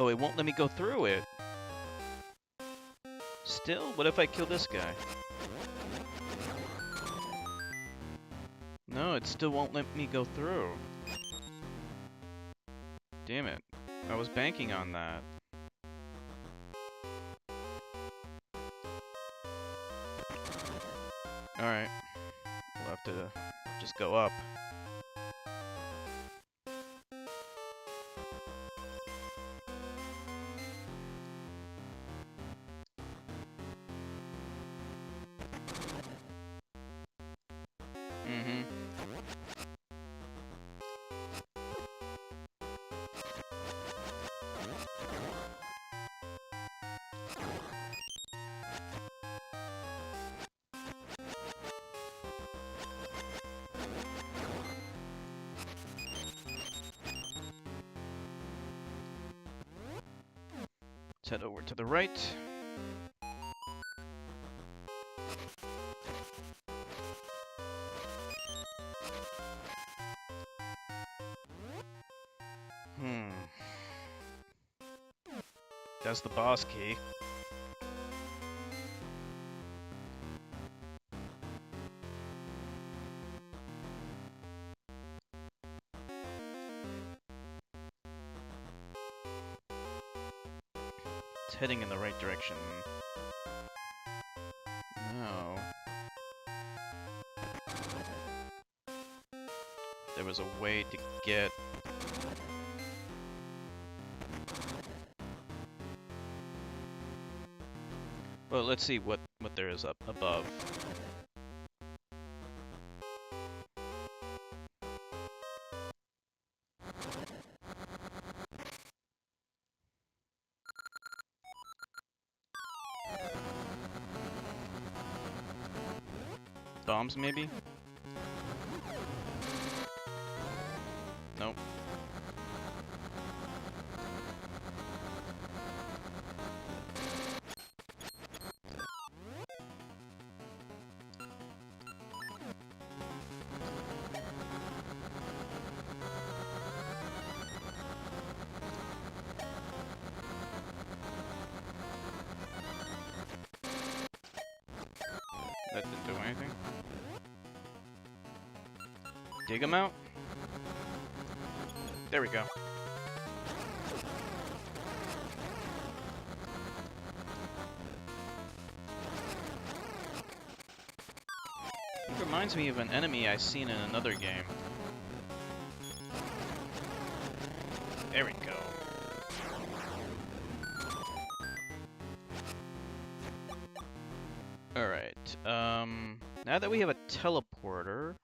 Oh, it won't let me go through it. Still? What if I kill this guy? No, it still won't let me go through. Damn it. I was banking on that. Alright. We'll have to just go up. Let's head over to the right. That's the boss key. It's heading in the right direction. No. There was a way to get... Well, let's see what there is up above. Bombs, maybe? Nope. That didn't do anything. Dig them out? There we go. It reminds me of an enemy I've seen in another game. There we go. Alright, now that we have a teleporter,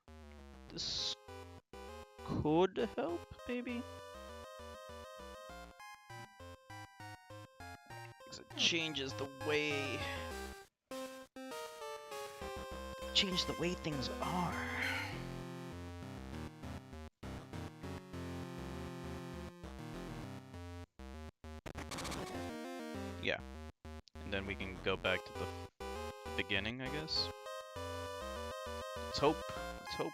this could help, maybe? 'Cause it changes the way things are. Yeah. And then we can go back to the beginning, I guess. Let's hope. Let's hope.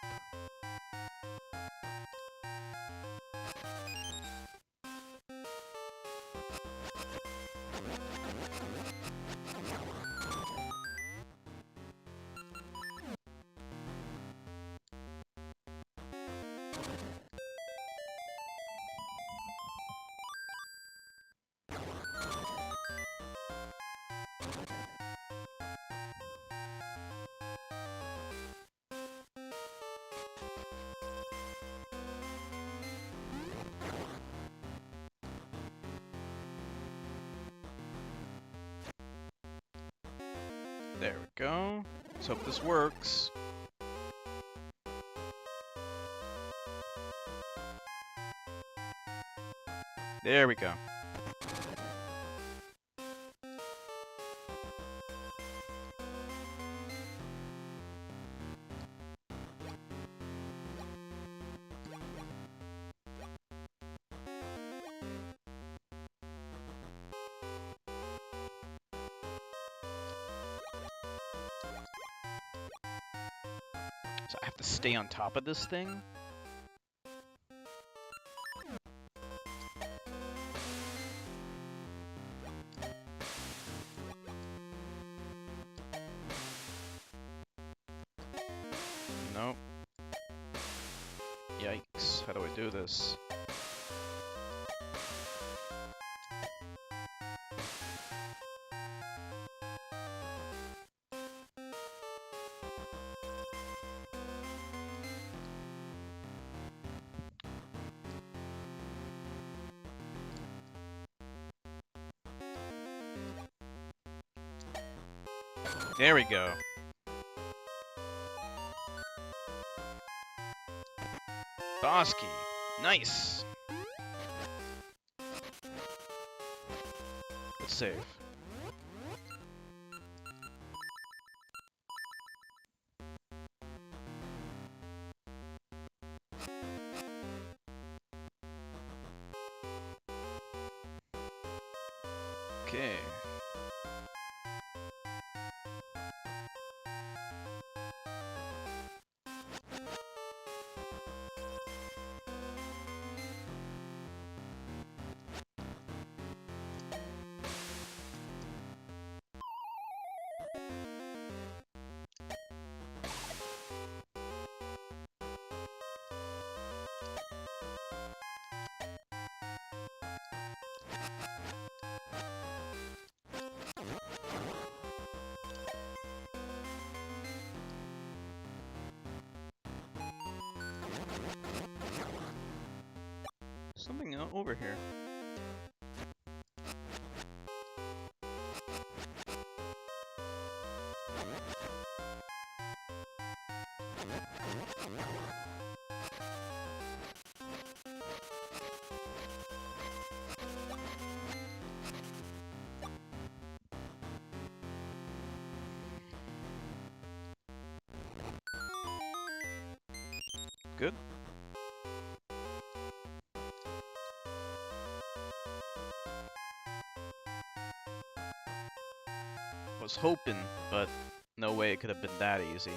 There we go. Let's hope this works. There we go. So I have to stay on top of this thing? Nope. Yikes, how do I do this? There we go. Boss key. Nice. Let's save. Okay. Something over here. Good. Was hoping, but no way it could have been that easy.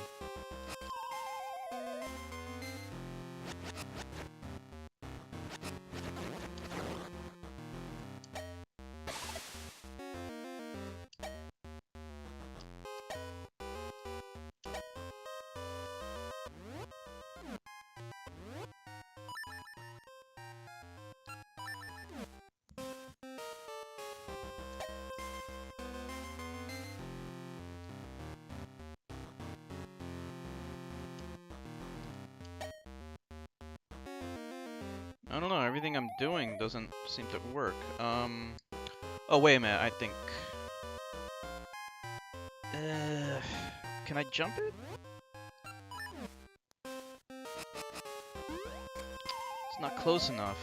I don't know, everything I'm doing doesn't seem to work. Oh, wait a minute, I think... can I jump it? It's not close enough.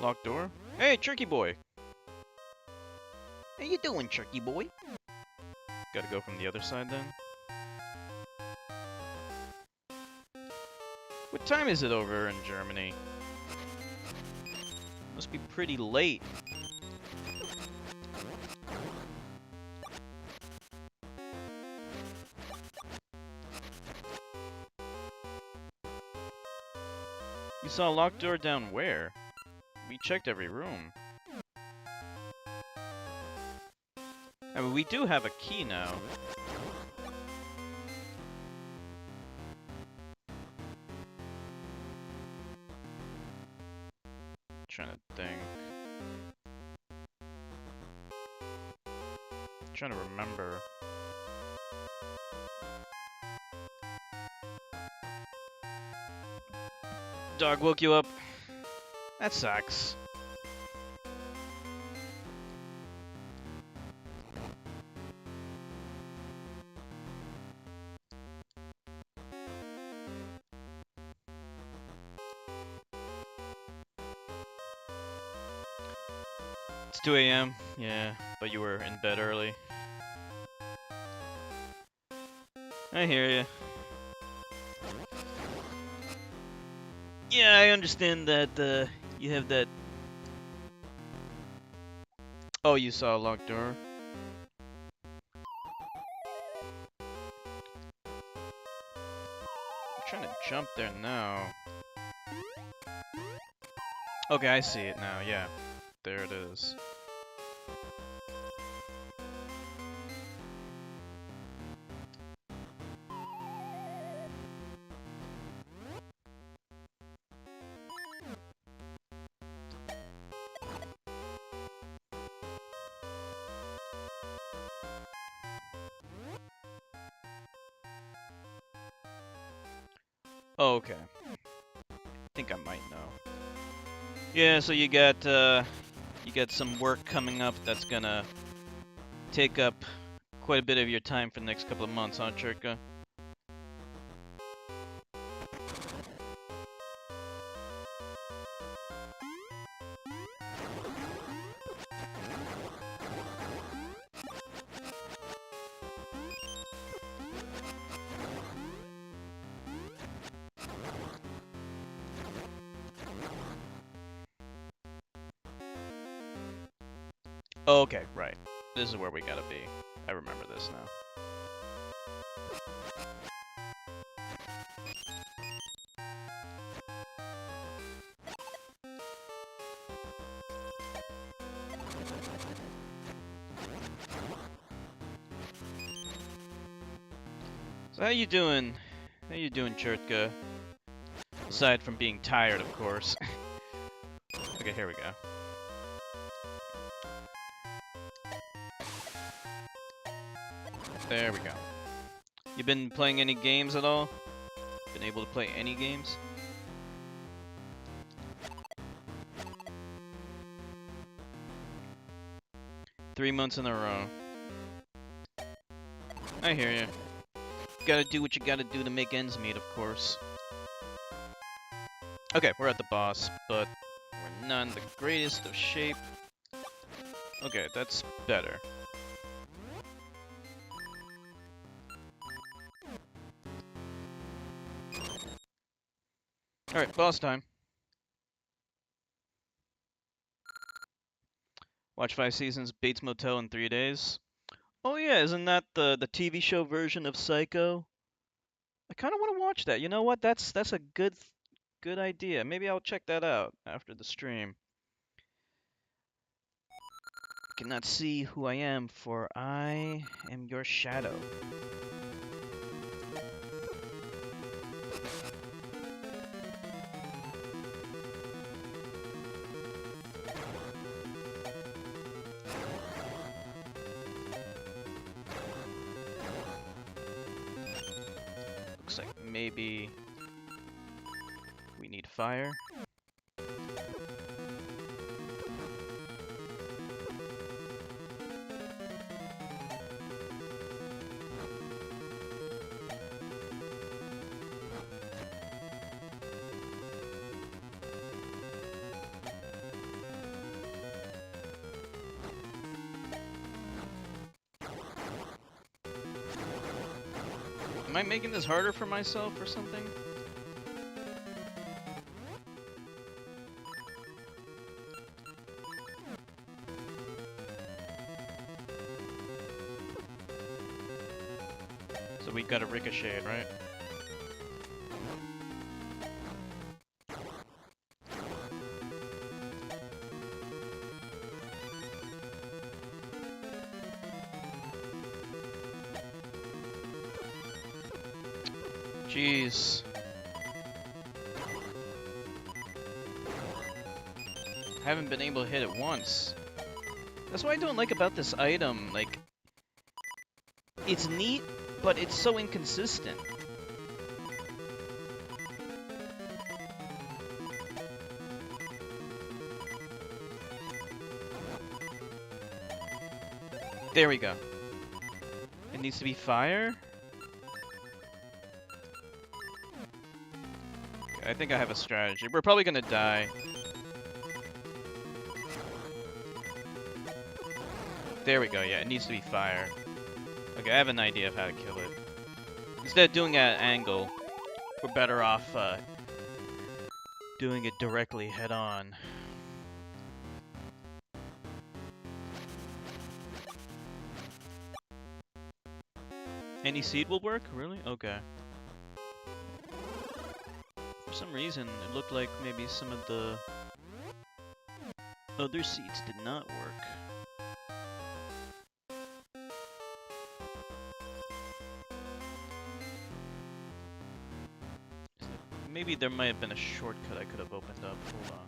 Locked door? Hey, Tricky Boy! How you doing, Turkey boy? Gotta go from the other side then. What time is it over in Germany? Must be pretty late. You saw a locked door down where? We checked every room. I mean, we do have a key now. Trying to think. Trying to remember. Dog woke you up. That sucks. It's 2 a.m. Yeah, but you were in bed early. I hear you. Yeah, I understand that you have that. Oh, you saw a locked door? I'm trying to jump there now. Okay, I see it now, yeah. There it is. Oh, okay. I think I might know. Yeah, so you got some work coming up that's gonna take up quite a bit of your time for the next couple of months, huh, Chirka? Oh, okay, right. This is where we gotta be. I remember this now. So how you doing? How you doing, Chertka? Aside from being tired, of course. Okay, here we go. There we go. You been playing any games at all? Been able to play any games? Three months in a row. I hear you. Gotta do what you gotta do to make ends meet, of course. Okay, we're at the boss, but we're not in the greatest of shape. Okay, that's better. Alright, boss time. Watch 5 seasons Bates Motel in 3 days. Oh yeah, isn't that the TV show version of Psycho? I kind of want to watch that. You know what? That's a good idea. Maybe I'll check that out after the stream. Cannot see who I am, for I am your shadow. Looks like maybe we need fire. Am I making this harder for myself or something? So we got a ricochet, right? Jeez. Haven't been able to hit it once. That's what I don't like about this item. Like, it's neat, but it's so inconsistent. There we go. It needs to be fire? I think I have a strategy. We're probably gonna die. There we go, yeah, it needs to be fire. Okay, I have an idea of how to kill it. Instead of doing it at an angle, we're better off doing it directly head on. Any seed will work? Really? Okay. For some reason, it looked like maybe some of the other seeds did not work. Maybe there might have been a shortcut I could have opened up. Hold on.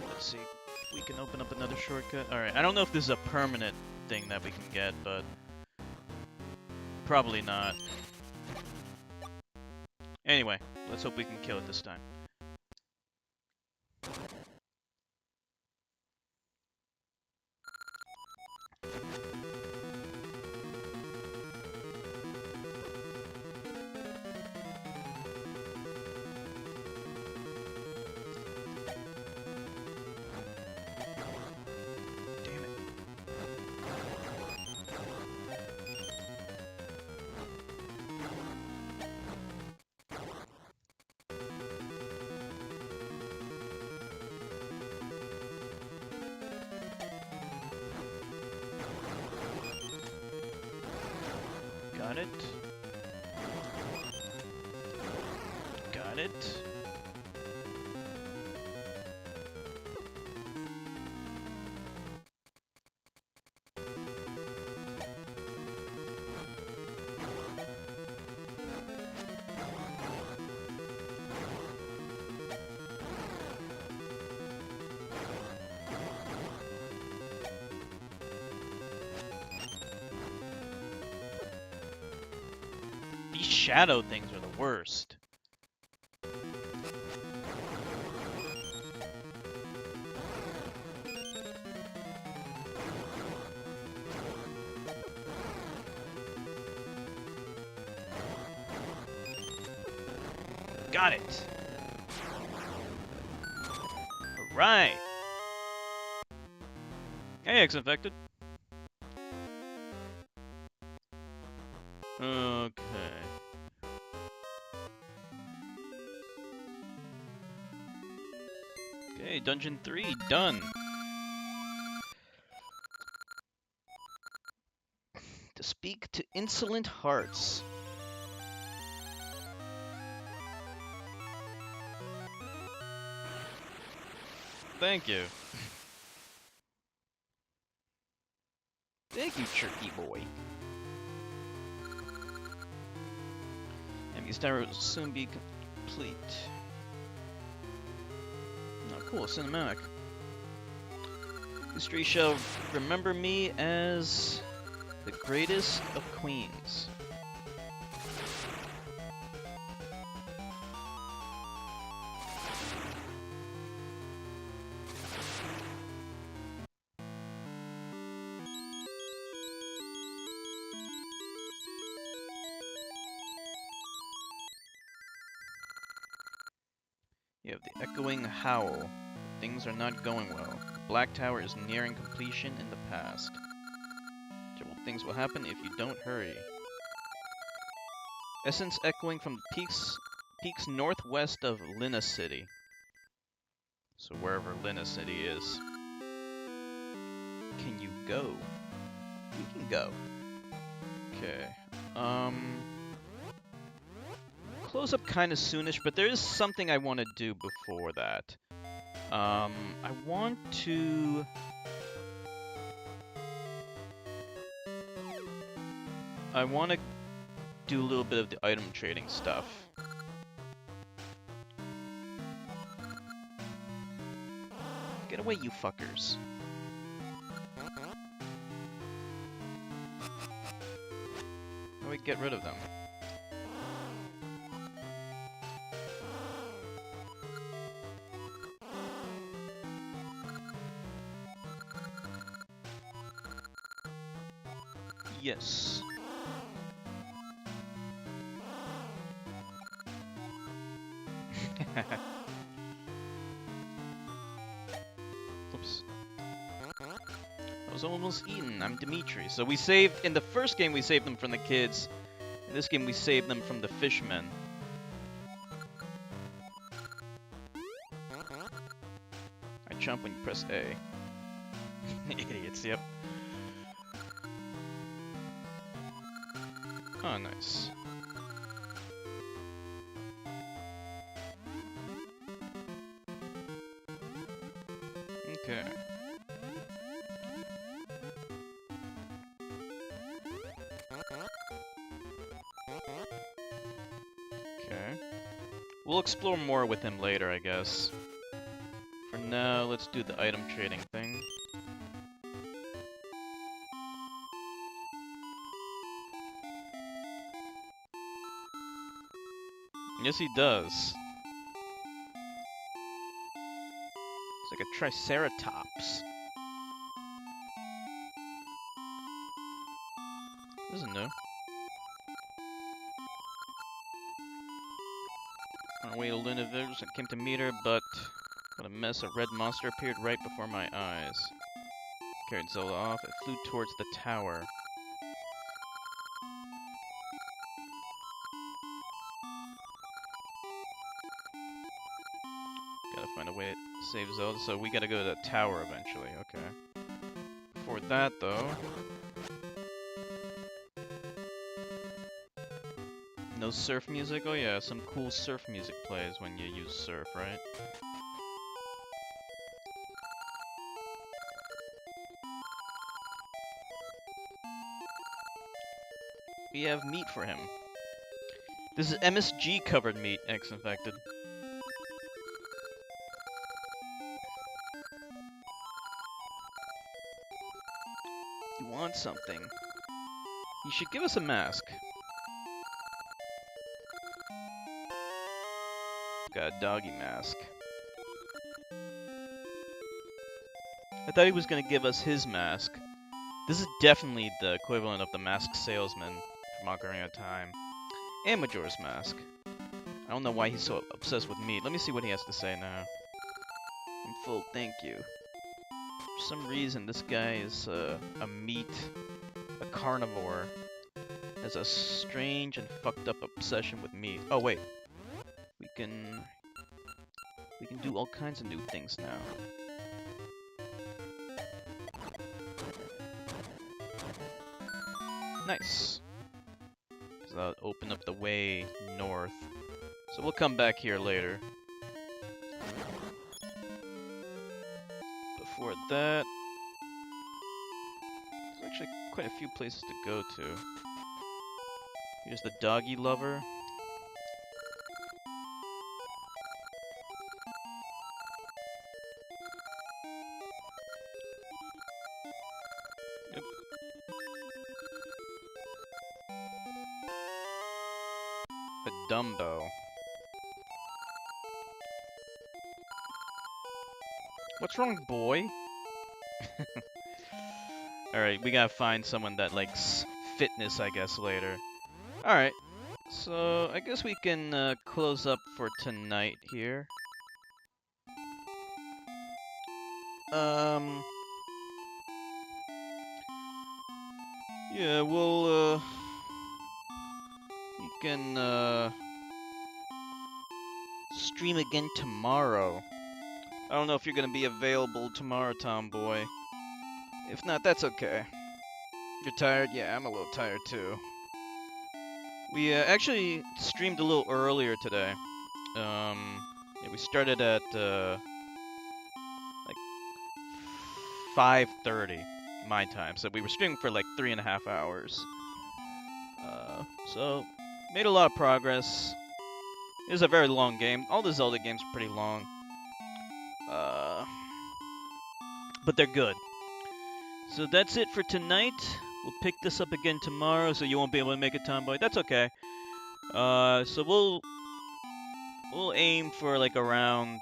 Let's see if we can open up another shortcut. Alright, I don't know if this is a permanent thing that we can get, but Probably not. Anyway, let's hope we can kill it this time. Got it. Got it. These shadow things are the worst. Got it. Alright. Hey, X-Infected. Okay. Okay, Dungeon 3, done. To speak to insolent hearts. Thank you. Thank you, Turkey Boy. Enemy's tower will soon be complete. Oh, cool, cinematic. History shall remember me as the greatest of queens. You have the echoing howl. Things are not going well. The Black Tower is nearing completion in the past. Terrible things will happen if you don't hurry. Essence echoing from the peaks northwest of Lina City. So wherever Lina City is. Can you go? You can go. Okay. Close up kind of soonish, but there is something I want to do before that. I want to... do a little bit of the item trading stuff. Get away, you fuckers. How do we get rid of them? Yes. Oops. I was almost eaten. I'm Dimitri. So we saved, in the first game we saved them from the kids. In this game we saved them from the fishmen. I jump when you press A. Idiots, yep. Oh, nice. Okay. Okay. We'll explore more with him later, I guess. For now, let's do the item trading thing. Yes, he does. It's like a triceratops. This isn't new. On our way to Luna Village, I came to meet her, but what a mess. A red monster appeared right before my eyes. Carried Zelda off. It flew towards the tower. Gotta find a way to save Zelda, so we gotta go to the tower eventually, okay. Before that, though... No surf music? Oh yeah, some cool surf music plays when you use surf, right? We have meat for him. This is MSG covered meat, X-infected. You want something? You should give us a mask. Got a doggy mask. I thought he was gonna give us his mask. This is definitely the equivalent of the masked salesman from Ocarina of Time. And Majora's Mask. I don't know why he's so obsessed with meat. Let me see what he has to say now. I'm full, thank you. For some reason, this guy is a carnivore. Has a strange and fucked up obsession with meat. Oh wait. We can do all kinds of new things now. Nice. So that'll open up the way north. So we'll come back here later. Before that, there's actually quite a few places to go to. Here's the doggy lover. Yep. A dumbbell. What's wrong, boy? Alright, we gotta find someone that likes fitness, I guess, later. Alright, so I guess we can close up for tonight here. Yeah, we'll, you can, stream again tomorrow. I don't know if you're gonna be available tomorrow, Tomboy. If not, that's okay. You're tired? Yeah, I'm a little tired too. We actually streamed a little earlier today. Yeah, we started at like 5:30 my time, so we were streaming for like 3.5 hours. So made a lot of progress. It was a very long game. All the Zelda games are pretty long. But they're good. So that's it for tonight. We'll pick this up again tomorrow, so you won't be able to make it, Tomboy. That's okay. So we'll aim for like around.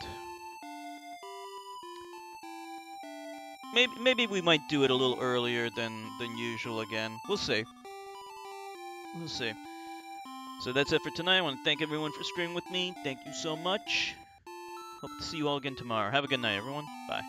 Maybe we might do it a little earlier than usual again. We'll see. We'll see. So that's it for tonight. I want to thank everyone for streaming with me. Thank you so much. Hope to see you all again tomorrow. Have a good night, everyone. Bye.